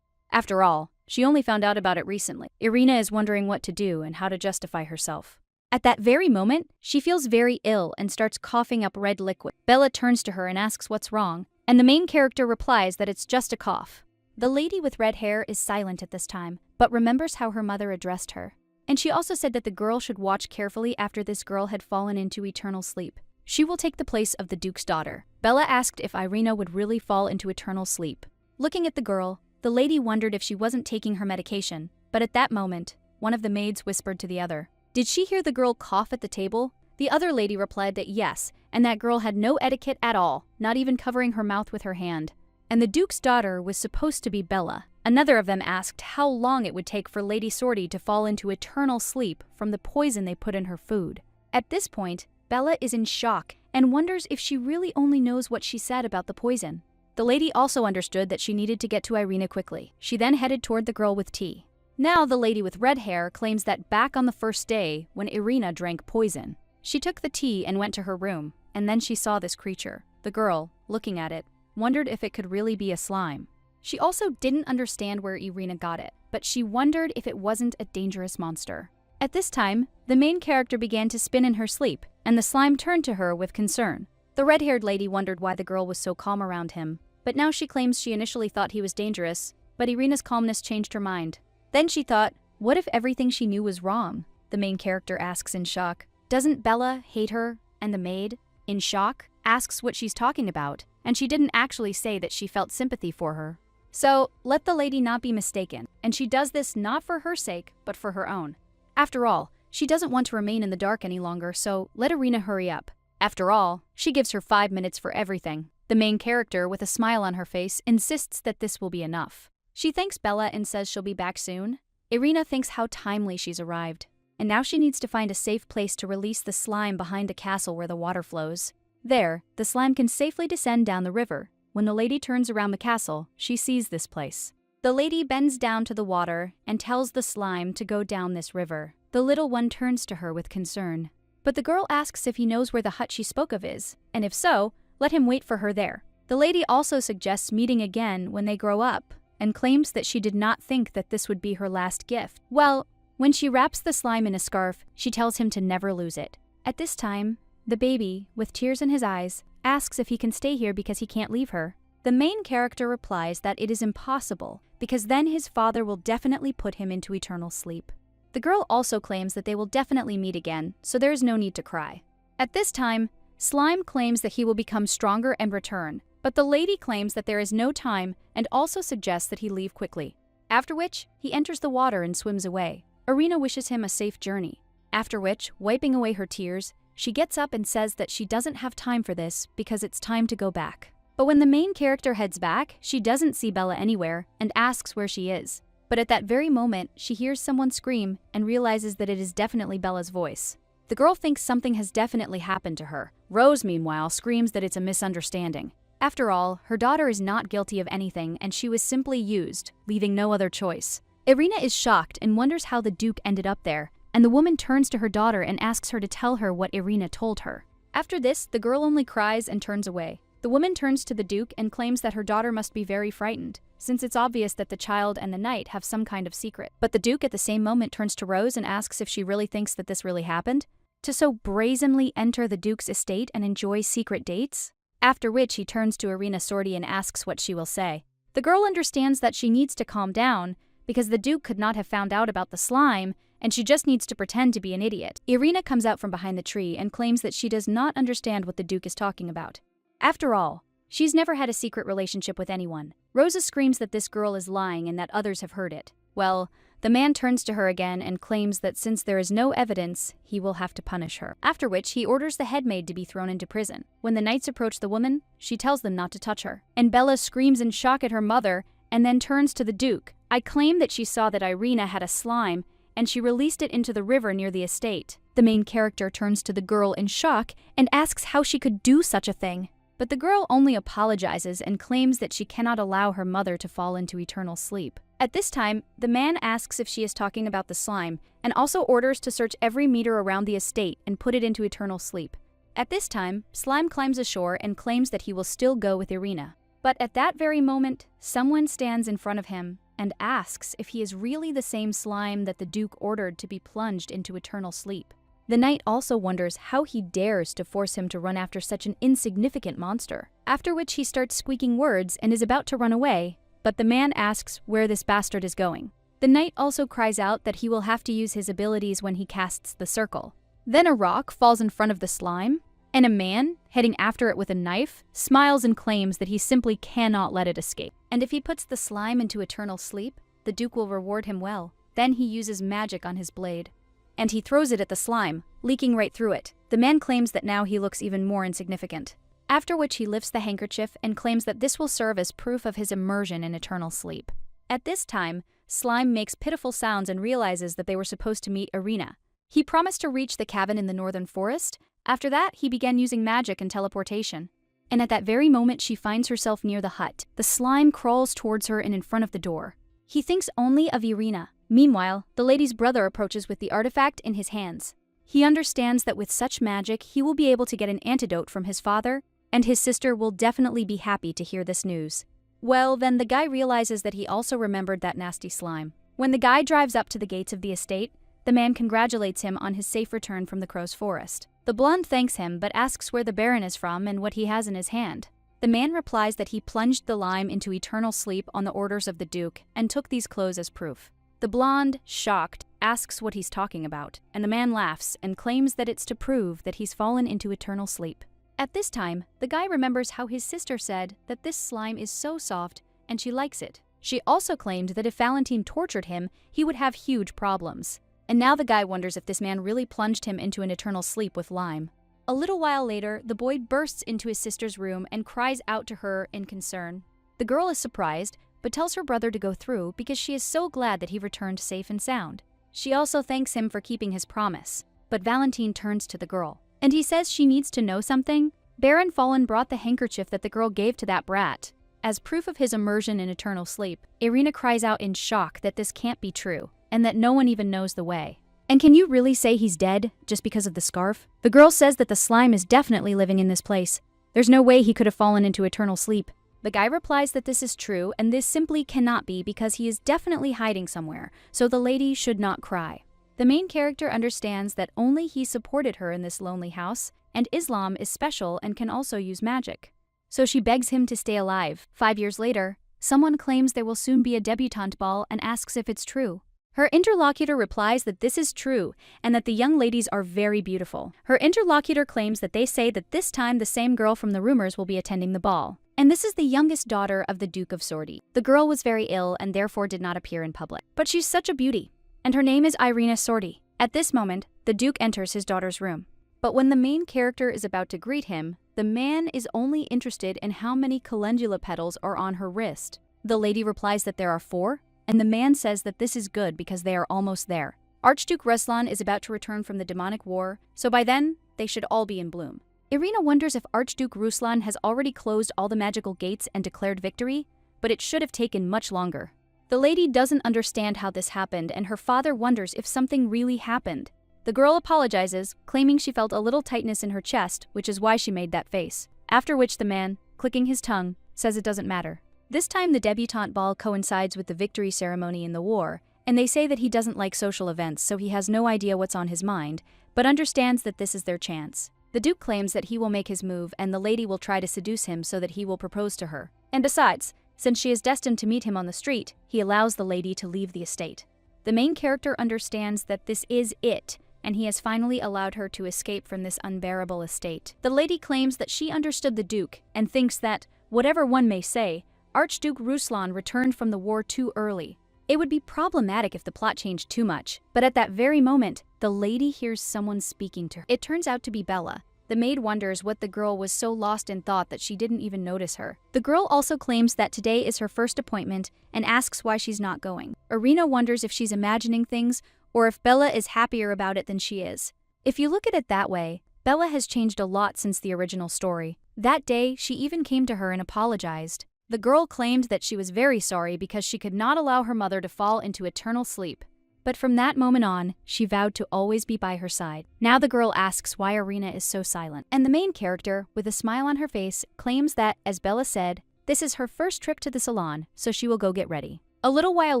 After all, she only found out about it recently. Irina is wondering what to do and how to justify herself. At that very moment, she feels very ill and starts coughing up red liquid. Bella turns to her and asks what's wrong, and the main character replies that it's just a cough. The lady with red hair is silent at this time, but remembers how her mother addressed her. And she also said that the girl should watch carefully after this girl had fallen into eternal sleep. She will take the place of the Duke's daughter. Bella asked if Irina would really fall into eternal sleep. Looking at the girl, the lady wondered if she wasn't taking her medication, but at that moment, one of the maids whispered to the other, "Did she hear the girl cough at the table?" The other lady replied that yes, and that girl had no etiquette at all, not even covering her mouth with her hand. And the Duke's daughter was supposed to be Bella. Another of them asked how long it would take for Lady Sortie to fall into eternal sleep from the poison they put in her food. At this point, Bella is in shock and wonders if she really only knows what she said about the poison. The lady also understood that she needed to get to Irina quickly. She then headed toward the girl with tea. Now the lady with red hair claims that back on the first day, when Irina drank poison, she took the tea and went to her room, and then she saw this creature. The girl, looking at it, wondered if it could really be a slime. She also didn't understand where Irina got it, but she wondered if it wasn't a dangerous monster. At this time, the main character began to spin in her sleep, and the slime turned to her with concern. The red-haired lady wondered why the girl was so calm around him, but now she claims she initially thought he was dangerous, but Irina's calmness changed her mind. Then she thought, what if everything she knew was wrong? The main character asks in shock. Doesn't Bella hate her and the maid? In shock, asks what she's talking about, and she didn't actually say that she felt sympathy for her. So, let the lady not be mistaken, and she does this not for her sake, but for her own. After all, she doesn't want to remain in the dark any longer, so let Irina hurry up. After all, she gives her 5 minutes for everything. The main character, with a smile on her face, insists that this will be enough. She thanks Bella and says she'll be back soon. Irina thinks how timely she's arrived, and now she needs to find a safe place to release the slime behind the castle where the water flows. There, the slime can safely descend down the river. When the lady turns around the castle, she sees this place. The lady bends down to the water and tells the slime to go down this river. The little one turns to her with concern. But the girl asks if he knows where the hut she spoke of is, and if so, let him wait for her there. The lady also suggests meeting again when they grow up, and claims that she did not think that this would be her last gift. Well, when she wraps the slime in a scarf, she tells him to never lose it. At this time, the baby, with tears in his eyes, asks if he can stay here because he can't leave her. The main character replies that it is impossible, because then his father will definitely put him into eternal sleep. The girl also claims that they will definitely meet again, so there is no need to cry. At this time, Slime claims that he will become stronger and return, but the lady claims that there is no time and also suggests that he leave quickly. After which, he enters the water and swims away. Irina wishes him a safe journey. After which, wiping away her tears, she gets up and says that she doesn't have time for this because it's time to go back. But when the main character heads back, she doesn't see Bella anywhere and asks where she is. But at that very moment, she hears someone scream and realizes that it is definitely Bella's voice. The girl thinks something has definitely happened to her. Rose, meanwhile, screams that it's a misunderstanding. After all, her daughter is not guilty of anything and she was simply used, leaving no other choice. Irina is shocked and wonders how the Duke ended up there, and the woman turns to her daughter and asks her to tell her what Irina told her. After this, the girl only cries and turns away. The The woman turns to the Duke and claims that her daughter must be very frightened, since it's obvious that the child and the knight have some kind of secret. But the Duke at the same moment turns to Rose and asks if she really thinks that this really happened, to so brazenly enter the Duke's estate and enjoy secret dates? After which he turns to Irina Sordi and asks what she will say. The girl understands that she needs to calm down, because the Duke could not have found out about the slime, and she just needs to pretend to be an idiot. Irina comes out from behind the tree and claims that she does not understand what the Duke is talking about. After all, she's never had a secret relationship with anyone. Rosa screams that this girl is lying and that others have heard it. Well, the man turns to her again and claims that since there is no evidence, he will have to punish her. After which, he orders the headmaid to be thrown into prison. When the knights approach the woman, she tells them not to touch her. And Bella screams in shock at her mother and then turns to the Duke. I claim that she saw that Irina had a slime and she released it into the river near the estate. The main character turns to the girl in shock and asks how she could do such a thing. But the girl only apologizes and claims that she cannot allow her mother to fall into eternal sleep. At this time, the man asks if she is talking about the slime and also orders to search every meter around the estate and put it into eternal sleep. At this time, Slime climbs ashore and claims that he will still go with Irina. But at that very moment, someone stands in front of him and asks if he is really the same slime that the Duke ordered to be plunged into eternal sleep. The knight also wonders how he dares to force him to run after such an insignificant monster, after which he starts squeaking words and is about to run away, but the man asks where this bastard is going. The knight also cries out that he will have to use his abilities when he casts the circle. Then a rock falls in front of the slime, and a man, heading after it with a knife, smiles and claims that he simply cannot let it escape. And if he puts the slime into eternal sleep, the Duke will reward him well. Then he uses magic on his blade, and he throws it at the slime, leaking right through it. The man claims that now he looks even more insignificant. After which he lifts the handkerchief and claims that this will serve as proof of his immersion in eternal sleep. At this time, Slime makes pitiful sounds and realizes that they were supposed to meet Irina. He promised to reach the cabin in the northern forest. After that, he began using magic and teleportation. And at that very moment, she finds herself near the hut. The slime crawls towards her and in front of the door. He thinks only of Irina. Meanwhile, the lady's brother approaches with the artifact in his hands. He understands that with such magic, he will be able to get an antidote from his father, and his sister will definitely be happy to hear this news. Well, then the guy realizes that he also remembered that nasty slime. When the guy drives up to the gates of the estate, the man congratulates him on his safe return from the crow's forest. The blonde thanks him but asks where the Baron is from and what he has in his hand. The man replies that he plunged the lime into eternal sleep on the orders of the Duke and took these clothes as proof. The blonde, shocked, asks what he's talking about, and the man laughs and claims that it's to prove that he's fallen into eternal sleep. At this time, the guy remembers how his sister said that this slime is so soft and she likes it. She also claimed that if Valentine tortured him, he would have huge problems. And now the guy wonders if this man really plunged him into an eternal sleep with lime. A little while later, the boy bursts into his sister's room and cries out to her in concern. The girl is surprised, but tells her brother to go through because she is so glad that he returned safe and sound. She also thanks him for keeping his promise, but Valentine turns to the girl, and he says she needs to know something. Baron Fallen brought the handkerchief that the girl gave to that brat. As proof of his immersion in eternal sleep, Irina cries out in shock that this can't be true, and that no one even knows the way. And can you really say he's dead just because of the scarf? The girl says that the slime is definitely living in this place. There's no way he could have fallen into eternal sleep. The guy replies that this is true, and this simply cannot be because he is definitely hiding somewhere, so the lady should not cry. The main character understands that only he supported her in this lonely house, and Islam is special and can also use magic. So she begs him to stay alive. 5 years later, someone claims there will soon be a debutante ball and asks if it's true. Her interlocutor replies that this is true and that the young ladies are very beautiful. Her interlocutor claims that they say that this time the same girl from the rumors will be attending the ball. And this is the youngest daughter of the Duke of Sordi. The girl was very ill and therefore did not appear in public. But she's such a beauty, and her name is Irina Sordi. At this moment, the Duke enters his daughter's room. But when the main character is about to greet him, the man is only interested in how many calendula petals are on her wrist. The lady replies that there are 4, and the man says that this is good because they are almost there. Archduke Ruslan is about to return from the demonic war, so by then, they should all be in bloom. Irina wonders if Archduke Ruslan has already closed all the magical gates and declared victory, but it should have taken much longer. The lady doesn't understand how this happened, and her father wonders if something really happened. The girl apologizes, claiming she felt a little tightness in her chest, which is why she made that face. After which the man, clicking his tongue, says it doesn't matter. This time the debutante ball coincides with the victory ceremony in the war, and they say that he doesn't like social events, so he has no idea what's on his mind, but understands that this is their chance. The Duke claims that he will make his move and the lady will try to seduce him so that he will propose to her. And besides, since she is destined to meet him on the street, he allows the lady to leave the estate. The main character understands that this is it, and he has finally allowed her to escape from this unbearable estate. The lady claims that she understood the Duke and thinks that, whatever one may say, Archduke Ruslan returned from the war too early. It would be problematic if the plot changed too much, but at that very moment, the lady hears someone speaking to her. It turns out to be Bella. The maid wonders what the girl was so lost in thought that she didn't even notice her. The girl also claims that today is her first appointment and asks why she's not going. Irina wonders if she's imagining things or if Bella is happier about it than she is. If you look at it that way, Bella has changed a lot since the original story. That day, she even came to her and apologized. The girl claimed that she was very sorry because she could not allow her mother to fall into eternal sleep. But from that moment on, she vowed to always be by her side. Now the girl asks why Irina is so silent. And the main character, with a smile on her face, claims that, as Bella said, this is her first trip to the salon, so she will go get ready. A little while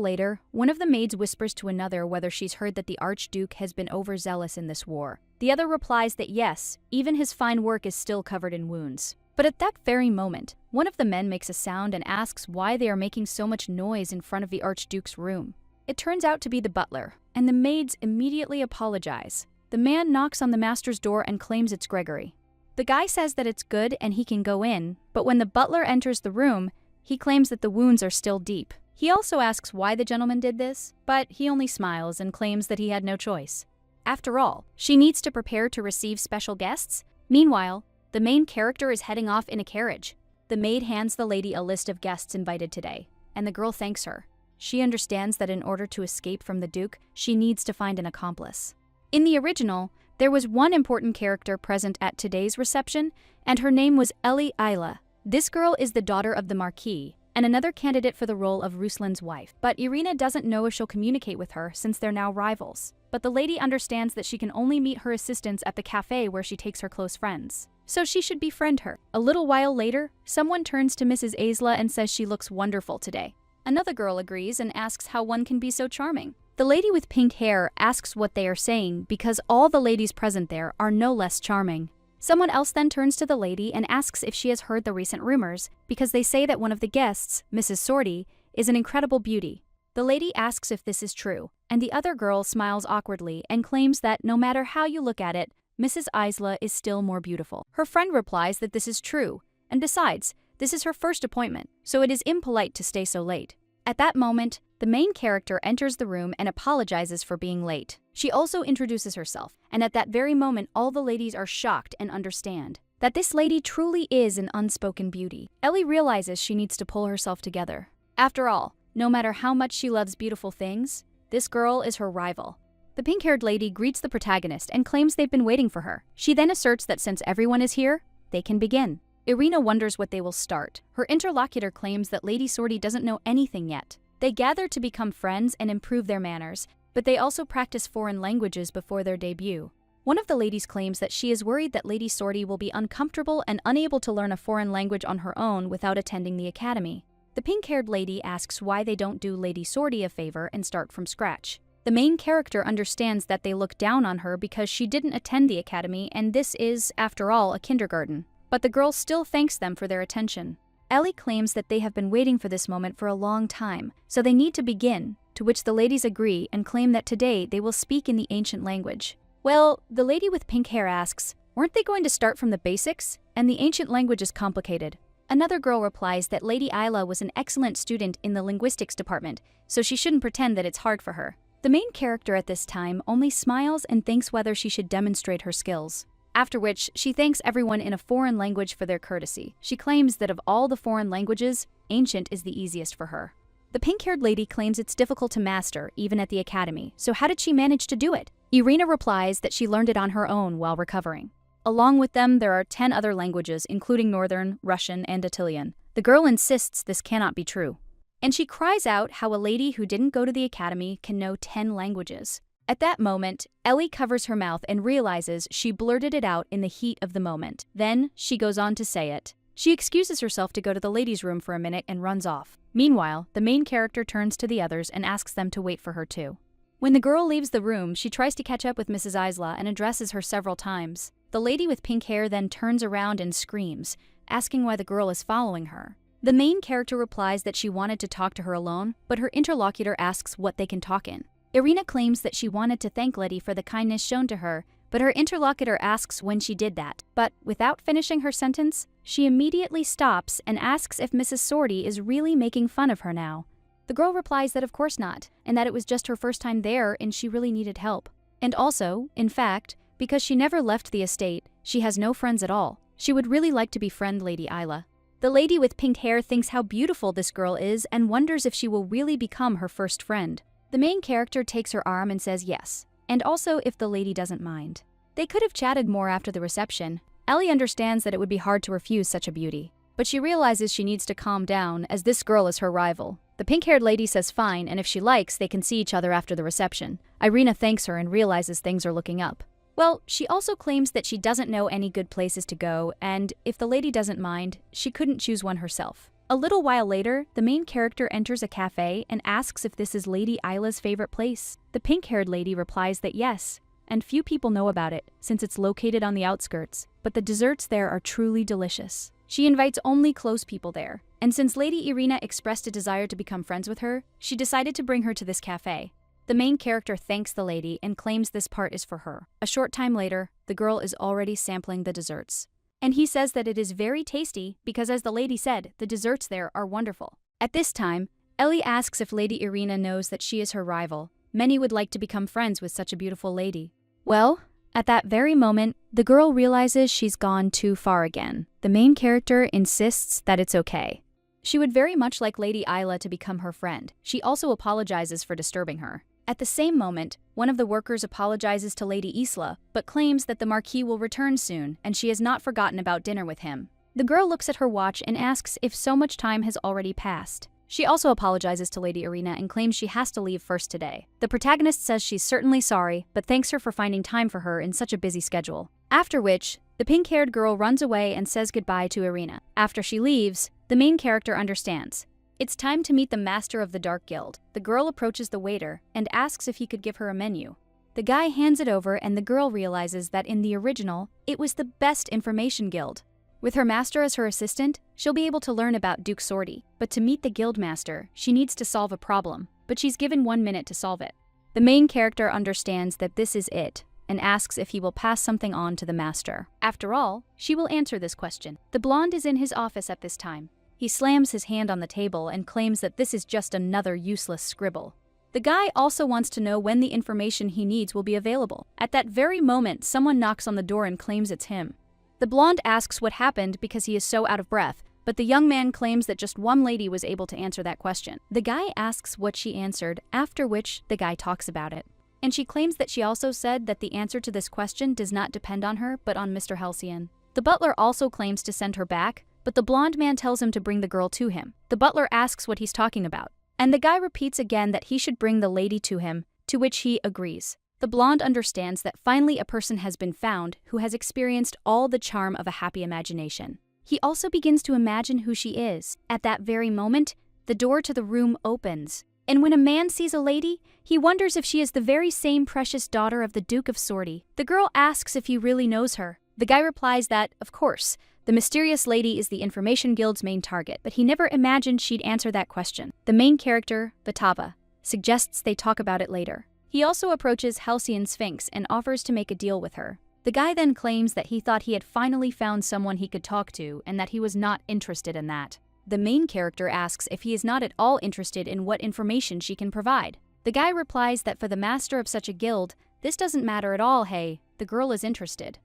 later, one of the maids whispers to another whether she's heard that the Archduke has been overzealous in this war. The other replies that yes, even his fine work is still covered in wounds. But at that very moment, one of the men makes a sound and asks why they are making so much noise in front of the Archduke's room. It turns out to be the butler, and the maids immediately apologize. The man knocks on the master's door and claims it's Gregory. The guy says that it's good and he can go in, but when the butler enters the room, he claims that the wounds are still deep. He also asks why the gentleman did this, but he only smiles and claims that he had no choice. After all, she needs to prepare to receive special guests. Meanwhile, the main character is heading off in a carriage. The maid hands the lady a list of guests invited today, and the girl thanks her. She understands that in order to escape from the Duke, she needs to find an accomplice. In the original, there was one important character present at today's reception, and her name was Ellie Isla. This girl is the daughter of the Marquis, and another candidate for the role of Ruslan's wife. But Irina doesn't know if she'll communicate with her since they're now rivals. But the lady understands that she can only meet her assistants at the cafe where she takes her close friends. So she should befriend her. A little while later, someone turns to Mrs. Isla and says she looks wonderful today. Another girl agrees and asks how one can be so charming. The lady with pink hair asks what they are saying because all the ladies present there are no less charming. Someone else then turns to the lady and asks if she has heard the recent rumors because they say that one of the guests, Mrs. Sorty, is an incredible beauty. The lady asks if this is true, and the other girl smiles awkwardly and claims that no matter how you look at it, Mrs. Isla is still more beautiful. Her friend replies that this is true, and besides, this is her first appointment, so it is impolite to stay so late. At that moment, the main character enters the room and apologizes for being late. She also introduces herself, and at that very moment all the ladies are shocked and understand that this lady truly is an unspoken beauty. Ellie realizes she needs to pull herself together. After all, no matter how much she loves beautiful things, this girl is her rival. The pink-haired lady greets the protagonist and claims they've been waiting for her. She then asserts that since everyone is here, they can begin. Irina wonders what they will start. Her interlocutor claims that Lady Sorty doesn't know anything yet. They gather to become friends and improve their manners, but they also practice foreign languages before their debut. One of the ladies claims that she is worried that Lady Sorty will be uncomfortable and unable to learn a foreign language on her own without attending the academy. The pink-haired lady asks why they don't do Lady Sorty a favor and start from scratch. The main character understands that they look down on her because she didn't attend the academy and this is, after all, a kindergarten. But the girl still thanks them for their attention. Ellie claims that they have been waiting for this moment for a long time, so they need to begin, to which the ladies agree and claim that today they will speak in the ancient language. Well, the lady with pink hair asks, weren't they going to start from the basics? And the ancient language is complicated. Another girl replies that Lady Isla was an excellent student in the linguistics department, so she shouldn't pretend that it's hard for her. The main character at this time only smiles and thinks whether she should demonstrate her skills. After which, she thanks everyone in a foreign language for their courtesy. She claims that of all the foreign languages, ancient is the easiest for her. The pink-haired lady claims it's difficult to master, even at the academy, so how did she manage to do it? Irina replies that she learned it on her own while recovering. Along with them, there are 10 other languages, including Northern, Russian, and Attilian. The girl insists this cannot be true. And she cries out how a lady who didn't go to the academy can know 10 languages. At that moment, Ellie covers her mouth and realizes she blurted it out in the heat of the moment. Then, she goes on to say it. She excuses herself to go to the ladies' room for a minute and runs off. Meanwhile, the main character turns to the others and asks them to wait for her too. When the girl leaves the room, she tries to catch up with Mrs. Isla and addresses her several times. The lady with pink hair then turns around and screams, asking why the girl is following her. The main character replies that she wanted to talk to her alone, but her interlocutor asks what they can talk in. Irina claims that she wanted to thank Letty for the kindness shown to her, but her interlocutor asks when she did that. But without finishing her sentence, she immediately stops and asks if Mrs. Sorty is really making fun of her now. The girl replies that of course not, and that it was just her first time there and she really needed help. And also, in fact, because she never left the estate, she has no friends at all. She would really like to befriend Lady Isla. The lady with pink hair thinks how beautiful this girl is and wonders if she will really become her first friend. The main character takes her arm and says yes, and also if the lady doesn't mind. They could have chatted more after the reception. Ellie understands that it would be hard to refuse such a beauty, but she realizes she needs to calm down as this girl is her rival. The pink-haired lady says fine, and if she likes, they can see each other after the reception. Irina thanks her and realizes things are looking up. Well, she also claims that she doesn't know any good places to go, and if the lady doesn't mind, she couldn't choose one herself. A little while later, the main character enters a cafe and asks if this is Lady Isla's favorite place. The pink-haired lady replies that yes, and few people know about it since it's located on the outskirts, but the desserts there are truly delicious. She invites only close people there, and since Lady Irina expressed a desire to become friends with her, she decided to bring her to this cafe. The main character thanks the lady and claims this part is for her. A short time later, the girl is already sampling the desserts. And he says that it is very tasty because, as the lady said, the desserts there are wonderful. At this time, Ellie asks if Lady Irina knows that she is her rival. Many would like to become friends with such a beautiful lady. Well, at that very moment, the girl realizes she's gone too far again. The main character insists that it's okay. She would very much like Lady Isla to become her friend. She also apologizes for disturbing her. At the same moment, one of the workers apologizes to Lady Isla, but claims that the Marquis will return soon and she has not forgotten about dinner with him. The girl looks at her watch and asks if so much time has already passed. She also apologizes to Lady Irina and claims she has to leave first today. The protagonist says she's certainly sorry, but thanks her for finding time for her in such a busy schedule. After which, the pink-haired girl runs away and says goodbye to Irina. After she leaves, the main character understands. It's time to meet the master of the Dark Guild. The girl approaches the waiter and asks if he could give her a menu. The guy hands it over and the girl realizes that in the original, it was the best information guild. With her master as her assistant, she'll be able to learn about Duke Sorty, but to meet the guild master, she needs to solve a problem, but she's given 1 minute to solve it. The main character understands that this is it, and asks if he will pass something on to the master. After all, she will answer this question. The blonde is in his office at this time. He slams his hand on the table and claims that this is just another useless scribble. The guy also wants to know when the information he needs will be available. At that very moment, someone knocks on the door and claims it's him. The blonde asks what happened because he is so out of breath, but the young man claims that just one lady was able to answer that question. The guy asks what she answered, after which the guy talks about it. And she claims that she also said that the answer to this question does not depend on her, but on Mr. Halcyon. The butler also claims to send her back, but the blonde man tells him to bring the girl to him. The butler asks what he's talking about, and the guy repeats again that he should bring the lady to him, to which he agrees. The blonde understands that finally a person has been found who has experienced all the charm of a happy imagination. He also begins to imagine who she is. At that very moment, the door to the room opens, and when a man sees a lady, he wonders if she is the very same precious daughter of the Duke of Sorty. The girl asks if he really knows her. The guy replies that, of course, the mysterious lady is the Information Guild's main target, but he never imagined she'd answer that question. The main character, Vatava, suggests they talk about it later. He also approaches Halcyon Sphinx and offers to make a deal with her. The guy then claims that he thought he had finally found someone he could talk to and that he was not interested in that. The main character asks if he is not at all interested in what information she can provide. The guy replies that for the master of such a guild, this doesn't matter at all, hey, the girl is interested.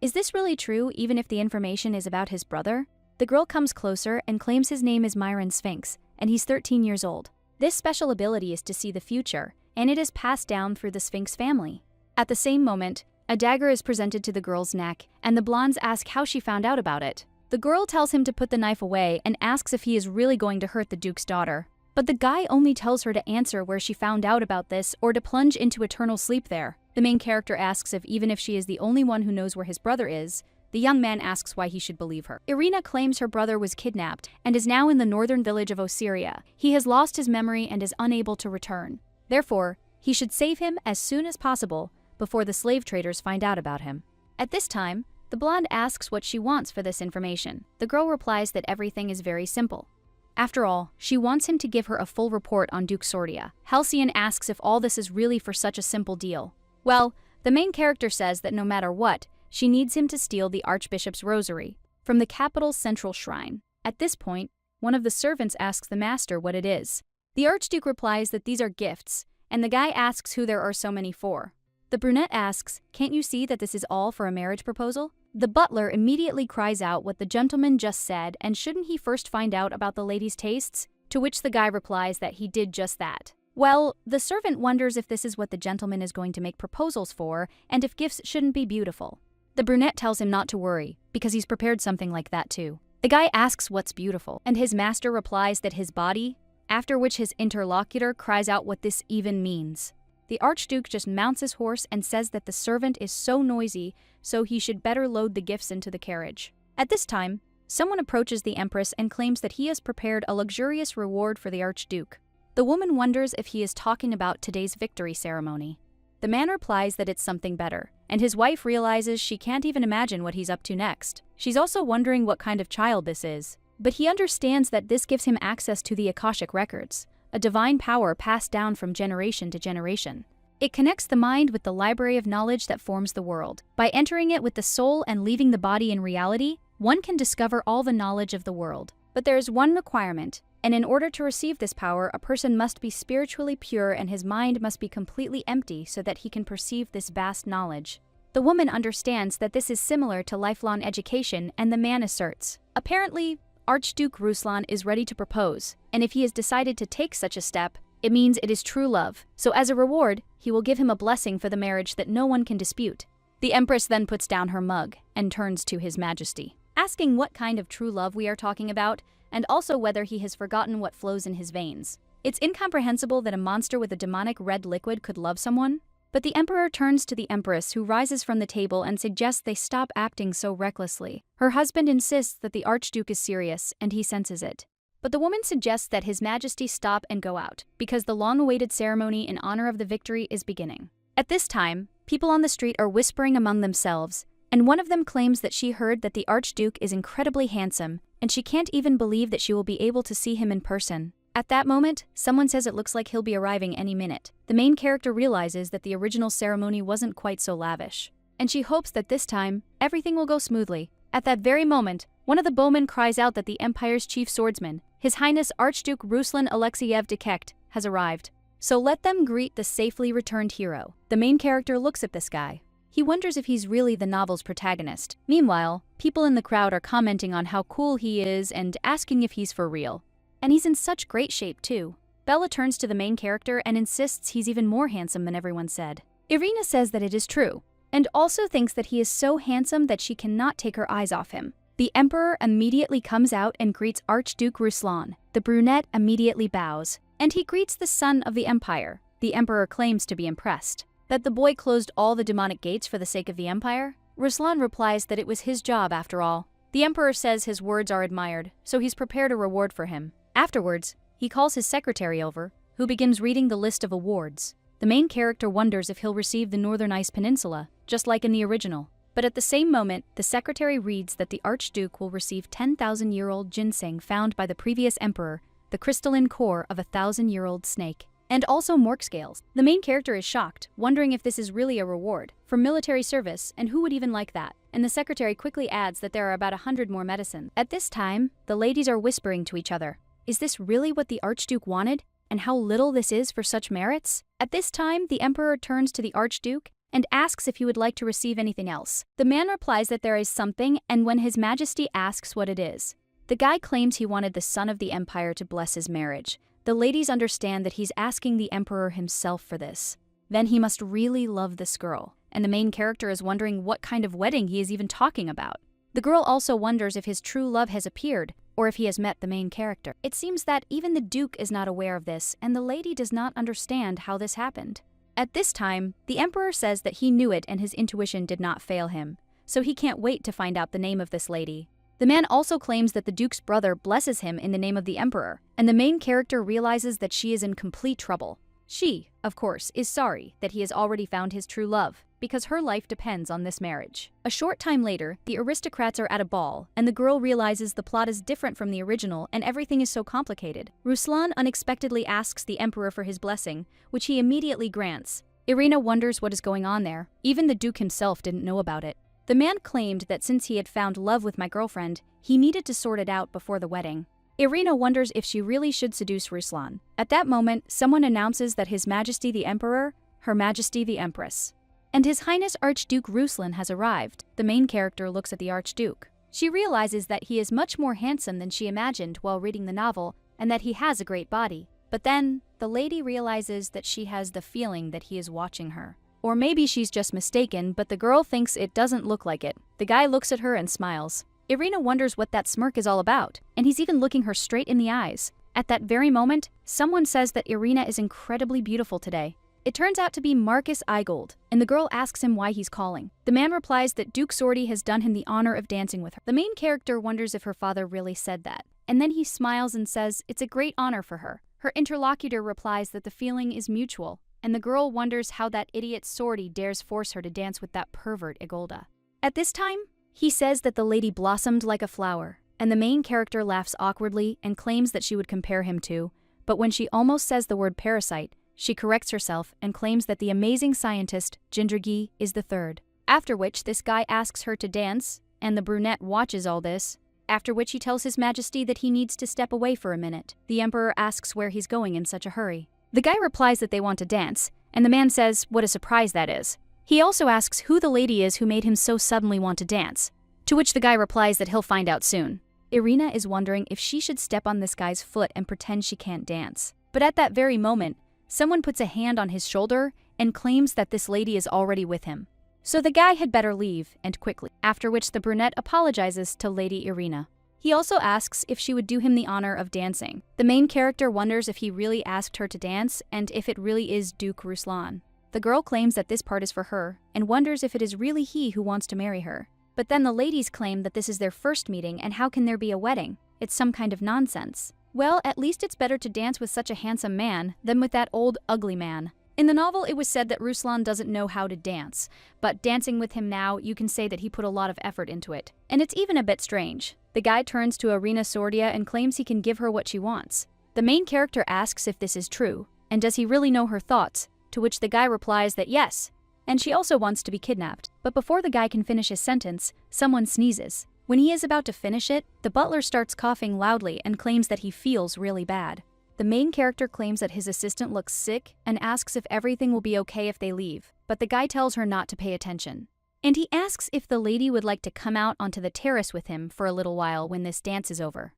Is this really true even if the information is about his brother? The girl comes closer and claims his name is Myron Sphinx, and he's 13 years old. This special ability is to see the future, and it is passed down through the Sphinx family. At the same moment, a dagger is presented to the girl's neck, and the blondes ask how she found out about it. The girl tells him to put the knife away and asks if he is really going to hurt the Duke's daughter. But the guy only tells her to answer where she found out about this or to plunge into eternal sleep there. The main character asks if even if she is the only one who knows where his brother is, The young man asks why he should believe her. Irina claims her brother was kidnapped and is now in the northern village of Osiria. He has lost his memory and is unable to return. Therefore, he should save him as soon as possible before the slave traders find out about him. At this time, the blonde asks what she wants for this information. The girl replies that everything is very simple. After all, she wants him to give her a full report on Duke Sordia. Halcyon asks if all this is really for such a simple deal. Well, the main character says that no matter what, she needs him to steal the Archbishop's rosary from the capital's central shrine. At this point, one of the servants asks the master what it is. The Archduke replies that these are gifts, and the guy asks who there are so many for. The brunette asks, "Can't you see that this is all for a marriage proposal?" The butler immediately cries out what the gentleman just said, and shouldn't he first find out about the lady's tastes? To which the guy replies that he did just that. Well, the servant wonders if this is what the gentleman is going to make proposals for, and if gifts shouldn't be beautiful. The brunette tells him not to worry, because he's prepared something like that too. The guy asks what's beautiful, and his master replies that his body, after which his interlocutor cries out what this even means. The Archduke just mounts his horse and says that the servant is so noisy, so he should better load the gifts into the carriage. At this time, someone approaches the Empress and claims that he has prepared a luxurious reward for the Archduke. The woman wonders if he is talking about today's victory ceremony. The man replies that it's something better, and his wife realizes she can't even imagine what he's up to next. She's also wondering what kind of child this is. But he understands that this gives him access to the Akashic records, a divine power passed down from generation to generation. It connects the mind with the library of knowledge that forms the world. By entering it with the soul and leaving the body in reality, one can discover all the knowledge of the world. But there is one requirement, and in order to receive this power, a person must be spiritually pure and his mind must be completely empty so that he can perceive this vast knowledge. The woman understands that this is similar to lifelong education, and the man asserts, apparently, Archduke Ruslan is ready to propose, and if he has decided to take such a step, it means it is true love. So as a reward, he will give him a blessing for the marriage that no one can dispute. The Empress then puts down her mug and turns to His Majesty, asking what kind of true love we are talking about, and also whether he has forgotten what flows in his veins. It's incomprehensible that a monster with a demonic red liquid could love someone. But the Emperor turns to the Empress, who rises from the table and suggests they stop acting so recklessly. Her husband insists that the Archduke is serious, and he senses it. But the woman suggests that His Majesty stop and go out, because the long-awaited ceremony in honor of the victory is beginning. At this time, people on the street are whispering among themselves, and one of them claims that she heard that the Archduke is incredibly handsome, and she can't even believe that she will be able to see him in person. At that moment, someone says it looks like he'll be arriving any minute. The main character realizes that the original ceremony wasn't quite so lavish, and she hopes that this time, everything will go smoothly. At that very moment, one of the bowmen cries out that the Empire's chief swordsman, His Highness Archduke Ruslan Alexeyev de Kekt, has arrived. So let them greet the safely returned hero. The main character looks at this guy. He wonders if he's really the novel's protagonist. Meanwhile, people in the crowd are commenting on how cool he is and asking if he's for real. And he's in such great shape too. Bella turns to the main character and insists he's even more handsome than everyone said. Irina says that it is true, and also thinks that he is so handsome that she cannot take her eyes off him. The Emperor immediately comes out and greets Archduke Ruslan. The brunette immediately bows, and he greets the son of the Empire. The Emperor claims to be impressed. That the boy closed all the demonic gates for the sake of the Empire? Ruslan replies that it was his job after all. The Emperor says his words are admired, so he's prepared a reward for him. Afterwards, he calls his secretary over, who begins reading the list of awards. The main character wonders if he'll receive the Northern Ice Peninsula, just like in the original. But at the same moment, the secretary reads that the Archduke will receive 10,000-year-old ginseng found by the previous emperor, the crystalline core of a 1,000-year-old snake, and also mork scales. The main character is shocked, wondering if this is really a reward for military service, and who would even like that. And the secretary quickly adds that there are about 100 more medicines. At this time, the ladies are whispering to each other. Is this really what the Archduke wanted? And how little this is for such merits? At this time, the Emperor turns to the Archduke and asks if he would like to receive anything else. The man replies that there is something, and when His Majesty asks what it is, the guy claims he wanted the son of the Empire to bless his marriage. The ladies understand that he's asking the Emperor himself for this. Then he must really love this girl, and the main character is wondering what kind of wedding he is even talking about. The girl also wonders if his true love has appeared, or if he has met the main character. It seems that even the Duke is not aware of this, and the lady does not understand how this happened. At this time, the Emperor says that he knew it and his intuition did not fail him. so he can't wait to find out the name of this lady. The man also claims that the Duke's brother blesses him in the name of the Emperor, and the main character realizes that she is in complete trouble. She, of course, is sorry that he has already found his true love, because her life depends on this marriage. A short time later, the aristocrats are at a ball, and the girl realizes the plot is different from the original and everything is so complicated. Ruslan unexpectedly asks the Emperor for his blessing, which he immediately grants. Irina wonders what is going on there. Even the Duke himself didn't know about it. The man claimed that since he had found love with my girlfriend, he needed to sort it out before the wedding. Irina wonders if she really should seduce Ruslan. At that moment, someone announces that His Majesty the Emperor, Her Majesty the Empress, and His Highness Archduke Ruslan has arrived. The main character looks at the Archduke. She realizes that he is much more handsome than she imagined while reading the novel, and that he has a great body. But then, the lady realizes that she has the feeling that he is watching her. Or maybe she's just mistaken, but the girl thinks it doesn't look like it. The guy looks at her and smiles. Irina wonders what that smirk is all about, and he's even looking her straight in the eyes. At that very moment, someone says that Irina is incredibly beautiful today. It turns out to be Marcus Eigold, and the girl asks him why he's calling. The man replies that Duke Sorty has done him the honor of dancing with her. The main character wonders if her father really said that, and then he smiles and says it's a great honor for her. Her interlocutor replies that the feeling is mutual, and the girl wonders how that idiot Sorty dares force her to dance with that pervert Igolda. At this time, he says that the lady blossomed like a flower, and the main character laughs awkwardly and claims that she would compare him to, but when she almost says the word parasite, she corrects herself and claims that the amazing scientist, Jindragi, is the third. After which, this guy asks her to dance, and the brunette watches all this, after which he tells His Majesty that he needs to step away for a minute. The Emperor asks where he's going in such a hurry. The guy replies that they want to dance, and the man says what a surprise that is. He also asks who the lady is who made him so suddenly want to dance, to which the guy replies that he'll find out soon. Irina is wondering if she should step on this guy's foot and pretend she can't dance. But at that very moment, someone puts a hand on his shoulder and claims that this lady is already with him. So the guy had better leave, and quickly, after which the brunette apologizes to Lady Irina. He also asks if she would do him the honor of dancing. The main character wonders if he really asked her to dance and if it really is Duke Ruslan. The girl claims that this part is for her and wonders if it is really he who wants to marry her. But then the ladies claim that this is their first meeting and how can there be a wedding? It's some kind of nonsense. Well, at least it's better to dance with such a handsome man than with that old, ugly man. In the novel, it was said that Ruslan doesn't know how to dance, but dancing with him now, you can say that he put a lot of effort into it. And it's even a bit strange. The guy turns to Irina Sordia and claims he can give her what she wants. The main character asks if this is true, and does he really know her thoughts, to which the guy replies that yes, and she also wants to be kidnapped. But before the guy can finish his sentence, someone sneezes. When he is about to finish it, the butler starts coughing loudly and claims that he feels really bad. The main character claims that his assistant looks sick and asks if everything will be okay if they leave, but the guy tells her not to pay attention. And he asks if the lady would like to come out onto the terrace with him for a little while when this dance is over.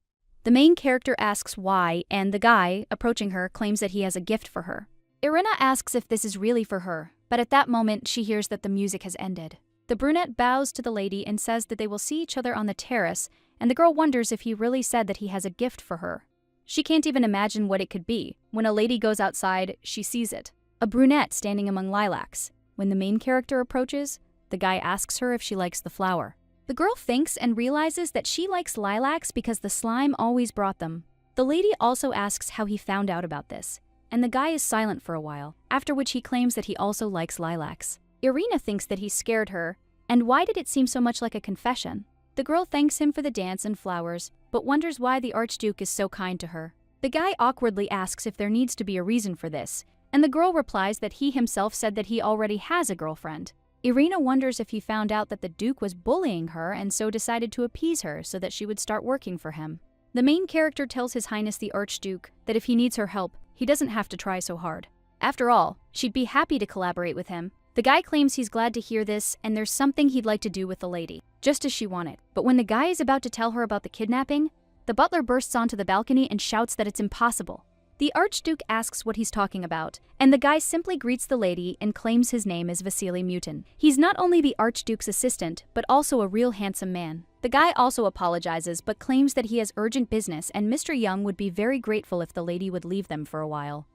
The main character asks why, and the guy, approaching her, claims that he has a gift for her. Irina asks if this is really for her, but at that moment she hears that the music has ended. The brunette bows to the lady and says that they will see each other on the terrace, and the girl wonders if he really said that he has a gift for her. She can't even imagine what it could be. When a lady goes outside, she sees it. A brunette standing among lilacs. When the main character approaches, the guy asks her if she likes the flower. The girl thinks and realizes that she likes lilacs because the slime always brought them. The lady also asks how he found out about this, and the guy is silent for a while, after which he claims that he also likes lilacs. Irina thinks that he scared her, and why did it seem so much like a confession? The girl thanks him for the dance and flowers, but wonders why the Archduke is so kind to her. The guy awkwardly asks if there needs to be a reason for this, and the girl replies that he himself said that he already has a girlfriend. Irina wonders if he found out that the Duke was bullying her and so decided to appease her so that she would start working for him. The main character tells His Highness the Archduke that if he needs her help, he doesn't have to try so hard. After all, she'd be happy to collaborate with him. The guy claims he's glad to hear this and there's something he'd like to do with the lady, just as she wanted. But when the guy is about to tell her about the kidnapping, the butler bursts onto the balcony and shouts that it's impossible. The Archduke asks what he's talking about, and the guy simply greets the lady and claims his name is Vasily Mutin. He's not only the Archduke's assistant, but also a real handsome man. The guy also apologizes, but claims that he has urgent business and Mr. Young would be very grateful if the lady would leave them for a while.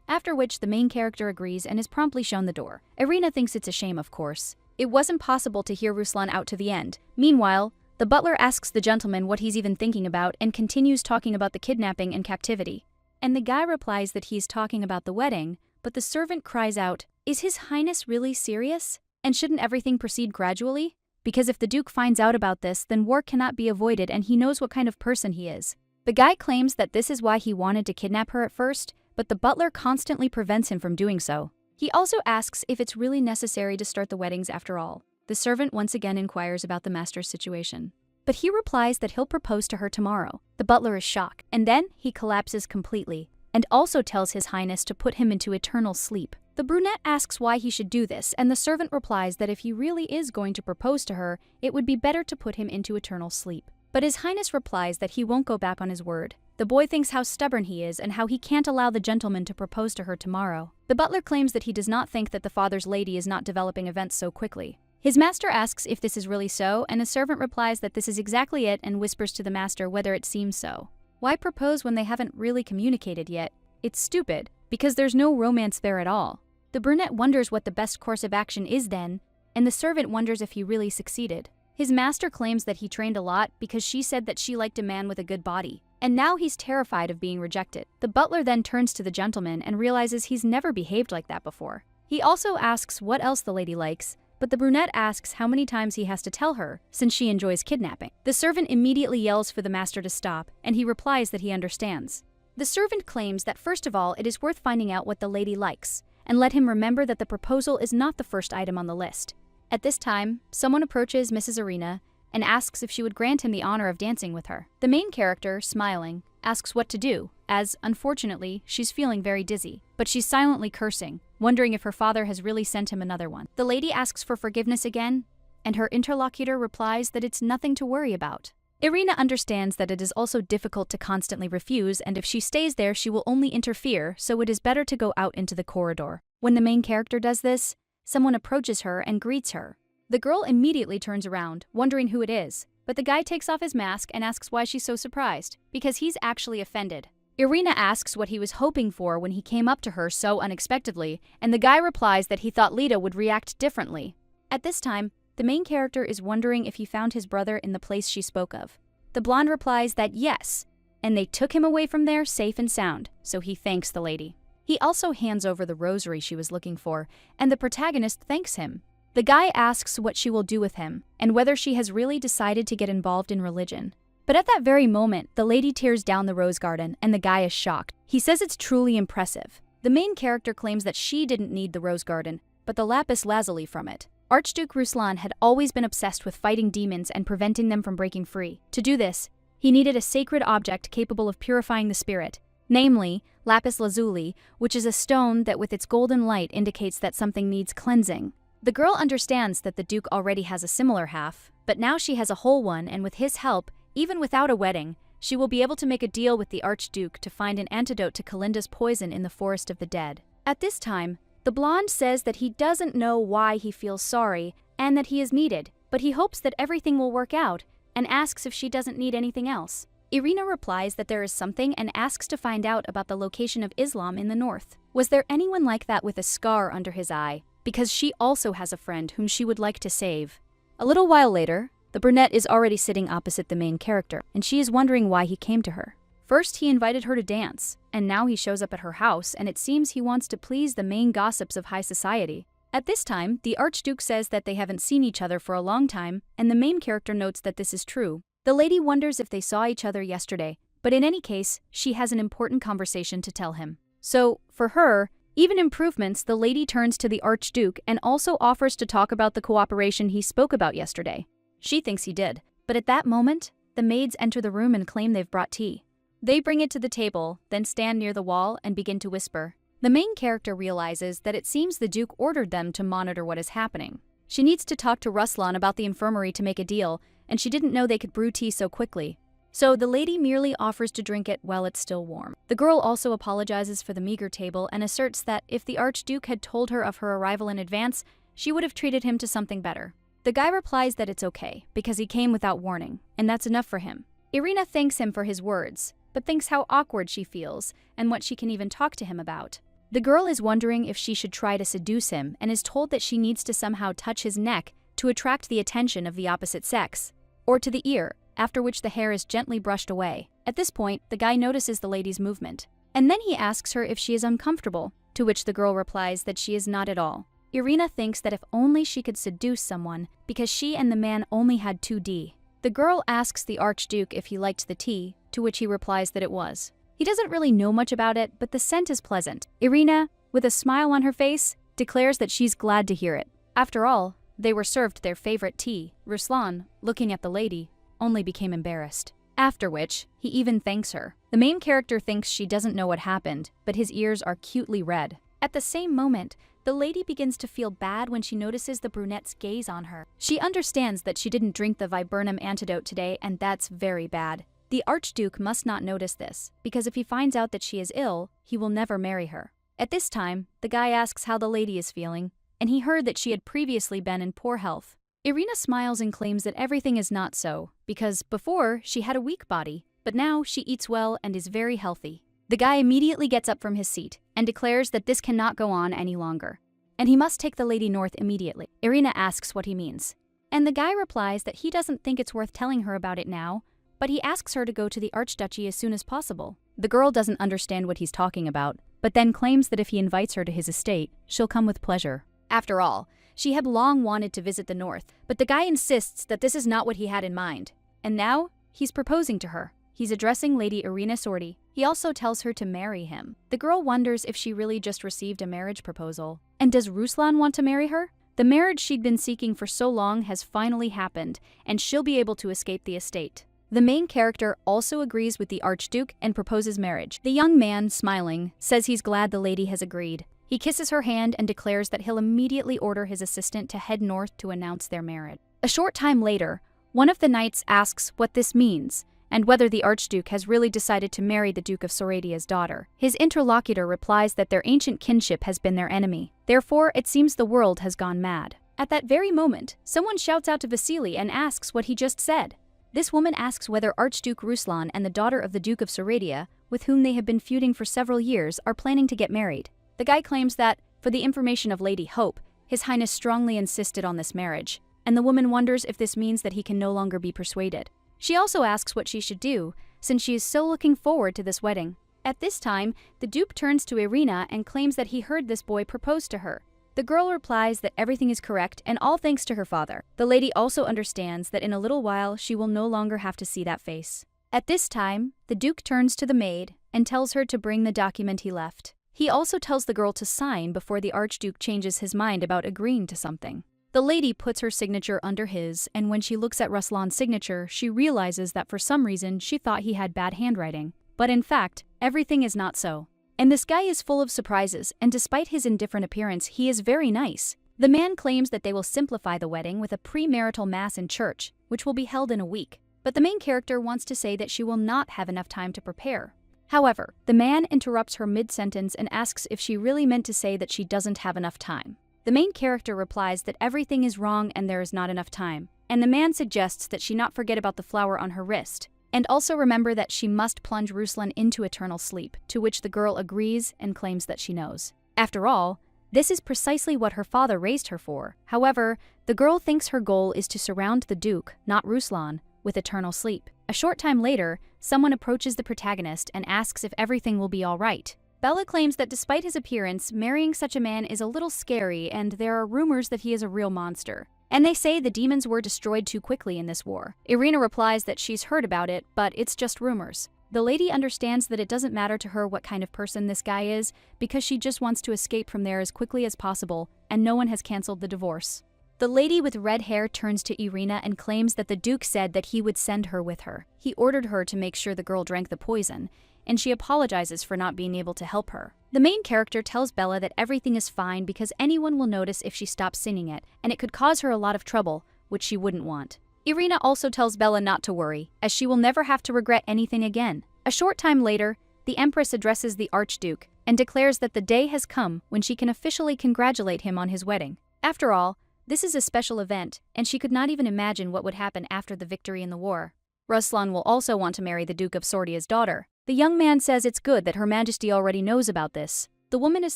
After which the main character agrees and is promptly shown the door. Irina thinks it's a shame, of course. It wasn't possible to hear Ruslan out to the end. Meanwhile, the butler asks the gentleman what he's even thinking about and continues talking about the kidnapping and captivity. And the guy replies that he's talking about the wedding, but the servant cries out, "Is His Highness really serious? And shouldn't everything proceed gradually? Because if the Duke finds out about this, then war cannot be avoided and he knows what kind of person he is." The guy claims that this is why he wanted to kidnap her at first, but the butler constantly prevents him from doing so. He also asks if it's really necessary to start the weddings after all. The servant once again inquires about the master's situation, but he replies that he'll propose to her tomorrow. The butler is shocked, and then he collapses completely, and also tells His Highness to put him into eternal sleep. The brunette asks why he should do this, and the servant replies that if he really is going to propose to her, it would be better to put him into eternal sleep. But His Highness replies that he won't go back on his word. The boy thinks how stubborn he is and how he can't allow the gentleman to propose to her tomorrow. The butler claims that he does not think that the father's lady is not developing events so quickly. His master asks if this is really so, and the servant replies that this is exactly it and whispers to the master whether it seems so. Why propose when they haven't really communicated yet? It's stupid, because there's no romance there at all. The brunette wonders what the best course of action is then, and the servant wonders if he really succeeded. His master claims that he trained a lot because she said that she liked a man with a good body, and now he's terrified of being rejected. The butler then turns to the gentleman and realizes he's never behaved like that before. He also asks what else the lady likes, but the brunette asks how many times he has to tell her, since she enjoys kidnapping. The servant immediately yells for the master to stop, and he replies that he understands. The servant claims that first of all, it is worth finding out what the lady likes, and let him remember that the proposal is not the first item on the list. At this time, someone approaches Mrs. Arena and asks if she would grant him the honor of dancing with her. The main character, smiling, asks what to do, as, unfortunately, she's feeling very dizzy, but she's silently cursing, wondering if her father has really sent him another one. The lady asks for forgiveness again, and her interlocutor replies that it's nothing to worry about. Irina understands that it is also difficult to constantly refuse, and if she stays there, she will only interfere, so it is better to go out into the corridor. When the main character does this, someone approaches her and greets her. The girl immediately turns around, wondering who it is, but the guy takes off his mask and asks why she's so surprised, because he's actually offended. Irina asks what he was hoping for when he came up to her so unexpectedly, and the guy replies that he thought Lita would react differently. At this time, the main character is wondering if he found his brother in the place she spoke of. The blonde replies that yes, and they took him away from there safe and sound, so he thanks the lady. He also hands over the rosary she was looking for, and the protagonist thanks him. The guy asks what she will do with him, and whether she has really decided to get involved in religion. But at that very moment, the lady tears down the rose garden, and the guy is shocked. He says it's truly impressive. The main character claims that she didn't need the rose garden, but the lapis lazuli from it. Archduke Ruslan had always been obsessed with fighting demons and preventing them from breaking free. To do this, he needed a sacred object capable of purifying the spirit, namely, lapis lazuli, which is a stone that with its golden light indicates that something needs cleansing. The girl understands that the Duke already has a similar half, but now she has a whole one, and with his help, even without a wedding, she will be able to make a deal with the Archduke to find an antidote to Kalinda's poison in the Forest of the Dead. At this time, the blonde says that he doesn't know why he feels sorry and that he is needed, but he hopes that everything will work out and asks if she doesn't need anything else. Irina replies that there is something and asks to find out about the location of Islam in the north. Was there anyone like that with a scar under his eye? Because she also has a friend whom she would like to save. A little while later, the brunette is already sitting opposite the main character, and she is wondering why he came to her. First, he invited her to dance, and now he shows up at her house, and it seems he wants to please the main gossips of high society. At this time, the Archduke says that they haven't seen each other for a long time, and the main character notes that this is true. The lady wonders if they saw each other yesterday, but in any case, she has an important conversation to tell him. So, for her, even improvements, the lady turns to the Archduke and also offers to talk about the cooperation he spoke about yesterday. She thinks he did, but at that moment, the maids enter the room and claim they've brought tea. They bring it to the table, then stand near the wall and begin to whisper. The main character realizes that it seems the Duke ordered them to monitor what is happening. She needs to talk to Ruslan about the infirmary to make a deal, and she didn't know they could brew tea so quickly. So the lady merely offers to drink it while it's still warm. The girl also apologizes for the meager table and asserts that if the Archduke had told her of her arrival in advance, she would have treated him to something better. The guy replies that it's okay, because he came without warning, and that's enough for him. Irina thanks him for his words, but thinks how awkward she feels and what she can even talk to him about. The girl is wondering if she should try to seduce him and is told that she needs to somehow touch his neck to attract the attention of the opposite sex, or to the ear, after which the hair is gently brushed away. At this point, the guy notices the lady's movement, and then he asks her if she is uncomfortable, to which the girl replies that she is not at all. Irina thinks that if only she could seduce someone, because she and the man only had 2D. The girl asks the Archduke if he liked the tea, to which he replies that it was. He doesn't really know much about it, but the scent is pleasant. Irina, with a smile on her face, declares that she's glad to hear it. After all, they were served their favorite tea. Ruslan, looking at the lady, only became embarrassed. After which, he even thanks her. The main character thinks she doesn't know what happened, but his ears are cutely red. At the same moment, the lady begins to feel bad when she notices the brunette's gaze on her. She understands that she didn't drink the viburnum antidote today, and that's very bad. The Archduke must not notice this, because if he finds out that she is ill, he will never marry her. At this time, the guy asks how the lady is feeling, and he heard that she had previously been in poor health. Irina smiles and claims that everything is not so, because before she had a weak body, but now she eats well and is very healthy. The guy immediately gets up from his seat and declares that this cannot go on any longer, and he must take the lady north immediately. Irina asks what he means, and the guy replies that he doesn't think it's worth telling her about it now, but he asks her to go to the Archduchy as soon as possible. The girl doesn't understand what he's talking about, but then claims that if he invites her to his estate, she'll come with pleasure. After all, she had long wanted to visit the north, but the guy insists that this is not what he had in mind. And now, he's proposing to her. He's addressing Lady Irina Sorti. He also tells her to marry him. The girl wonders if she really just received a marriage proposal. And does Ruslan want to marry her? The marriage she'd been seeking for so long has finally happened, and she'll be able to escape the estate. The main character also agrees with the Archduke and proposes marriage. The young man, smiling, says he's glad the lady has agreed. He kisses her hand and declares that he'll immediately order his assistant to head north to announce their marriage. A short time later, one of the knights asks what this means, and whether the Archduke has really decided to marry the Duke of Soradia's daughter. His interlocutor replies that their ancient kinship has been their enemy. Therefore, it seems the world has gone mad. At that very moment, someone shouts out to Vasily and asks what he just said. This woman asks whether Archduke Ruslan and the daughter of the Duke of Soradia, with whom they have been feuding for several years, are planning to get married. The guy claims that, for the information of Lady Hope, His Highness strongly insisted on this marriage, and the woman wonders if this means that he can no longer be persuaded. She also asks what she should do, since she is so looking forward to this wedding. At this time, the Duke turns to Irina and claims that he heard this boy propose to her. The girl replies that everything is correct and all thanks to her father. The lady also understands that in a little while she will no longer have to see that face. At this time, the Duke turns to the maid and tells her to bring the document he left. He also tells the girl to sign before the Archduke changes his mind about agreeing to something. The lady puts her signature under his, and when she looks at Ruslan's signature, she realizes that for some reason she thought he had bad handwriting. But in fact, everything is not so. And this guy is full of surprises, and despite his indifferent appearance, he is very nice. The man claims that they will simplify the wedding with a premarital mass in church, which will be held in a week. But the main character wants to say that she will not have enough time to prepare. However, the man interrupts her mid-sentence and asks if she really meant to say that she doesn't have enough time. The main character replies that everything is wrong and there is not enough time, and the man suggests that she not forget about the flower on her wrist, and also remember that she must plunge Ruslan into eternal sleep, to which the girl agrees and claims that she knows. After all, this is precisely what her father raised her for. However, the girl thinks her goal is to surround the Duke, not Ruslan, with eternal sleep. A short time later, someone approaches the protagonist and asks if everything will be all right. Bella claims that despite his appearance, marrying such a man is a little scary and there are rumors that he is a real monster. And they say the demons were destroyed too quickly in this war. Irina replies that she's heard about it, but it's just rumors. The lady understands that it doesn't matter to her what kind of person this guy is, because she just wants to escape from there as quickly as possible, and no one has canceled the divorce. The lady with red hair turns to Irina and claims that the Duke said that he would send her with her. He ordered her to make sure the girl drank the poison, and she apologizes for not being able to help her. The main character tells Bella that everything is fine because anyone will notice if she stops singing it, and it could cause her a lot of trouble, which she wouldn't want. Irina also tells Bella not to worry, as she will never have to regret anything again. A short time later, the Empress addresses the Archduke and declares that the day has come when she can officially congratulate him on his wedding. After all, this is a special event, and she could not even imagine what would happen after the victory in the war. Ruslan will also want to marry the Duke of Sordia's daughter. The young man says it's good that Her Majesty already knows about this, The woman is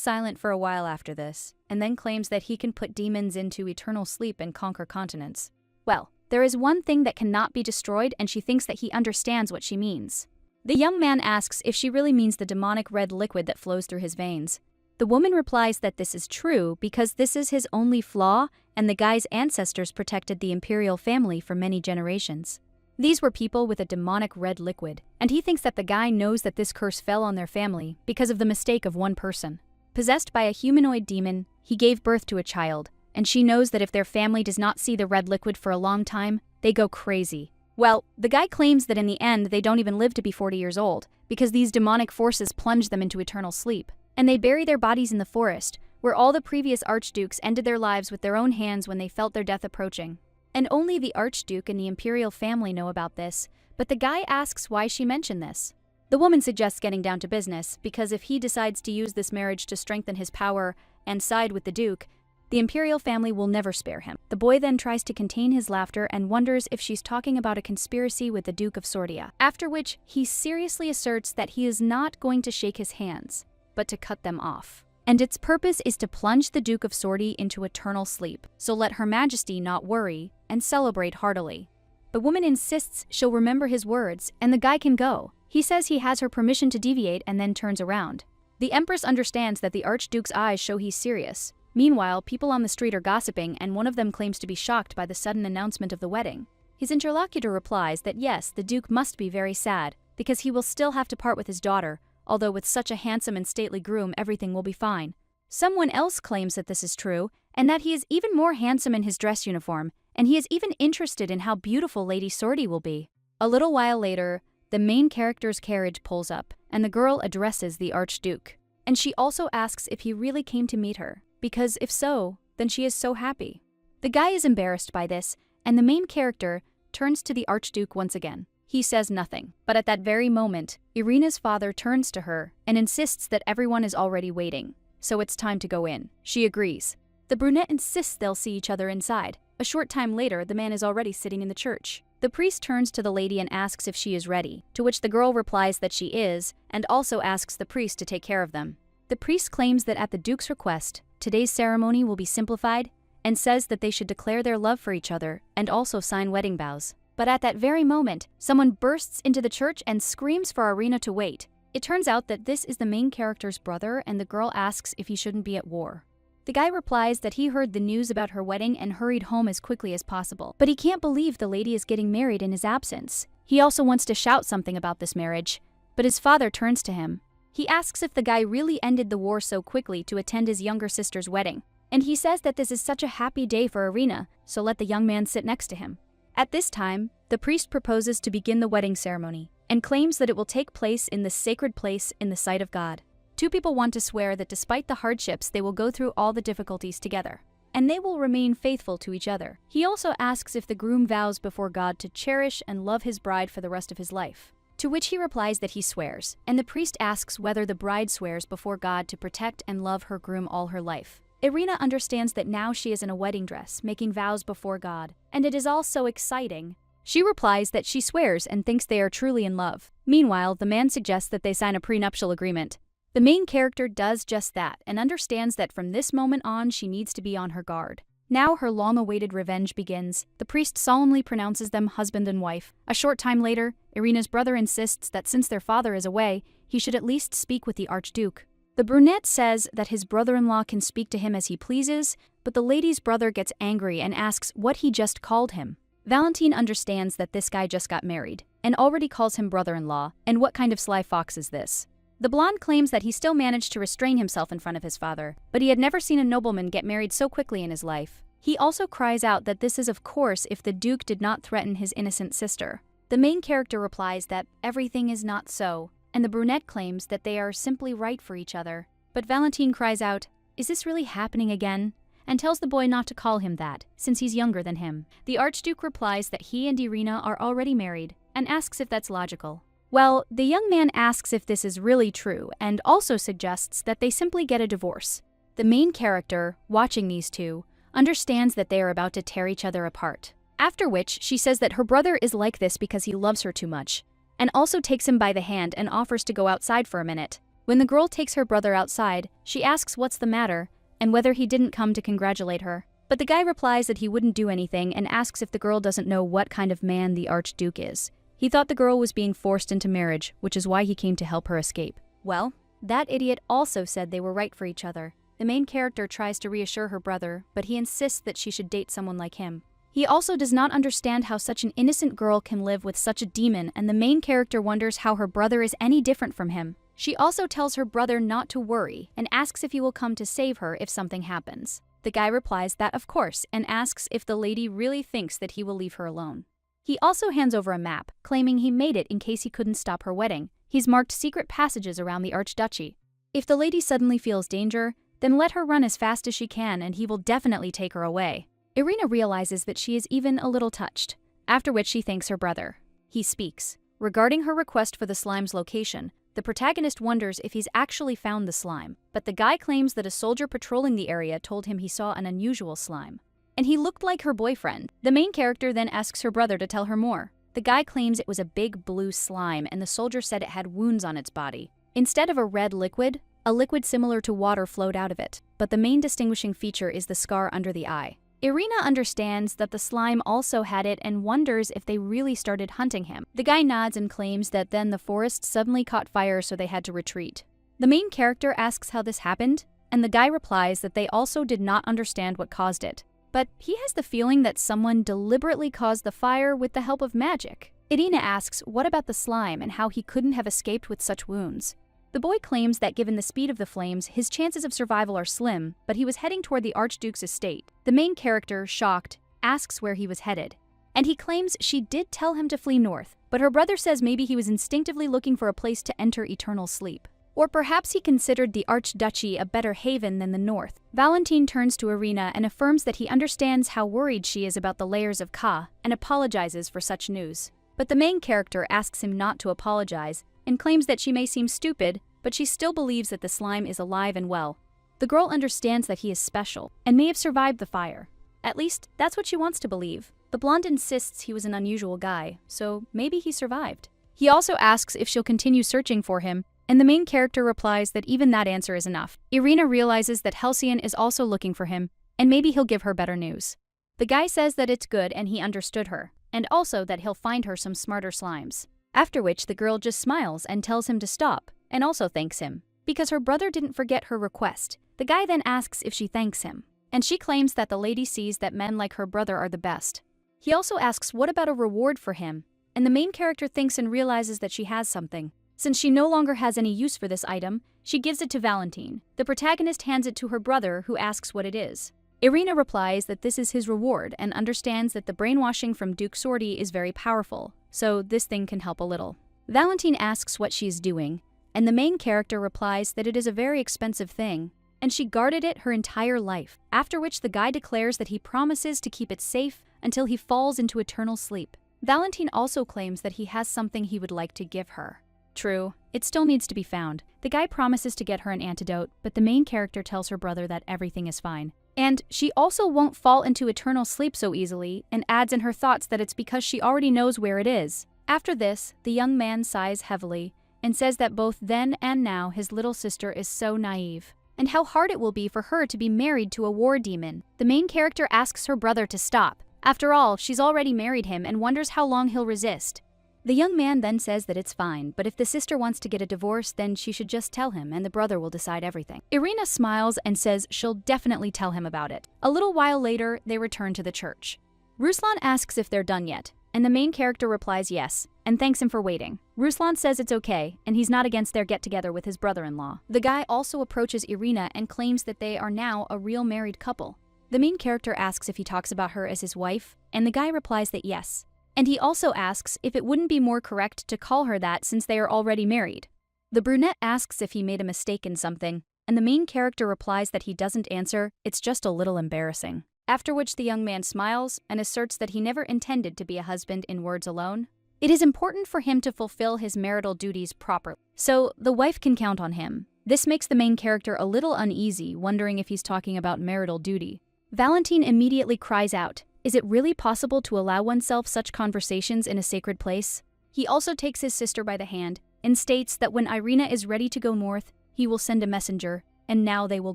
silent for a while after this, and then claims that he can put demons into eternal sleep and conquer continents. Well, there is one thing that cannot be destroyed, and she thinks that he understands what she means. The young man asks if she really means the demonic red liquid that flows through his veins. The woman replies that this is true because this is his only flaw, and the guy's ancestors protected the imperial family for many generations. These were people with a demonic red liquid, and he thinks that the guy knows that this curse fell on their family because of the mistake of one person. Possessed by a humanoid demon, he gave birth to a child, and she knows that if their family does not see the red liquid for a long time, they go crazy. Well, the guy claims that in the end they don't even live to be 40 years old because these demonic forces plunge them into eternal sleep, and they bury their bodies in the forest, where all the previous archdukes ended their lives with their own hands when they felt their death approaching. And only the archduke and the imperial family know about this, but the guy asks why she mentioned this. The woman suggests getting down to business, because if he decides to use this marriage to strengthen his power and side with the duke, the imperial family will never spare him. The boy then tries to contain his laughter and wonders if she's talking about a conspiracy with the Duke of Sordia, after which he seriously asserts that he is not going to shake his hands, but to cut them off. And its purpose is to plunge the Duke of Sordia into eternal sleep, so let Her Majesty not worry and celebrate heartily. The woman insists she'll remember his words, and the guy can go. He says he has her permission to deviate and then turns around. The Empress understands that the Archduke's eyes show he's serious. Meanwhile, people on the street are gossiping, and one of them claims to be shocked by the sudden announcement of the wedding. His interlocutor replies that yes, the Duke must be very sad, because he will still have to part with his daughter, although with such a handsome and stately groom everything will be fine. Someone else claims that this is true, and that he is even more handsome in his dress uniform, and he is even interested in how beautiful Lady Sordi will be. A little while later, the main character's carriage pulls up, and the girl addresses the Archduke. And she also asks if he really came to meet her, because if so, then she is so happy. The guy is embarrassed by this, and the main character turns to the Archduke once again. He says nothing, but at that very moment, Irina's father turns to her and insists that everyone is already waiting, so it's time to go in. She agrees. The brunette insists they'll see each other inside. A short time later, the man is already sitting in the church. The priest turns to the lady and asks if she is ready, to which the girl replies that she is, and also asks the priest to take care of them. The priest claims that at the Duke's request, today's ceremony will be simplified, and says that they should declare their love for each other and also sign wedding vows. But at that very moment, someone bursts into the church and screams for Irina to wait. It turns out that this is the main character's brother, and the girl asks if he shouldn't be at war. The guy replies that he heard the news about her wedding and hurried home as quickly as possible, but he can't believe the lady is getting married in his absence. He also wants to shout something about this marriage, but his father turns to him. He asks if the guy really ended the war so quickly to attend his younger sister's wedding, and he says that this is such a happy day for Irina, so let the young man sit next to him. At this time, the priest proposes to begin the wedding ceremony, and claims that it will take place in the sacred place in the sight of God. Two people want to swear that despite the hardships, they will go through all the difficulties together, and they will remain faithful to each other. He also asks if the groom vows before God to cherish and love his bride for the rest of his life, to which he replies that he swears, and the priest asks whether the bride swears before God to protect and love her groom all her life. Irina understands that now she is in a wedding dress, making vows before God, and it is all so exciting. She replies that she swears and thinks they are truly in love. Meanwhile, the man suggests that they sign a prenuptial agreement. The main character does just that and understands that from this moment on she needs to be on her guard. Now her long-awaited revenge begins. The priest solemnly pronounces them husband and wife. A short time later, Irina's brother insists that since their father is away, he should at least speak with the Archduke. The brunette says that his brother-in-law can speak to him as he pleases, but the lady's brother gets angry and asks what he just called him. Valentine understands that this guy just got married, and already calls him brother-in-law, and what kind of sly fox is this? The blonde claims that he still managed to restrain himself in front of his father, but he had never seen a nobleman get married so quickly in his life. He also cries out that this is of course if the Duke did not threaten his innocent sister. The main character replies that everything is not so, and the brunette claims that they are simply right for each other. But Valentine cries out, "Is this really happening again?" and tells the boy not to call him that, since he's younger than him. The Archduke replies that he and Irina are already married, and asks if that's logical. Well, the young man asks if this is really true, and also suggests that they simply get a divorce. The main character, watching these two, understands that they are about to tear each other apart. After which, she says that her brother is like this because he loves her too much, and also takes him by the hand and offers to go outside for a minute. When the girl takes her brother outside, she asks what's the matter and whether he didn't come to congratulate her. But the guy replies that he wouldn't do anything and asks if the girl doesn't know what kind of man the Archduke is. He thought the girl was being forced into marriage, which is why he came to help her escape. Well, that idiot also said they were right for each other. The main character tries to reassure her brother, but he insists that she should date someone like him. He also does not understand how such an innocent girl can live with such a demon, and the main character wonders how her brother is any different from him. She also tells her brother not to worry and asks if he will come to save her if something happens. The guy replies that of course and asks if the lady really thinks that he will leave her alone. He also hands over a map, claiming he made it in case he couldn't stop her wedding. He's marked secret passages around the Archduchy. If the lady suddenly feels danger, then let her run as fast as she can and he will definitely take her away. Irina realizes that she is even a little touched, after which she thanks her brother. He speaks. Regarding her request for the slime's location, the protagonist wonders if he's actually found the slime, but the guy claims that a soldier patrolling the area told him he saw an unusual slime. And he looked like her boyfriend. The main character then asks her brother to tell her more. The guy claims it was a big blue slime and the soldier said it had wounds on its body. Instead of a red liquid, a liquid similar to water flowed out of it, but the main distinguishing feature is the scar under the eye. Irina understands that the slime also had it and wonders if they really started hunting him. The guy nods and claims that then the forest suddenly caught fire so they had to retreat. The main character asks how this happened, and the guy replies that they also did not understand what caused it. But he has the feeling that someone deliberately caused the fire with the help of magic. Irina asks what about the slime and how he couldn't have escaped with such wounds. The boy claims that given the speed of the flames, his chances of survival are slim, but he was heading toward the Archduke's estate. The main character, shocked, asks where he was headed. And he claims she did tell him to flee north, but her brother says maybe he was instinctively looking for a place to enter eternal sleep. Or perhaps he considered the Archduchy a better haven than the north. Valentine turns to Irina and affirms that he understands how worried she is about the layers of Ka and apologizes for such news. But the main character asks him not to apologize and claims that she may seem stupid, but she still believes that the slime is alive and well. The girl understands that he is special and may have survived the fire. At least, that's what she wants to believe. The blonde insists he was an unusual guy, so maybe he survived. He also asks if she'll continue searching for him, and the main character replies that even that answer is enough. Irina realizes that Halcyon is also looking for him, and maybe he'll give her better news. The guy says that it's good and he understood her, and also that he'll find her some smarter slimes. After which the girl just smiles and tells him to stop, and also thanks him, because her brother didn't forget her request. The guy then asks if she thanks him, and she claims that the lady sees that men like her brother are the best. He also asks what about a reward for him, and the main character thinks and realizes that she has something. Since she no longer has any use for this item, she gives it to Valentine. The protagonist hands it to her brother, who asks what it is. Irina replies that this is his reward and understands that the brainwashing from Duke Sortie is very powerful, so this thing can help a little. Valentine asks what she is doing, and the main character replies that it is a very expensive thing, and she guarded it her entire life, after which the guy declares that he promises to keep it safe until he falls into eternal sleep. Valentine also claims that he has something he would like to give her. True, it still needs to be found. The guy promises to get her an antidote, but the main character tells her brother that everything is fine. And she also won't fall into eternal sleep so easily, and adds in her thoughts that it's because she already knows where it is. After this, the young man sighs heavily and says that both then and now his little sister is so naive, and how hard it will be for her to be married to a war demon. The main character asks her brother to stop. After all, she's already married him and wonders how long he'll resist. The young man then says that it's fine, but if the sister wants to get a divorce, then she should just tell him and the brother will decide everything. Irina smiles and says she'll definitely tell him about it. A little while later, they return to the church. Ruslan asks if they're done yet, and the main character replies yes, and thanks him for waiting. Ruslan says it's okay, and he's not against their get-together with his brother-in-law. The guy also approaches Irina and claims that they are now a real married couple. The main character asks if he talks about her as his wife, and the guy replies that yes. And he also asks if it wouldn't be more correct to call her that since they are already married. The brunette asks if he made a mistake in something, and the main character replies that he doesn't answer, it's just a little embarrassing. After which the young man smiles and asserts that he never intended to be a husband in words alone. It is important for him to fulfill his marital duties properly, so the wife can count on him. This makes the main character a little uneasy, wondering if he's talking about marital duty. Valentine immediately cries out, "Is it really possible to allow oneself such conversations in a sacred place?" He also takes his sister by the hand and states that when Irina is ready to go north, he will send a messenger, and now they will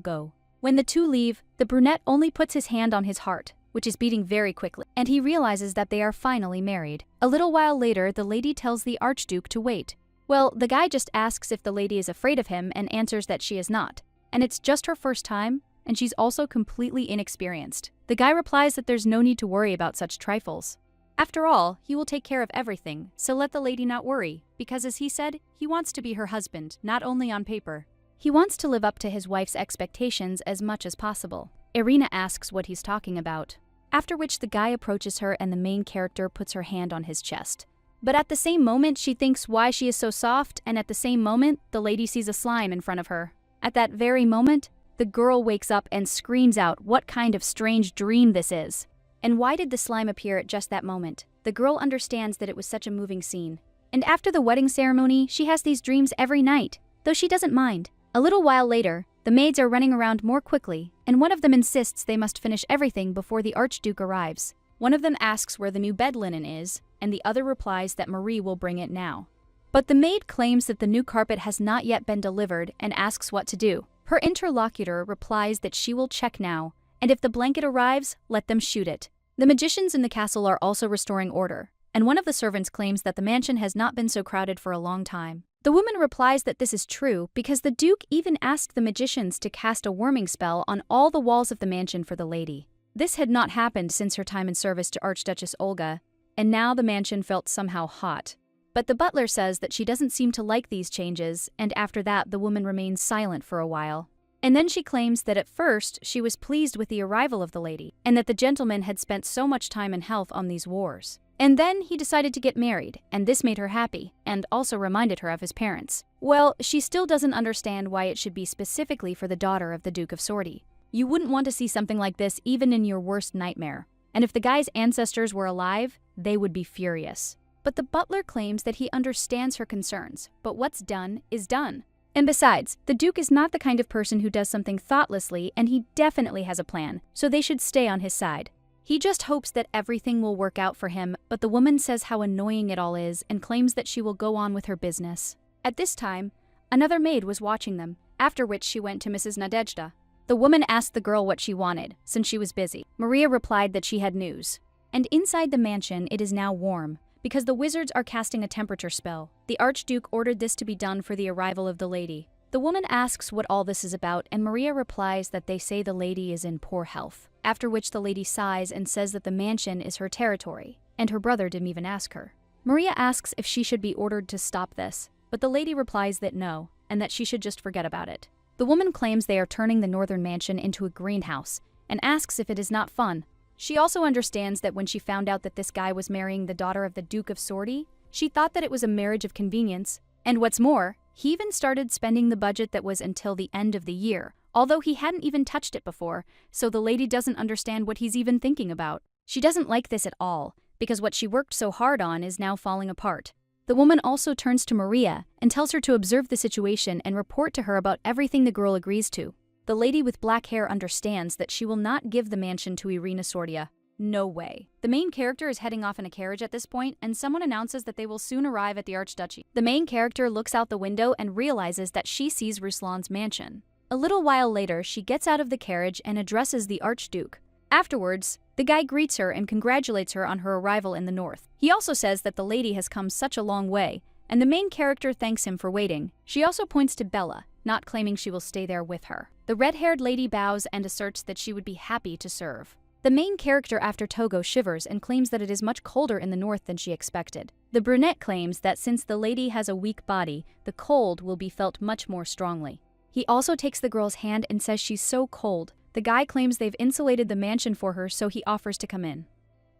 go. When the two leave, the brunette only puts his hand on his heart, which is beating very quickly, and he realizes that they are finally married. A little while later, the lady tells the Archduke to wait. Well, the guy just asks if the lady is afraid of him and answers that she is not. And it's just her first time, and she's also completely inexperienced. The guy replies that there's no need to worry about such trifles. After all, he will take care of everything, so let the lady not worry, because as he said, he wants to be her husband, not only on paper. He wants to live up to his wife's expectations as much as possible. Irina asks what he's talking about, after which the guy approaches her and the main character puts her hand on his chest. But at the same moment, she thinks why she is so soft, and at the same moment, the lady sees a slime in front of her. At that very moment, the girl wakes up and screams out what kind of strange dream this is. And why did the slime appear at just that moment? The girl understands that it was such a moving scene. And after the wedding ceremony, she has these dreams every night, though she doesn't mind. A little while later, the maids are running around more quickly, and one of them insists they must finish everything before the Archduke arrives. One of them asks where the new bed linen is, and the other replies that Marie will bring it now. But the maid claims that the new carpet has not yet been delivered and asks what to do. Her interlocutor replies that she will check now, and if the blanket arrives, let them shoot it. The magicians in the castle are also restoring order, and one of the servants claims that the mansion has not been so crowded for a long time. The woman replies that this is true because the Duke even asked the magicians to cast a warming spell on all the walls of the mansion for the lady. This had not happened since her time in service to Archduchess Olga, and now the mansion felt somehow hot. But the butler says that she doesn't seem to like these changes, and after that the woman remains silent for a while. And then she claims that at first she was pleased with the arrival of the lady, and that the gentleman had spent so much time and health on these wars. And then he decided to get married, and this made her happy, and also reminded her of his parents. Well, she still doesn't understand why it should be specifically for the daughter of the Duke of Sorty. You wouldn't want to see something like this even in your worst nightmare. And if the guy's ancestors were alive, they would be furious. But the butler claims that he understands her concerns, but what's done is done. And besides, the Duke is not the kind of person who does something thoughtlessly, and he definitely has a plan, so they should stay on his side. He just hopes that everything will work out for him, but the woman says how annoying it all is and claims that she will go on with her business. At this time, another maid was watching them, after which she went to Mrs. Nadezhda. The woman asked the girl what she wanted, since she was busy. Maria replied that she had news. And inside the mansion, it is now warm, because the wizards are casting a temperature spell. The Archduke ordered this to be done for the arrival of the lady. The woman asks what all this is about, and Maria replies that they say the lady is in poor health. After which the lady sighs and says that the mansion is her territory, and her brother didn't even ask her. Maria asks if she should be ordered to stop this, but the lady replies that no, and that she should just forget about it. The woman claims they are turning the northern mansion into a greenhouse, and asks if it is not fun. She also understands that when she found out that this guy was marrying the daughter of the Duke of Sorty, she thought that it was a marriage of convenience, and what's more, he even started spending the budget that was until the end of the year, although he hadn't even touched it before, so the lady doesn't understand what he's even thinking about. She doesn't like this at all, because what she worked so hard on is now falling apart. The woman also turns to Maria and tells her to observe the situation and report to her about everything the girl agrees to. The lady with black hair understands that she will not give the mansion to Irina Sortia. No way. The main character is heading off in a carriage at this point, and someone announces that they will soon arrive at the Archduchy. The main character looks out the window and realizes that she sees Ruslan's mansion. A little while later, she gets out of the carriage and addresses the Archduke. Afterwards, the guy greets her and congratulates her on her arrival in the north. He also says that the lady has come such a long way, and the main character thanks him for waiting. She also points to Bella, not claiming she will stay there with her. The red-haired lady bows and asserts that she would be happy to serve. The main character after Togo shivers and claims that it is much colder in the north than she expected. The brunette claims that since the lady has a weak body, the cold will be felt much more strongly. He also takes the girl's hand and says she's so cold. The guy claims they've insulated the mansion for her, so he offers to come in.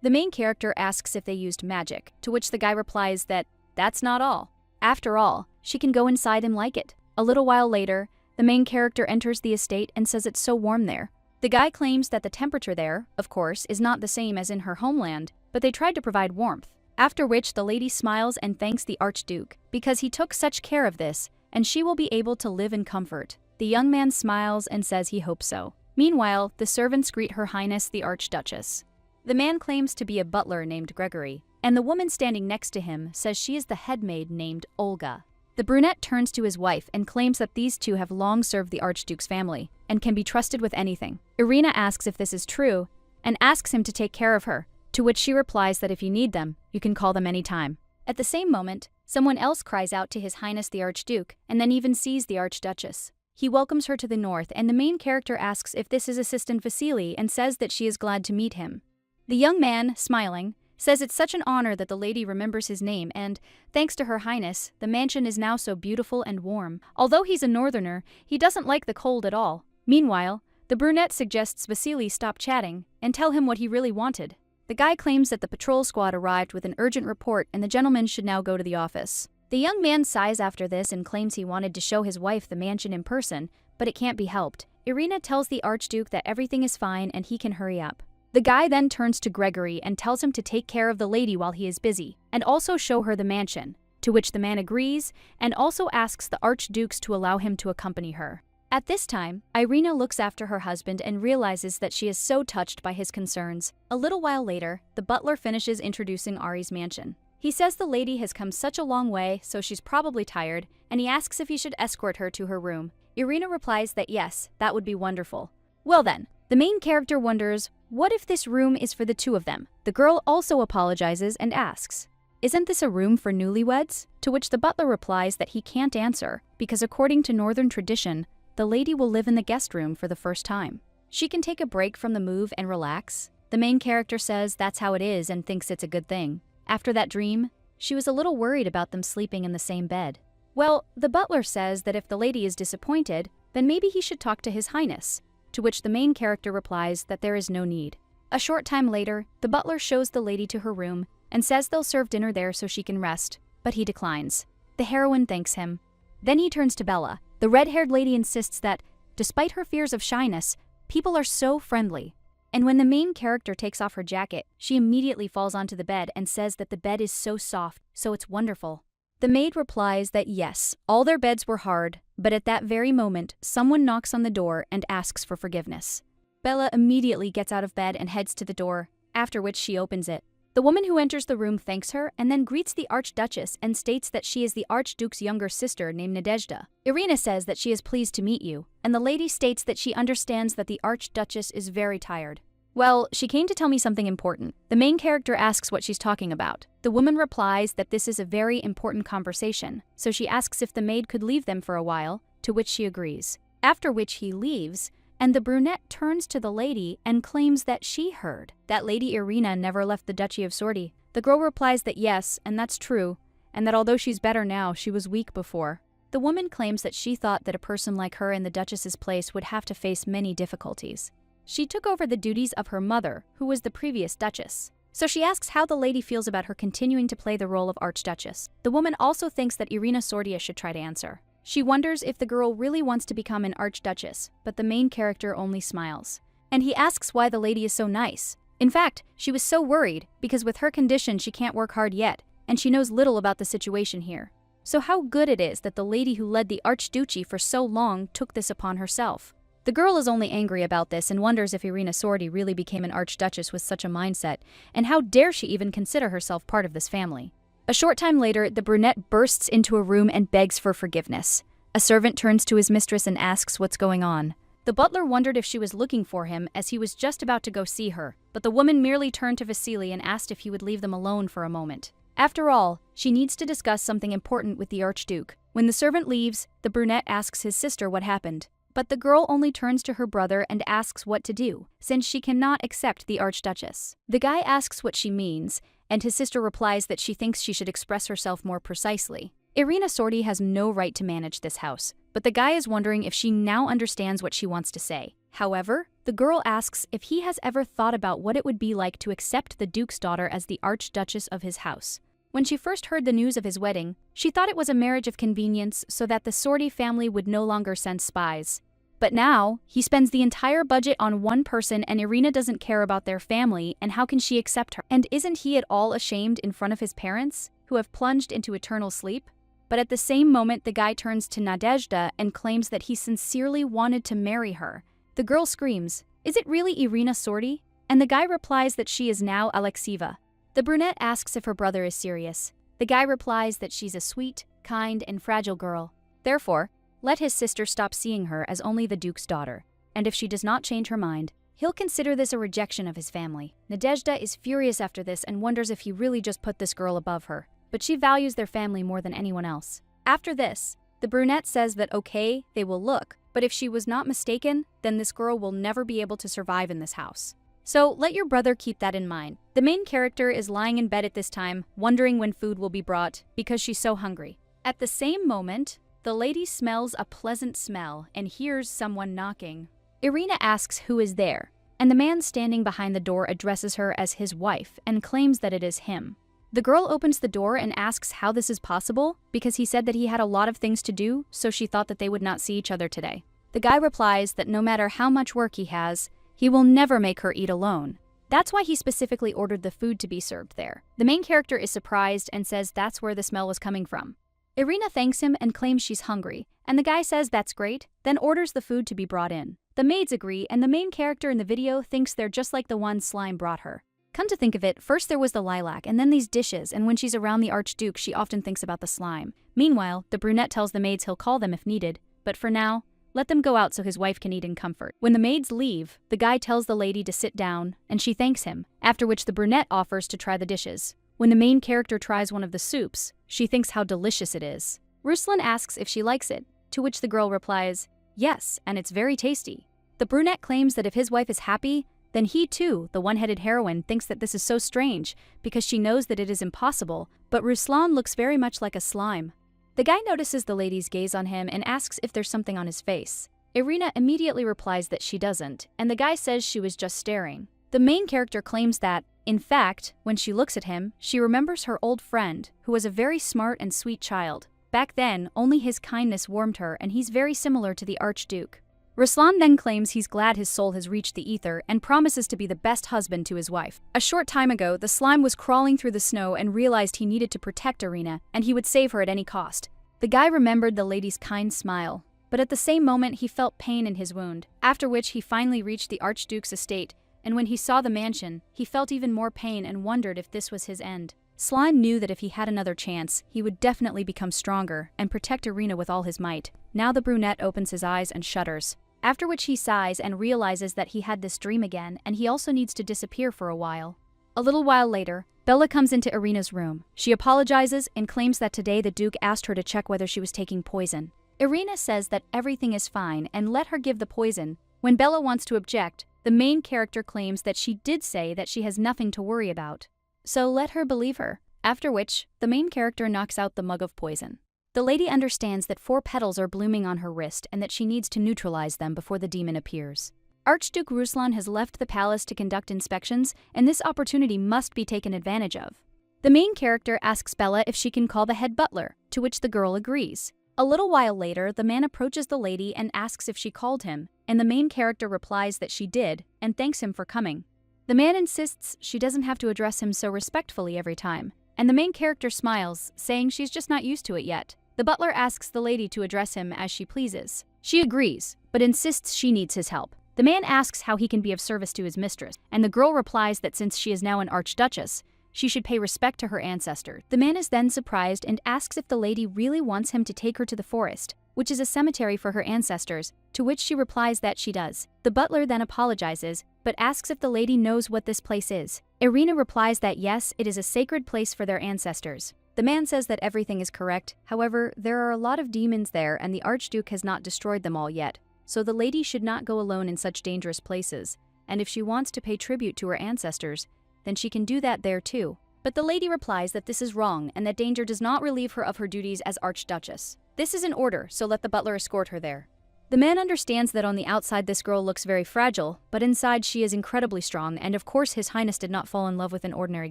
The main character asks if they used magic, to which the guy replies that that's not all. After all, she can go inside and like it. A little while later, the main character enters the estate and says it's so warm there. The guy claims that the temperature there, of course, is not the same as in her homeland, but they tried to provide warmth. After which the lady smiles and thanks the Archduke, because he took such care of this, and she will be able to live in comfort. The young man smiles and says he hopes so. Meanwhile, the servants greet Her Highness the Archduchess. The man claims to be a butler named Gregory, and the woman standing next to him says she is the head maid named Olga. The brunette turns to his wife and claims that these two have long served the Archduke's family and can be trusted with anything. Irina asks if this is true and asks him to take care of her, to which she replies that if you need them, you can call them anytime. At the same moment, someone else cries out to His Highness the Archduke and then even sees the Archduchess. He welcomes her to the north, and the main character asks if this is Assistant Vasily and says that she is glad to meet him. The young man, smiling, says it's such an honor that the lady remembers his name and, thanks to Her Highness, the mansion is now so beautiful and warm. Although he's a northerner, he doesn't like the cold at all. Meanwhile, the brunette suggests Vasily stop chatting and tell him what he really wanted. The guy claims that the patrol squad arrived with an urgent report and the gentleman should now go to the office. The young man sighs after this and claims he wanted to show his wife the mansion in person, but it can't be helped. Irina tells the Archduke that everything is fine and he can hurry up. The guy then turns to Gregory and tells him to take care of the lady while he is busy, and also show her the mansion, to which the man agrees and also asks the Archdukes to allow him to accompany her. At this time, Irina looks after her husband and realizes that she is so touched by his concerns. A little while later, the butler finishes introducing Ari's mansion. He says the lady has come such a long way, so she's probably tired, and he asks if he should escort her to her room. Irina replies that yes, that would be wonderful. Well then, the main character wonders, what if this room is for the two of them? The girl also apologizes and asks, isn't this a room for newlyweds? To which the butler replies that he can't answer, because according to northern tradition, the lady will live in the guest room for the first time. She can take a break from the move and relax. The main character says that's how it is and thinks it's a good thing. After that dream, she was a little worried about them sleeping in the same bed. Well, the butler says that if the lady is disappointed, then maybe he should talk to His Highness, to which the main character replies that there is no need. A short time later, the butler shows the lady to her room and says they'll serve dinner there so she can rest, but he declines. The heroine thanks him. Then he turns to Bella. The red-haired lady insists that, despite her fears of shyness, people are so friendly. And when the main character takes off her jacket, she immediately falls onto the bed and says that the bed is so soft, so it's wonderful. The maid replies that yes, all their beds were hard, but at that very moment, someone knocks on the door and asks for forgiveness. Bella immediately gets out of bed and heads to the door, after which she opens it. The woman who enters the room thanks her and then greets the Archduchess and states that she is the Archduke's younger sister named Nadezhda. Irina says that she is pleased to meet you, and the lady states that she understands that the Archduchess is very tired. Well, she came to tell me something important. The main character asks what she's talking about. The woman replies that this is a very important conversation, so she asks if the maid could leave them for a while, to which she agrees. After which he leaves, and the brunette turns to the lady and claims that she heard that Lady Irina never left the Duchy of Sorty. The girl replies that yes, and that's true, and that although she's better now, she was weak before. The woman claims that she thought that a person like her in the Duchess's place would have to face many difficulties. She took over the duties of her mother, who was the previous Duchess. So she asks how the lady feels about her continuing to play the role of Archduchess. The woman also thinks that Irina Sordia should try to answer. She wonders if the girl really wants to become an Archduchess, but the main character only smiles. And he asks why the lady is so nice. In fact, she was so worried because with her condition she can't work hard yet, and she knows little about the situation here. So how good it is that the lady who led the Archduchy for so long took this upon herself. The girl is only angry about this and wonders if Irina Sordi really became an Archduchess with such a mindset, and how dare she even consider herself part of this family. A short time later, the brunette bursts into a room and begs for forgiveness. A servant turns to his mistress and asks what's going on. The butler wondered if she was looking for him as he was just about to go see her, but the woman merely turned to Vasily and asked if he would leave them alone for a moment. After all, she needs to discuss something important with the Archduke. When the servant leaves, the brunette asks his sister what happened. But the girl only turns to her brother and asks what to do, since she cannot accept the Archduchess. The guy asks what she means, and his sister replies that she thinks she should express herself more precisely. Irina Sordi has no right to manage this house, but the guy is wondering if she now understands what she wants to say. However, the girl asks if he has ever thought about what it would be like to accept the Duke's daughter as the Archduchess of his house. When she first heard the news of his wedding, she thought it was a marriage of convenience so that the Sordi family would no longer send spies. But now, he spends the entire budget on one person and Irina doesn't care about their family, and how can she accept her? And isn't he at all ashamed in front of his parents, who have plunged into eternal sleep? But at the same moment, the guy turns to Nadezhda and claims that he sincerely wanted to marry her. The girl screams, "Is it really Irina Sordi?" And the guy replies that she is now Alexieva. The brunette asks if her brother is serious. The guy replies that she's a sweet, kind, and fragile girl. Therefore, let his sister stop seeing her as only the Duke's daughter, and if she does not change her mind, he'll consider this a rejection of his family. Nadezhda is furious after this and wonders if he really just put this girl above her, but she values their family more than anyone else. After this, the brunette says that okay, they will look, but if she was not mistaken, then this girl will never be able to survive in this house. So let your brother keep that in mind. The main character is lying in bed at this time, wondering when food will be brought because she's so hungry. At the same moment, the lady smells a pleasant smell and hears someone knocking. Irina asks who is there, and the man standing behind the door addresses her as his wife and claims that it is him. The girl opens the door and asks how this is possible because he said that he had a lot of things to do, so she thought that they would not see each other today. The guy replies that no matter how much work he has, he will never make her eat alone. That's why he specifically ordered the food to be served there. The main character is surprised and says that's where the smell was coming from. Irina thanks him and claims she's hungry, and the guy says that's great, then orders the food to be brought in. The maids agree, and the main character in the video thinks they're just like the one Slime brought her. Come to think of it, first there was the lilac and then these dishes, and when she's around the Archduke, she often thinks about the slime. Meanwhile, the brunette tells the maids he'll call them if needed, but for now, let them go out so his wife can eat in comfort. When the maids leave, the guy tells the lady to sit down, and she thanks him, after which the brunette offers to try the dishes. When the main character tries one of the soups, she thinks how delicious it is. Ruslan asks if she likes it, to which the girl replies, yes, and it's very tasty. The brunette claims that if his wife is happy, then he too, the one-headed heroine, thinks that this is so strange because she knows that it is impossible, but Ruslan looks very much like a slime. The guy notices the lady's gaze on him and asks if there's something on his face. Irina immediately replies that she doesn't, and the guy says she was just staring. The main character claims that, in fact, when she looks at him, she remembers her old friend, who was a very smart and sweet child. Back then, only his kindness warmed her, and he's very similar to the Archduke. Ruslan then claims he's glad his soul has reached the ether and promises to be the best husband to his wife. A short time ago, the slime was crawling through the snow and realized he needed to protect Irina, and he would save her at any cost. The guy remembered the lady's kind smile, but at the same moment he felt pain in his wound, after which he finally reached the Archduke's estate, and when he saw the mansion, he felt even more pain and wondered if this was his end. Slime knew that if he had another chance, he would definitely become stronger and protect Irina with all his might. Now the brunette opens his eyes and shudders, after which he sighs and realizes that he had this dream again and he also needs to disappear for a while. A little while later, Bella comes into Irina's room. She apologizes and claims that today the Duke asked her to check whether she was taking poison. Irina says that everything is fine and let her give the poison. When Bella wants to object, the main character claims that she did say that she has nothing to worry about. So let her believe her, after which, the main character knocks out the mug of poison. The lady understands that 4 petals are blooming on her wrist and that she needs to neutralize them before the demon appears. Archduke Ruslan has left the palace to conduct inspections, and this opportunity must be taken advantage of. The main character asks Bella if she can call the head butler, to which the girl agrees. A little while later, the man approaches the lady and asks if she called him, and the main character replies that she did and thanks him for coming. The man insists she doesn't have to address him so respectfully every time, and the main character smiles, saying she's just not used to it yet. The butler asks the lady to address him as she pleases. She agrees, but insists she needs his help. The man asks how he can be of service to his mistress, and the girl replies that since she is now an archduchess, she should pay respect to her ancestors. The man is then surprised and asks if the lady really wants him to take her to the forest, which is a cemetery for her ancestors, to which she replies that she does. The butler then apologizes, but asks if the lady knows what this place is. Irina replies that yes, it is a sacred place for their ancestors. The man says that everything is correct, however, there are a lot of demons there and the Archduke has not destroyed them all yet, so the lady should not go alone in such dangerous places, and if she wants to pay tribute to her ancestors, then she can do that there too. But the lady replies that this is wrong and that danger does not relieve her of her duties as Archduchess. This is an order, so let the butler escort her there. The man understands that on the outside this girl looks very fragile, but inside she is incredibly strong, and of course His Highness did not fall in love with an ordinary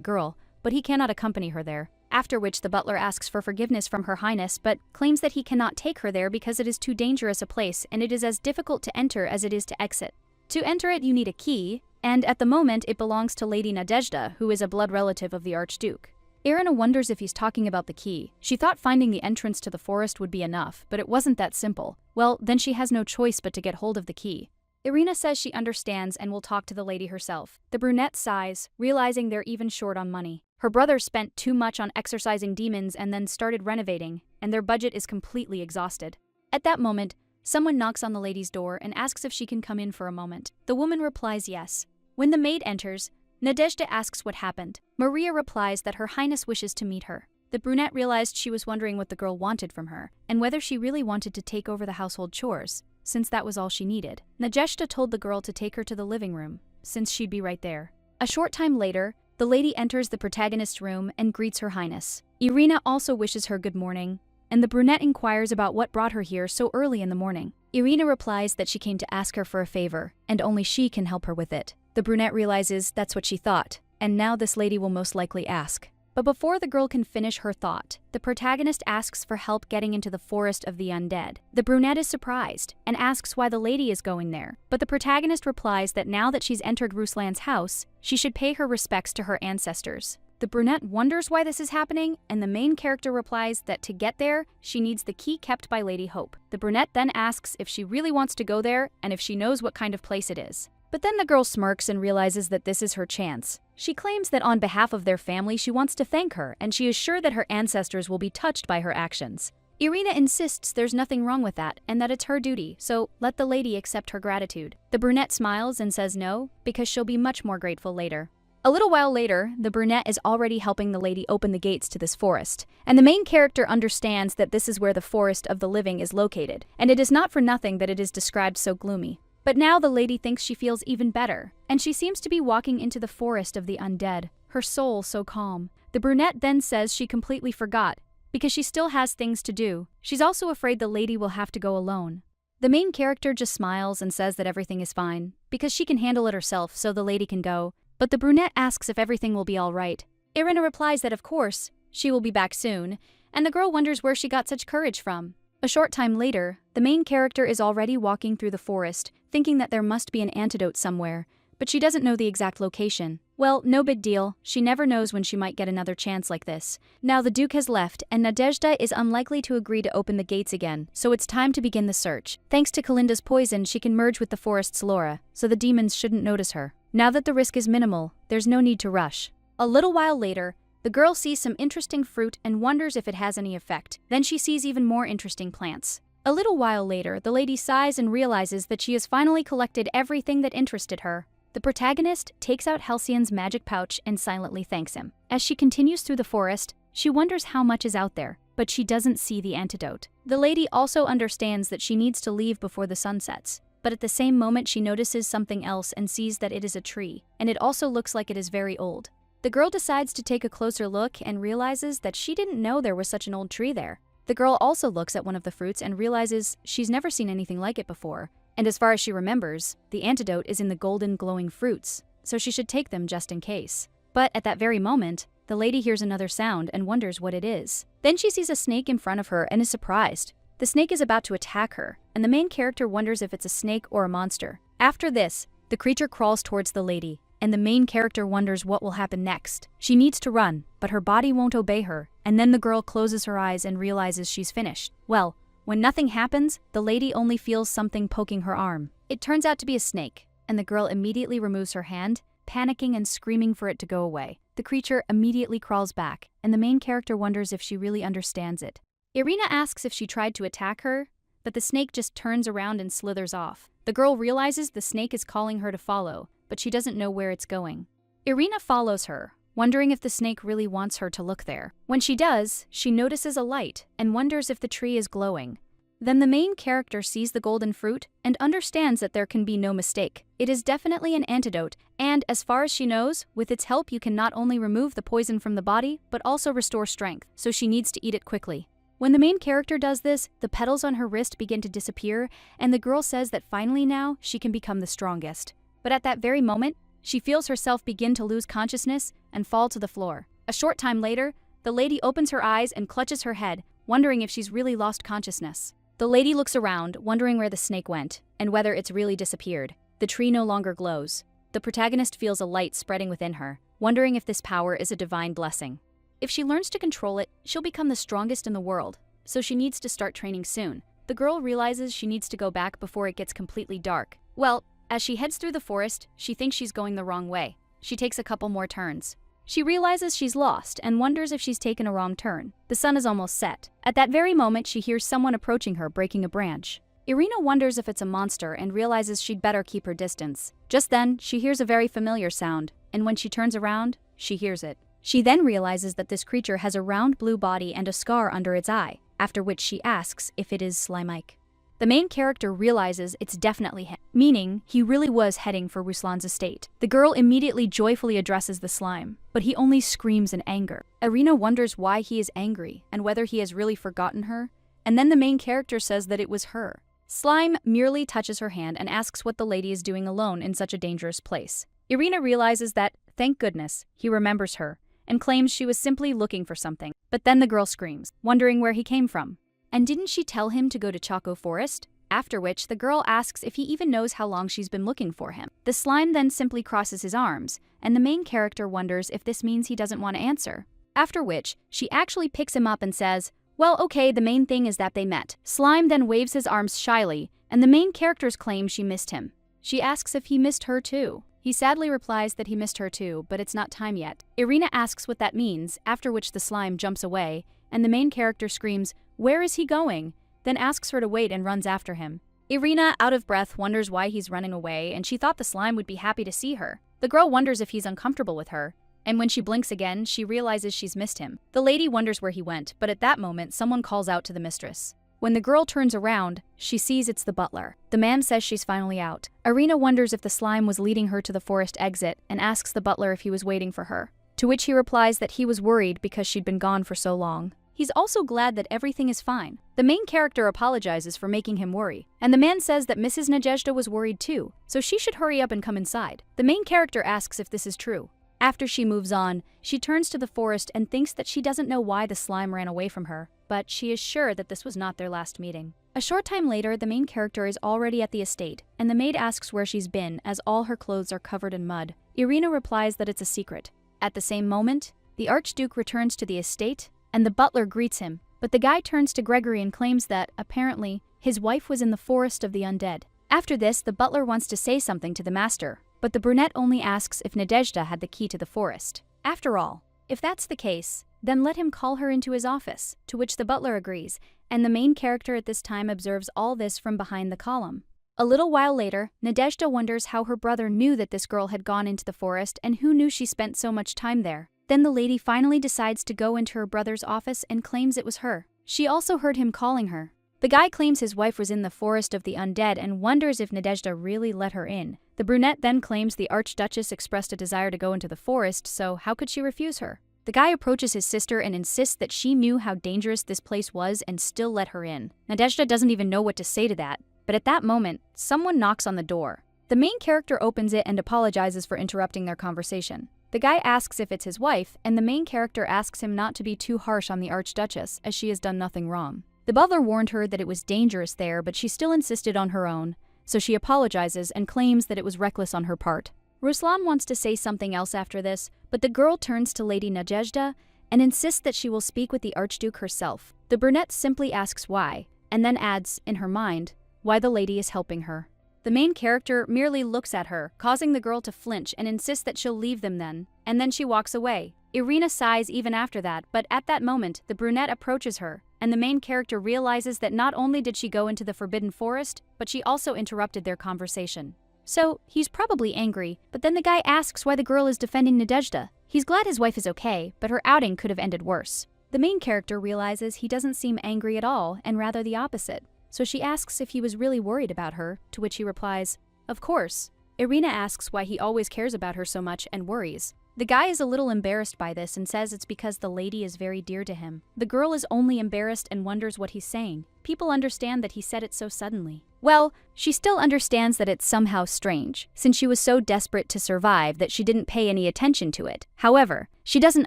girl, but he cannot accompany her there. After which the butler asks for forgiveness from Her Highness, but claims that he cannot take her there because it is too dangerous a place and it is as difficult to enter as it is to exit. To enter it you need a key, and at the moment it belongs to Lady Nadezhda, who is a blood relative of the Archduke. Irina wonders if he's talking about the key. She thought finding the entrance to the forest would be enough, but it wasn't that simple. Well, then she has no choice but to get hold of the key. Irina says she understands and will talk to the lady herself. The brunette sighs, realizing they're even short on money. Her brother spent too much on exorcising demons and then started renovating, and their budget is completely exhausted. At that moment, someone knocks on the lady's door and asks if she can come in for a moment. The woman replies yes. When the maid enters, Nadezhda asks what happened. Maria replies that Her Highness wishes to meet her. The brunette realized she was wondering what the girl wanted from her, and whether she really wanted to take over the household chores, since that was all she needed. Nadezhda told the girl to take her to the living room, since she'd be right there. A short time later, the lady enters the protagonist's room and greets Her Highness. Irina also wishes her good morning, and the brunette inquires about what brought her here so early in the morning. Irina replies that she came to ask her for a favor, and only she can help her with it. The brunette realizes that's what she thought, and now this lady will most likely ask. But before the girl can finish her thought, the protagonist asks for help getting into the forest of the undead. The brunette is surprised and asks why the lady is going there, but the protagonist replies that now that she's entered Ruslan's house, she should pay her respects to her ancestors. The brunette wonders why this is happening, and the main character replies that to get there, she needs the key kept by Lady Hope. The brunette then asks if she really wants to go there and if she knows what kind of place it is. But then the girl smirks and realizes that this is her chance. She claims that on behalf of their family she wants to thank her, and she is sure that her ancestors will be touched by her actions. Irina insists there's nothing wrong with that, and that it's her duty, so let the lady accept her gratitude. The brunette smiles and says no, because she'll be much more grateful later. A little while later, the brunette is already helping the lady open the gates to this forest, and the main character understands that this is where the forest of the living is located, and it is not for nothing that it is described so gloomy. But now the lady thinks she feels even better, and she seems to be walking into the forest of the undead, her soul so calm. The brunette then says she completely forgot, because she still has things to do. She's also afraid the lady will have to go alone. The main character just smiles and says that everything is fine, because she can handle it herself so the lady can go, but the brunette asks if everything will be all right. Irina replies that of course, she will be back soon, and the girl wonders where she got such courage from. A short time later, the main character is already walking through the forest, thinking that there must be an antidote somewhere, but she doesn't know the exact location. Well, no big deal, she never knows when she might get another chance like this. Now the Duke has left, and Nadezhda is unlikely to agree to open the gates again, so it's time to begin the search. Thanks to Kalinda's poison, she can merge with the forest's Laura, so the demons shouldn't notice her. Now that the risk is minimal, there's no need to rush. A little while later, the girl sees some interesting fruit and wonders if it has any effect. Then she sees even more interesting plants. A little while later, the lady sighs and realizes that she has finally collected everything that interested her. The protagonist takes out Halcyon's magic pouch and silently thanks him. As she continues through the forest, she wonders how much is out there, but she doesn't see the antidote. The lady also understands that she needs to leave before the sun sets, but at the same moment she notices something else and sees that it is a tree, and it also looks like it is very old. The girl decides to take a closer look and realizes that she didn't know there was such an old tree there. The girl also looks at one of the fruits and realizes she's never seen anything like it before, and as far as she remembers, the antidote is in the golden glowing fruits, so she should take them just in case. But at that very moment, the lady hears another sound and wonders what it is. Then she sees a snake in front of her and is surprised. The snake is about to attack her, and the main character wonders if it's a snake or a monster. After this, the creature crawls towards the lady, and the main character wonders what will happen next. She needs to run, but her body won't obey her, and then the girl closes her eyes and realizes she's finished. Well, when nothing happens, the lady only feels something poking her arm. It turns out to be a snake, and the girl immediately removes her hand, panicking and screaming for it to go away. The creature immediately crawls back, and the main character wonders if she really understands it. Irina asks if she tried to attack her, but the snake just turns around and slithers off. The girl realizes the snake is calling her to follow, but she doesn't know where it's going. Irina follows her, wondering if the snake really wants her to look there. When she does, she notices a light and wonders if the tree is glowing. Then the main character sees the golden fruit and understands that there can be no mistake. It is definitely an antidote, and as far as she knows, with its help you can not only remove the poison from the body, but also restore strength, so she needs to eat it quickly. When the main character does this, the petals on her wrist begin to disappear, and the girl says that finally now she can become the strongest. But at that very moment, she feels herself begin to lose consciousness and fall to the floor. A short time later, the lady opens her eyes and clutches her head, wondering if she's really lost consciousness. The lady looks around, wondering where the snake went, and whether it's really disappeared. The tree no longer glows. The protagonist feels a light spreading within her, wondering if this power is a divine blessing. If she learns to control it, she'll become the strongest in the world, so she needs to start training soon. The girl realizes she needs to go back before it gets completely dark. Well, as she heads through the forest, she thinks she's going the wrong way. She takes a couple more turns. She realizes she's lost and wonders if she's taken a wrong turn. The sun is almost set. At that very moment, she hears someone approaching her, breaking a branch. Irina wonders if it's a monster and realizes she'd better keep her distance. Just then, she hears a very familiar sound, and when she turns around, she hears it. She then realizes that this creature has a round blue body and a scar under its eye, after which she asks if it is Slime-Ike. The main character realizes it's definitely him, meaning he really was heading for Ruslan's estate. The girl immediately joyfully addresses the slime, but he only screams in anger. Irina wonders why he is angry and whether he has really forgotten her, and then the main character says that it was her. Slime merely touches her hand and asks what the lady is doing alone in such a dangerous place. Irina realizes that, thank goodness, he remembers her, and claims she was simply looking for something. But then the girl screams, wondering where he came from. And didn't she tell him to go to Choco Forest? After which, the girl asks if he even knows how long she's been looking for him. The slime then simply crosses his arms, and the main character wonders if this means he doesn't want to answer. After which, she actually picks him up and says, well, okay, the main thing is that they met. Slime then waves his arms shyly, and the main characters claim she missed him. She asks if he missed her too. He sadly replies that he missed her too, but it's not time yet. Irina asks what that means, after which the slime jumps away, and the main character screams, where is he going? Then asks her to wait and runs after him. Irina, out of breath, wonders why he's running away, and she thought the slime would be happy to see her. The girl wonders if he's uncomfortable with her, and when she blinks again, she realizes she's missed him. The lady wonders where he went, but at that moment, someone calls out to the mistress. When the girl turns around, she sees it's the butler. The man says she's finally out. Irina wonders if the slime was leading her to the forest exit and asks the butler if he was waiting for her, to which he replies that he was worried because she'd been gone for so long. He's also glad that everything is fine. The main character apologizes for making him worry, and the man says that Mrs. Nadezhda was worried too, so she should hurry up and come inside. The main character asks if this is true. After she moves on, she turns to the forest and thinks that she doesn't know why the slime ran away from her, but she is sure that this was not their last meeting. A short time later, the main character is already at the estate, and the maid asks where she's been as all her clothes are covered in mud. Irina replies that it's a secret. At the same moment, the Archduke returns to the estate, and the butler greets him, but the guy turns to Gregory and claims that, apparently, his wife was in the forest of the undead. After this, the butler wants to say something to the master, but the brunette only asks if Nadezhda had the key to the forest. After all, if that's the case, then let him call her into his office, to which the butler agrees, and the main character at this time observes all this from behind the column. A little while later, Nadezhda wonders how her brother knew that this girl had gone into the forest and who knew she spent so much time there. Then the lady finally decides to go into her brother's office and claims it was her. She also heard him calling her. The guy claims his wife was in the forest of the undead and wonders if Nadezhda really let her in. The brunette then claims the Archduchess expressed a desire to go into the forest, so how could she refuse her? The guy approaches his sister and insists that she knew how dangerous this place was and still let her in. Nadezhda doesn't even know what to say to that, but at that moment, someone knocks on the door. The main character opens it and apologizes for interrupting their conversation. The guy asks if it's his wife, and the main character asks him not to be too harsh on the Archduchess, as she has done nothing wrong. The butler warned her that it was dangerous there, but she still insisted on her own, so she apologizes and claims that it was reckless on her part. Ruslan wants to say something else after this, but the girl turns to Lady Nadezhda and insists that she will speak with the Archduke herself. The brunette simply asks why, and then adds, in her mind, why the lady is helping her. The main character merely looks at her, causing the girl to flinch and insists that she'll leave them then, and then she walks away. Irina sighs even after that, but at that moment, the brunette approaches her, and the main character realizes that not only did she go into the forbidden forest, but she also interrupted their conversation. So, he's probably angry, but then the guy asks why the girl is defending Nadezhda. He's glad his wife is okay, but her outing could have ended worse. The main character realizes he doesn't seem angry at all, and rather the opposite. So she asks if he was really worried about her, to which he replies, of course. Irina asks why he always cares about her so much and worries. The guy is a little embarrassed by this and says it's because the lady is very dear to him. The girl is only embarrassed and wonders what he's saying. People understand that he said it so suddenly. Well, she still understands that it's somehow strange, since she was so desperate to survive that she didn't pay any attention to it. However, she doesn't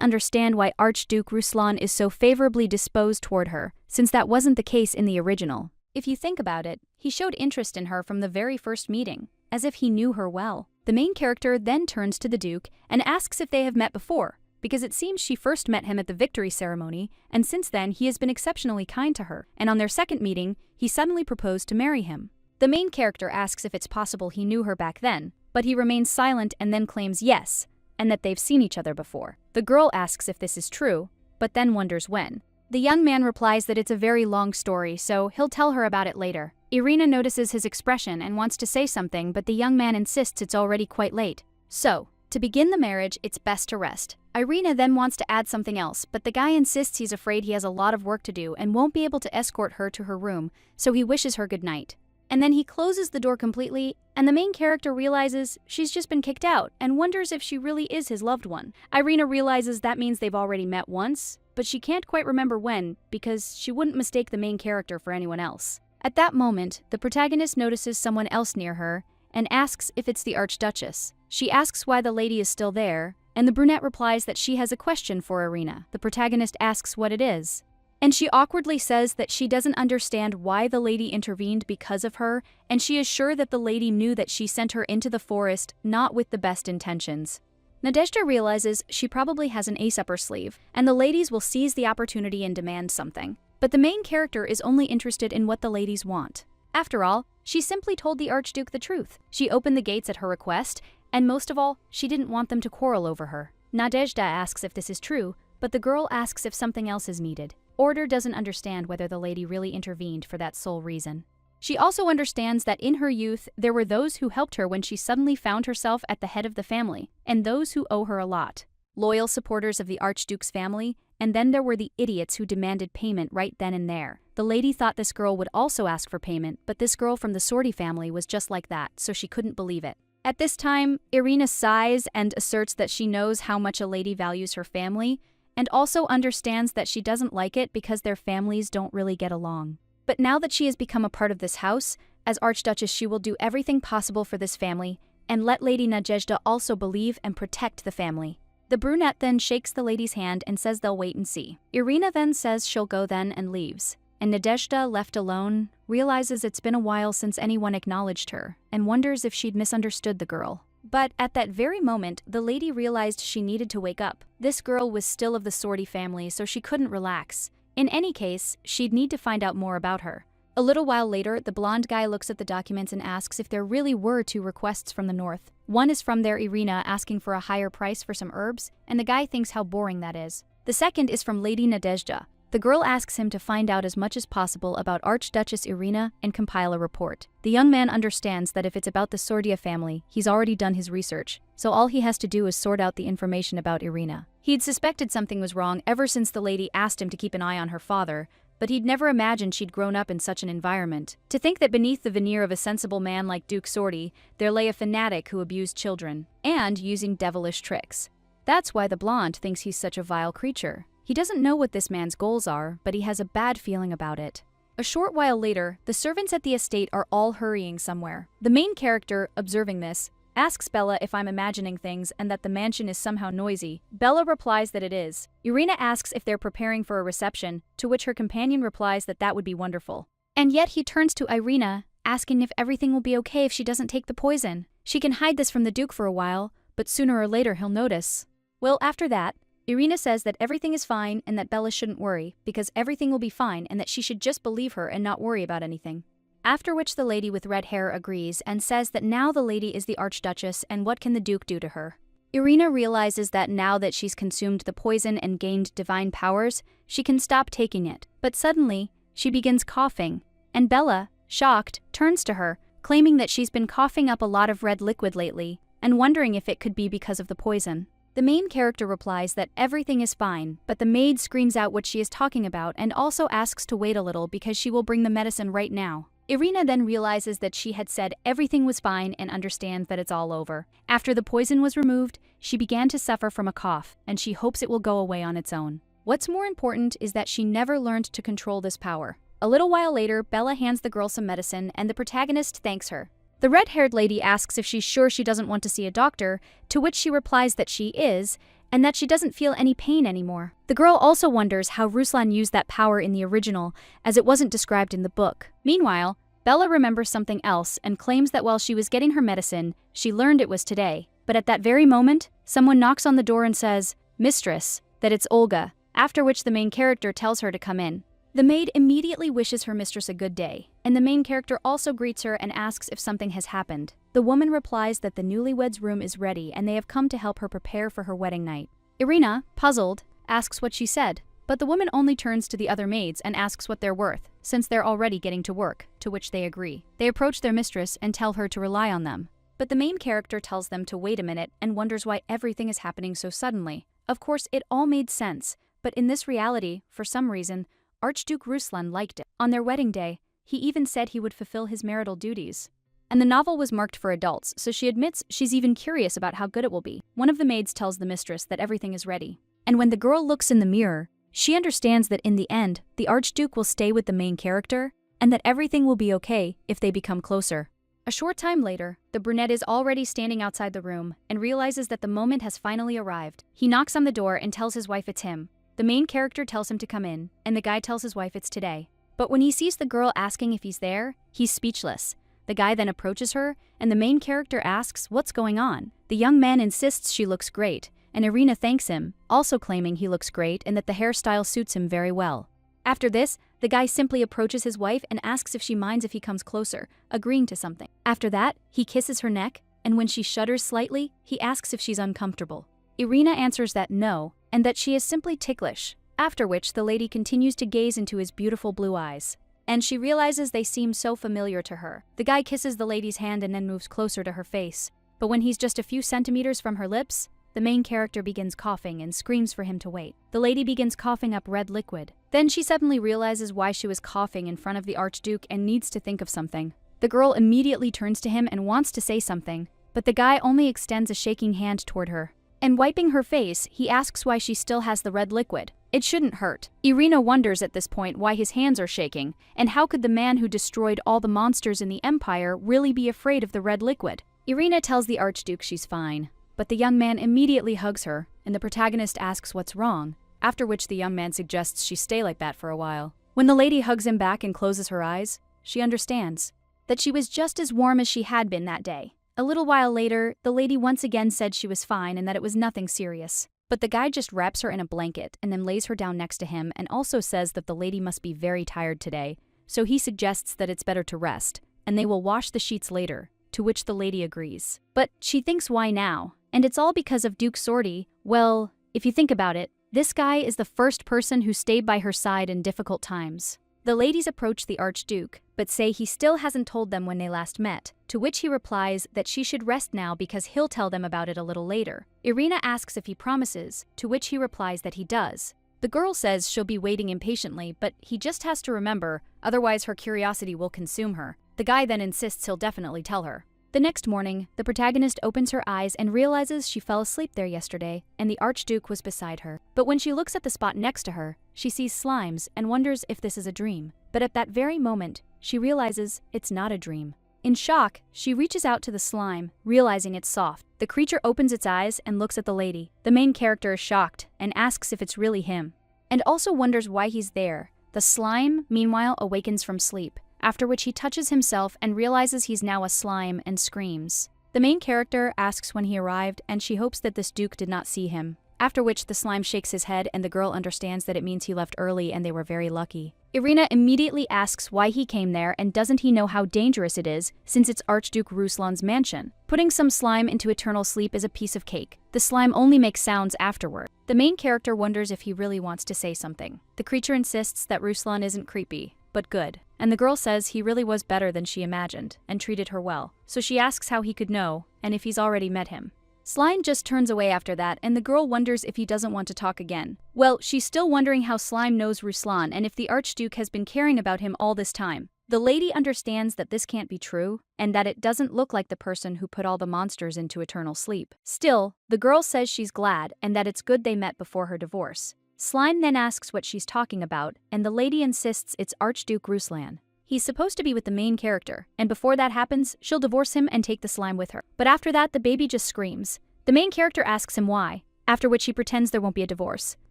understand why Archduke Ruslan is so favorably disposed toward her, since that wasn't the case in the original. If you think about it, he showed interest in her from the very first meeting, as if he knew her well. The main character then turns to the Duke and asks if they have met before, because it seems she first met him at the victory ceremony, and since then he has been exceptionally kind to her, and on their second meeting, he suddenly proposed to marry him. The main character asks if it's possible he knew her back then, but he remains silent and then claims yes, and that they've seen each other before. The girl asks if this is true, but then wonders when. The young man replies that it's a very long story, so he'll tell her about it later. Irina notices his expression and wants to say something, but the young man insists it's already quite late. So, to begin the marriage, it's best to rest. Irina then wants to add something else, but the guy insists he's afraid he has a lot of work to do and won't be able to escort her to her room, so he wishes her good night. And then he closes the door completely, and the main character realizes she's just been kicked out and wonders if she really is his loved one. Irina realizes that means they've already met once, but she can't quite remember when because she wouldn't mistake the main character for anyone else. At that moment, the protagonist notices someone else near her and asks if it's the Archduchess. She asks why the lady is still there, and the brunette replies that she has a question for Irina. The protagonist asks what it is, and she awkwardly says that she doesn't understand why the lady intervened because of her, and she is sure that the lady knew that she sent her into the forest not with the best intentions. Nadezhda realizes she probably has an ace up her sleeve, and the ladies will seize the opportunity and demand something. But the main character is only interested in what the ladies want. After all, she simply told the Archduke the truth. She opened the gates at her request, and most of all, she didn't want them to quarrel over her. Nadezhda asks if this is true, but the girl asks if something else is needed. Order doesn't understand whether the lady really intervened for that sole reason. She also understands that in her youth, there were those who helped her when she suddenly found herself at the head of the family, and those who owe her a lot. Loyal supporters of the Archduke's family, and then there were the idiots who demanded payment right then and there. The lady thought this girl would also ask for payment, but this girl from the Sorty family was just like that, so she couldn't believe it. At this time, Irina sighs and asserts that she knows how much a lady values her family, and also understands that she doesn't like it because their families don't really get along. But now that she has become a part of this house, as Archduchess she will do everything possible for this family, and let Lady Nadezhda also believe and protect the family. The brunette then shakes the lady's hand and says they'll wait and see. Irina then says she'll go then and leaves. And Nadezhda, left alone, realizes it's been a while since anyone acknowledged her, and wonders if she'd misunderstood the girl. But at that very moment, the lady realized she needed to wake up. This girl was still of the Sorty family, so she couldn't relax. In any case, she'd need to find out more about her. A little while later, the blonde guy looks at the documents and asks if there really were 2 requests from the north. One is from their Irina asking for a higher price for some herbs, and the guy thinks how boring that is. The second is from Lady Nadezhda. The girl asks him to find out as much as possible about Archduchess Irina and compile a report. The young man understands that if it's about the Sordia family, he's already done his research, so all he has to do is sort out the information about Irina. He'd suspected something was wrong ever since the lady asked him to keep an eye on her father, but he'd never imagined she'd grown up in such an environment. To think that beneath the veneer of a sensible man like Duke Sorty, there lay a fanatic who abused children, and using devilish tricks. That's why the blonde thinks he's such a vile creature. He doesn't know what this man's goals are, but he has a bad feeling about it. A short while later, the servants at the estate are all hurrying somewhere. The main character, observing this, asks Bella if I'm imagining things and that the mansion is somehow noisy. Bella replies that it is. Irina asks if they're preparing for a reception, to which her companion replies that that would be wonderful. And yet he turns to Irina, asking if everything will be okay if she doesn't take the poison. She can hide this from the Duke for a while, but sooner or later he'll notice. Well, after that, Irina says that everything is fine and that Bella shouldn't worry, because everything will be fine and that she should just believe her and not worry about anything. After which the lady with red hair agrees and says that now the lady is the Archduchess and what can the Duke do to her. Irina realizes that now that she's consumed the poison and gained divine powers, she can stop taking it. But suddenly, she begins coughing, and Bella, shocked, turns to her, claiming that she's been coughing up a lot of red liquid lately, and wondering if it could be because of the poison. The main character replies that everything is fine, but the maid screams out what she is talking about and also asks to wait a little because she will bring the medicine right now. Irina then realizes that she had said everything was fine and understands that it's all over. After the poison was removed, she began to suffer from a cough, and she hopes it will go away on its own. What's more important is that she never learned to control this power. A little while later, Bella hands the girl some medicine, and the protagonist thanks her. The red-haired lady asks if she's sure she doesn't want to see a doctor, to which she replies that she is, and that she doesn't feel any pain anymore. The girl also wonders how Ruslan used that power in the original, as it wasn't described in the book. Meanwhile, Bella remembers something else and claims that while she was getting her medicine, she learned it was today. But at that very moment, someone knocks on the door and says, "Mistress," that it's Olga, after which the main character tells her to come in. The maid immediately wishes her mistress a good day, and the main character also greets her and asks if something has happened. The woman replies that the newlyweds' room is ready and they have come to help her prepare for her wedding night. Irina, puzzled, asks what she said, but the woman only turns to the other maids and asks what they're worth, since they're already getting to work, to which they agree. They approach their mistress and tell her to rely on them. But the main character tells them to wait a minute and wonders why everything is happening so suddenly. Of course, it all made sense, but in this reality, for some reason, Archduke Ruslan liked it. On their wedding day, he even said he would fulfill his marital duties. And the novel was marked for adults, so she admits she's even curious about how good it will be. One of the maids tells the mistress that everything is ready. And when the girl looks in the mirror, she understands that in the end, the Archduke will stay with the main character, and that everything will be okay if they become closer. A short time later, the brunette is already standing outside the room and realizes that the moment has finally arrived. He knocks on the door and tells his wife it's him. The main character tells him to come in, and the guy tells his wife it's today. But when he sees the girl asking if he's there, he's speechless. The guy then approaches her, and the main character asks what's going on. The young man insists she looks great, and Irina thanks him, also claiming he looks great and that the hairstyle suits him very well. After this, the guy simply approaches his wife and asks if she minds if he comes closer, agreeing to something. After that, he kisses her neck, and when she shudders slightly, he asks if she's uncomfortable. Irina answers that no, and that she is simply ticklish, after which the lady continues to gaze into his beautiful blue eyes. And she realizes they seem so familiar to her. The guy kisses the lady's hand and then moves closer to her face. But when he's just a few centimeters from her lips, the main character begins coughing and screams for him to wait. The lady begins coughing up red liquid. Then she suddenly realizes why she was coughing in front of the Archduke and needs to think of something. The girl immediately turns to him and wants to say something, but the guy only extends a shaking hand toward her. And wiping her face, he asks why she still has the red liquid. It shouldn't hurt. Irina wonders at this point why his hands are shaking, and how could the man who destroyed all the monsters in the Empire really be afraid of the red liquid? Irina tells the Archduke she's fine, but the young man immediately hugs her, and the protagonist asks what's wrong, after which the young man suggests she stay like that for a while. When the lady hugs him back and closes her eyes, she understands that she was just as warm as she had been that day. A little while later, the lady once again said she was fine and that it was nothing serious. But the guy just wraps her in a blanket and then lays her down next to him and also says that the lady must be very tired today, so he suggests that it's better to rest, and they will wash the sheets later, to which the lady agrees. But she thinks why now? And it's all because of Duke Sorty. Well, if you think about it, this guy is the first person who stayed by her side in difficult times. The ladies approach the Archduke, but say he still hasn't told them when they last met, to which he replies that she should rest now because he'll tell them about it a little later. Irina asks if he promises, to which he replies that he does. The girl says she'll be waiting impatiently, but he just has to remember, otherwise her curiosity will consume her. The guy then insists he'll definitely tell her. The next morning, the protagonist opens her eyes and realizes she fell asleep there yesterday, and the Archduke was beside her. But when she looks at the spot next to her, she sees slimes and wonders if this is a dream. But at that very moment, she realizes it's not a dream. In shock, she reaches out to the slime, realizing it's soft. The creature opens its eyes and looks at the lady. The main character is shocked and asks if it's really him, and also wonders why he's there. The slime, meanwhile, awakens from sleep, after which he touches himself and realizes he's now a slime and screams. The main character asks when he arrived, and she hopes that this duke did not see him, after which the slime shakes his head and the girl understands that it means he left early and they were very lucky. Irina immediately asks why he came there and doesn't he know how dangerous it is since it's Archduke Ruslan's mansion. Putting some slime into eternal sleep is a piece of cake. The slime only makes sounds afterward. The main character wonders if he really wants to say something. The creature insists that Ruslan isn't creepy, but good. And the girl says he really was better than she imagined and treated her well. So she asks how he could know and if he's already met him. Slime just turns away after that, and the girl wonders if he doesn't want to talk again. Well, she's still wondering how Slime knows Ruslan and if the Archduke has been caring about him all this time. The lady understands that this can't be true, and that it doesn't look like the person who put all the monsters into eternal sleep. Still, the girl says she's glad and that it's good they met before her divorce. Slime then asks what she's talking about, and the lady insists it's Archduke Ruslan. He's supposed to be with the main character, and before that happens, she'll divorce him and take the slime with her. But after that, the baby just screams. The main character asks him why, after which he pretends there won't be a divorce,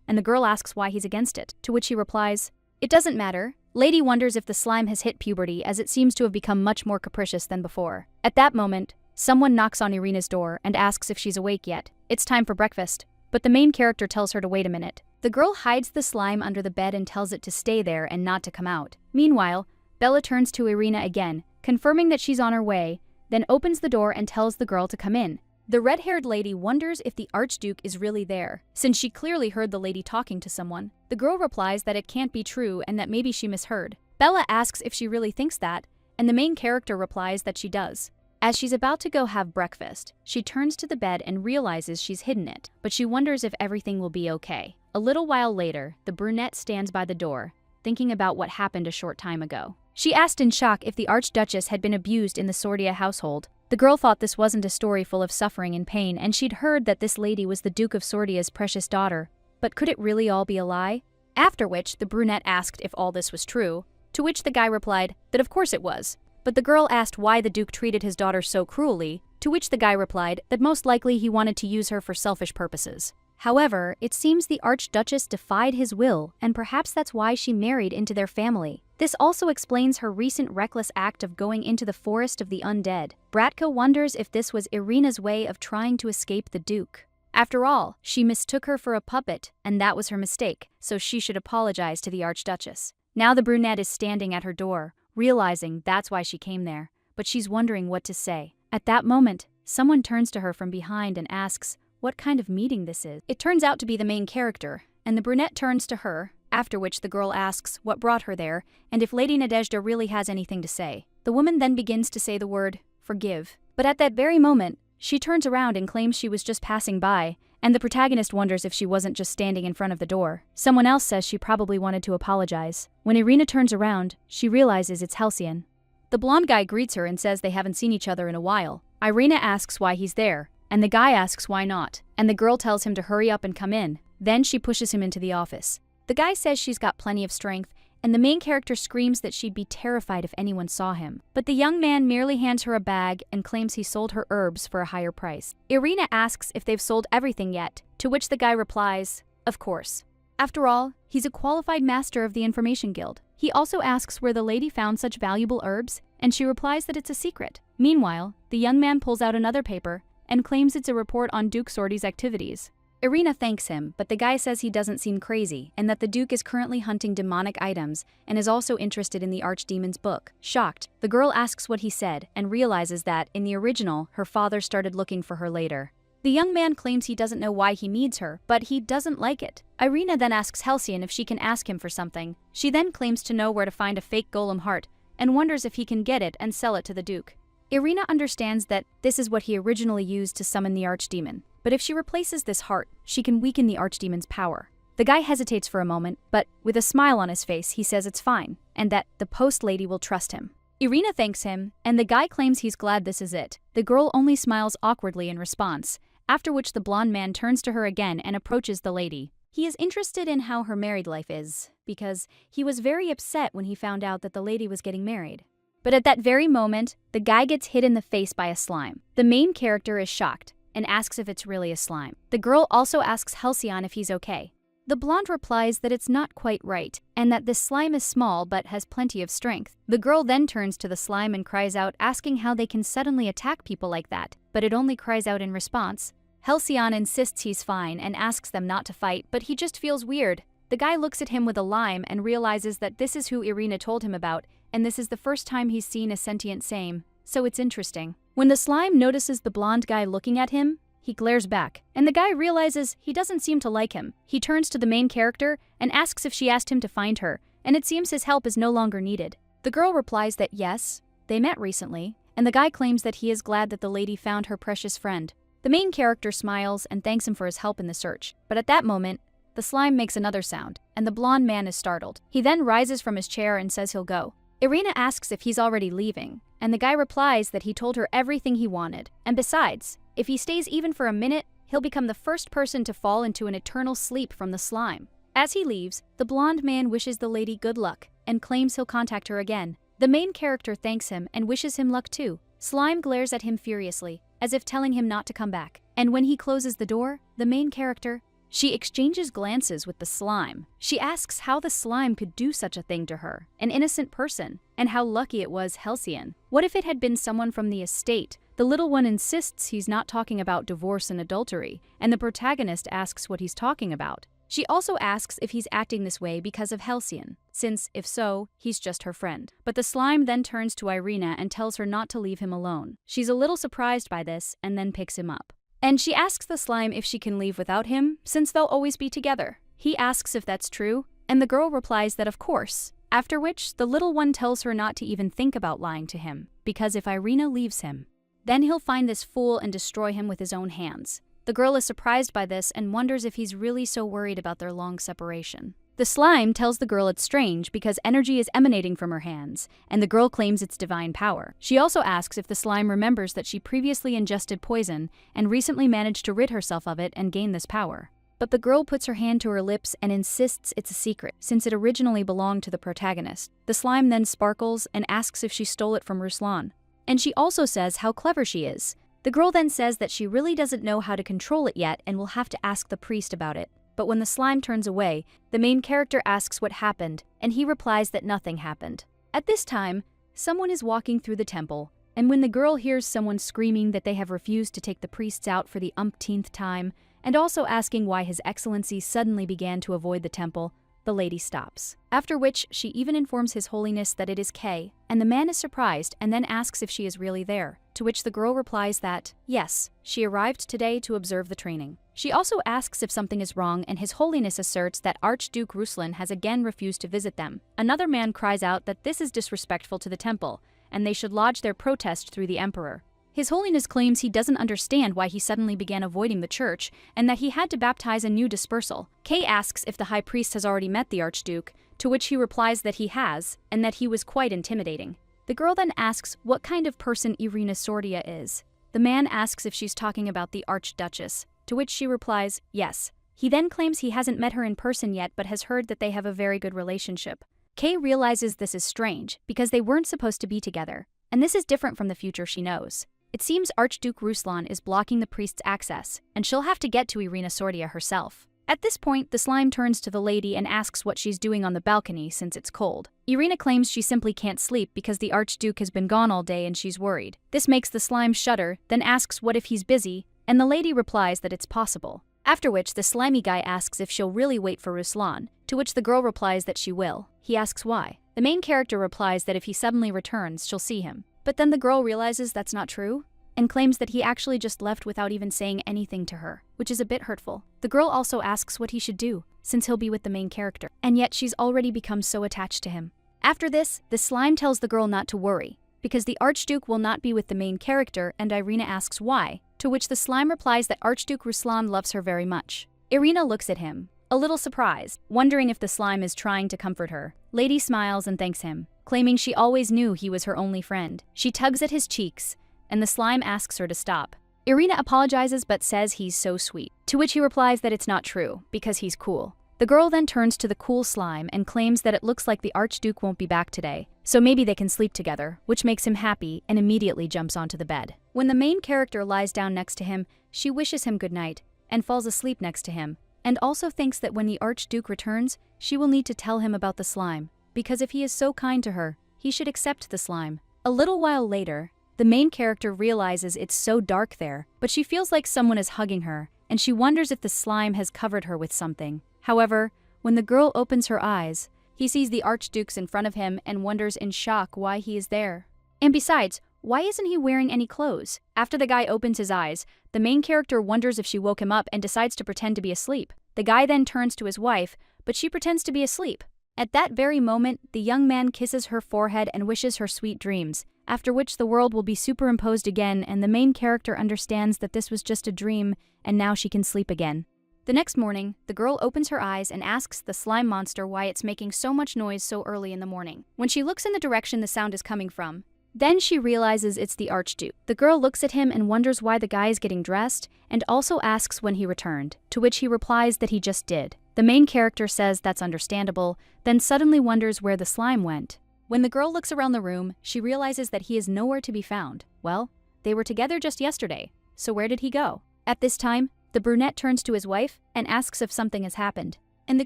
and the girl asks why he's against it, to which he replies, "It doesn't matter." Lady wonders if the slime has hit puberty, as it seems to have become much more capricious than before. At that moment, someone knocks on Irina's door and asks if she's awake yet. It's time for breakfast. but the main character tells her to wait a minute. The girl hides the slime under the bed and tells it to stay there and not to come out. Meanwhile, Bella turns to Irina again, confirming that she's on her way, then opens the door and tells the girl to come in. The red-haired lady wonders if the Archduke is really there, since she clearly heard the lady talking to someone. The girl replies that it can't be true and that maybe she misheard. Bella asks if she really thinks that, and the main character replies that she does. As she's about to go have breakfast, she turns to the bed and realizes she's hidden it, but she wonders if everything will be okay. A little while later, the brunette stands by the door, thinking about what happened a short time ago. She asked in shock if the Archduchess had been abused in the Sordia household. The girl thought this wasn't a story full of suffering and pain, and she'd heard that this lady was the Duke of Sordia's precious daughter. But could it really all be a lie? After which, the brunette asked if all this was true, to which the guy replied that of course it was. But the girl asked why the Duke treated his daughter so cruelly, to which the guy replied that most likely he wanted to use her for selfish purposes. However, it seems the Archduchess defied his will, and perhaps that's why she married into their family. This also explains her recent reckless act of going into the forest of the undead. Bratka wonders if this was Irina's way of trying to escape the Duke. After all, she mistook her for a puppet, and that was her mistake, so she should apologize to the Archduchess. Now the brunette is standing at her door, realizing that's why she came there, but she's wondering what to say. At that moment, someone turns to her from behind and asks what kind of meeting this is. It turns out to be the main character, and the brunette turns to her, after which the girl asks what brought her there and if Lady Nadezhda really has anything to say. The woman then begins to say the word, forgive. But at that very moment, she turns around and claims she was just passing by, and the protagonist wonders if she wasn't just standing in front of the door. Someone else says she probably wanted to apologize. When Irina turns around, she realizes it's Halcyon. The blonde guy greets her and says they haven't seen each other in a while. Irina asks why he's there, and the guy asks why not, and the girl tells him to hurry up and come in. Then she pushes him into the office. The guy says she's got plenty of strength, and the main character screams that she'd be terrified if anyone saw him. But the young man merely hands her a bag and claims he sold her herbs for a higher price. Irina asks if they've sold everything yet, to which the guy replies, of course. After all, he's a qualified master of the Information Guild. He also asks where the lady found such valuable herbs, and she replies that it's a secret. Meanwhile, the young man pulls out another paper and claims it's a report on Duke Sordi's activities. Irina thanks him, but the guy says he doesn't seem crazy and that the Duke is currently hunting demonic items and is also interested in the Archdemon's book. Shocked, the girl asks what he said and realizes that, in the original, her father started looking for her later. The young man claims he doesn't know why he needs her, but he doesn't like it. Irina then asks Halcyon if she can ask him for something. She then claims to know where to find a fake golem heart and wonders if he can get it and sell it to the Duke. Irina understands that this is what he originally used to summon the Archdemon, but if she replaces this heart, she can weaken the Archdemon's power. The guy hesitates for a moment, but with a smile on his face, he says it's fine, and that the post lady will trust him. Irina thanks him, and the guy claims he's glad this is it. The girl only smiles awkwardly in response, after which the blonde man turns to her again and approaches the lady. He is interested in how her married life is, because he was very upset when he found out that the lady was getting married. But at that very moment, the guy gets hit in the face by a slime. The main character is shocked and asks if it's really a slime. The girl also asks Halcyon if he's okay. The blonde replies that it's not quite right, and that this slime is small but has plenty of strength. The girl then turns to the slime and cries out, asking how they can suddenly attack people like that, but it only cries out in response. Halcyon insists he's fine and asks them not to fight, but he just feels weird. The guy looks at him with a lime and realizes that this is who Irina told him about, and this is the first time he's seen a sentient same, so it's interesting. When the slime notices the blonde guy looking at him, he glares back, and the guy realizes he doesn't seem to like him. He turns to the main character and asks if she asked him to find her, and it seems his help is no longer needed. The girl replies that yes, they met recently, and the guy claims that he is glad that the lady found her precious friend. The main character smiles and thanks him for his help in the search, but at that moment, the slime makes another sound, and the blonde man is startled. He then rises from his chair and says he'll go. Irina asks if he's already leaving, and the guy replies that he told her everything he wanted, and besides, if he stays even for a minute, he'll become the first person to fall into an eternal sleep from the slime. As he leaves, the blonde man wishes the lady good luck and claims he'll contact her again. The main character thanks him and wishes him luck too. Slime glares at him furiously, as if telling him not to come back, and when he closes the door, the main character, she exchanges glances with the slime. She asks how the slime could do such a thing to her, an innocent person, and how lucky it was Halcyon. What if it had been someone from the estate, The little one insists he's not talking about divorce and adultery, and the protagonist asks what he's talking about. She also asks if he's acting this way because of Halcyon, since, if so, he's just her friend. But the slime then turns to Irina and tells her not to leave him alone. She's a little surprised by this and then picks him up. And she asks the slime if she can leave without him, since they'll always be together. He asks if that's true, and the girl replies that of course, after which the little one tells her not to even think about lying to him, because if Irina leaves him, then he'll find this fool and destroy him with his own hands. The girl is surprised by this and wonders if he's really so worried about their long separation. The slime tells the girl it's strange because energy is emanating from her hands, and the girl claims it's divine power. She also asks if the slime remembers that she previously ingested poison and recently managed to rid herself of it and gain this power. But the girl puts her hand to her lips and insists it's a secret, since it originally belonged to the protagonist. The slime then sparkles and asks if she stole it from Ruslan. And she also says how clever she is. The girl then says that she really doesn't know how to control it yet and will have to ask the priest about it. But when the slime turns away, the main character asks what happened, and he replies that nothing happened. At this time, someone is walking through the temple, and when the girl hears someone screaming that they have refused to take the priests out for the umpteenth time, and also asking why His Excellency suddenly began to avoid the temple, the lady stops. After which, she even informs His Holiness that it is Kay, and the man is surprised and then asks if she is really there, to which the girl replies that, yes, she arrived today to observe the training. She also asks if something is wrong, and His Holiness asserts that Archduke Ruslan has again refused to visit them. Another man cries out that this is disrespectful to the temple, and they should lodge their protest through the emperor. His Holiness claims he doesn't understand why he suddenly began avoiding the church, and that he had to baptize a new dispersal. Kay asks if the high priest has already met the Archduke, to which he replies that he has, and that he was quite intimidating. The girl then asks what kind of person Irina Sordia is. The man asks if she's talking about the Archduchess, to which she replies, yes. He then claims he hasn't met her in person yet but has heard that they have a very good relationship. Kay realizes this is strange, because they weren't supposed to be together, and this is different from the future she knows. It seems Archduke Ruslan is blocking the priest's access, and she'll have to get to Irina Sordia herself. At this point, the slime turns to the lady and asks what she's doing on the balcony since it's cold. Irina claims she simply can't sleep because the Archduke has been gone all day and she's worried. This makes the slime shudder, then asks what if he's busy, and the lady replies that it's possible. After which, the slimy guy asks if she'll really wait for Ruslan, to which the girl replies that she will. He asks why. The main character replies that if he suddenly returns, she'll see him. But then the girl realizes that's not true, and claims that he actually just left without even saying anything to her, which is a bit hurtful. The girl also asks what he should do, since he'll be with the main character, and yet she's already become so attached to him. After this, the slime tells the girl not to worry, because the Archduke will not be with the main character, and Irina asks why, to which the slime replies that Archduke Ruslan loves her very much. Irina looks at him, a little surprised, wondering if the slime is trying to comfort her. Lady smiles and thanks him, claiming she always knew he was her only friend. She tugs at his cheeks, and the slime asks her to stop. Irina apologizes but says he's so sweet, to which he replies that it's not true, because he's cool. The girl then turns to the cool slime and claims that it looks like the Archduke won't be back today, so maybe they can sleep together, which makes him happy and immediately jumps onto the bed. When the main character lies down next to him, she wishes him good night and falls asleep next to him, and also thinks that when the Archduke returns, she will need to tell him about the slime, because if he is so kind to her, he should accept the slime. A little while later, the main character realizes it's so dark there, but she feels like someone is hugging her, and she wonders if the slime has covered her with something. However, when the girl opens her eyes, he sees the Archduke's in front of him and wonders in shock why he is there. And besides, why isn't he wearing any clothes? After the guy opens his eyes, the main character wonders if she woke him up and decides to pretend to be asleep. The guy then turns to his wife, but she pretends to be asleep. At that very moment, the young man kisses her forehead and wishes her sweet dreams, after which the world will be superimposed again and the main character understands that this was just a dream and now she can sleep again. The next morning, the girl opens her eyes and asks the slime monster why it's making so much noise so early in the morning. When she looks in the direction the sound is coming from, then she realizes it's the Archduke. The girl looks at him and wonders why the guy is getting dressed, and also asks when he returned, to which he replies that he just did. The main character says that's understandable, then suddenly wonders where the slime went. When the girl looks around the room, she realizes that he is nowhere to be found. Well, they were together just yesterday, so where did he go? At this time, the brunette turns to his wife and asks if something has happened, and the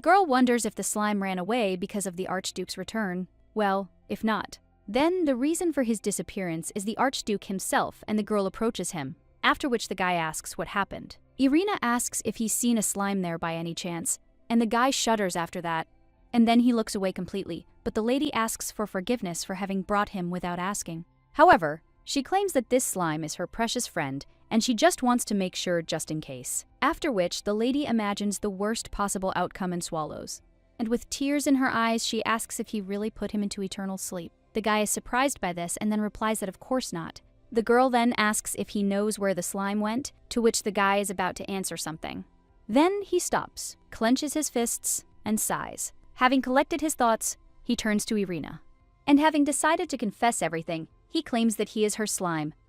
girl wonders if the slime ran away because of the Archduke's return. Well, if not, Then, the reason for his disappearance is the Archduke himself, and the girl approaches him, after which the guy asks what happened. Irina asks if he's seen a slime there by any chance, and the guy shudders after that, and then he looks away completely, but the lady asks for forgiveness for having brought him without asking. However, she claims that this slime is her precious friend, and she just wants to make sure just in case. After which, the lady imagines the worst possible outcome and swallows. And with tears in her eyes, she asks if he really put him into eternal sleep. The guy is surprised by this and then replies that of course not. The girl then asks if he knows where the slime went, to which the guy is about to answer something. Then he stops, clenches his fists, and sighs. Having collected his thoughts, he turns to Irina. And having decided to confess everything, he claims that he is her slime,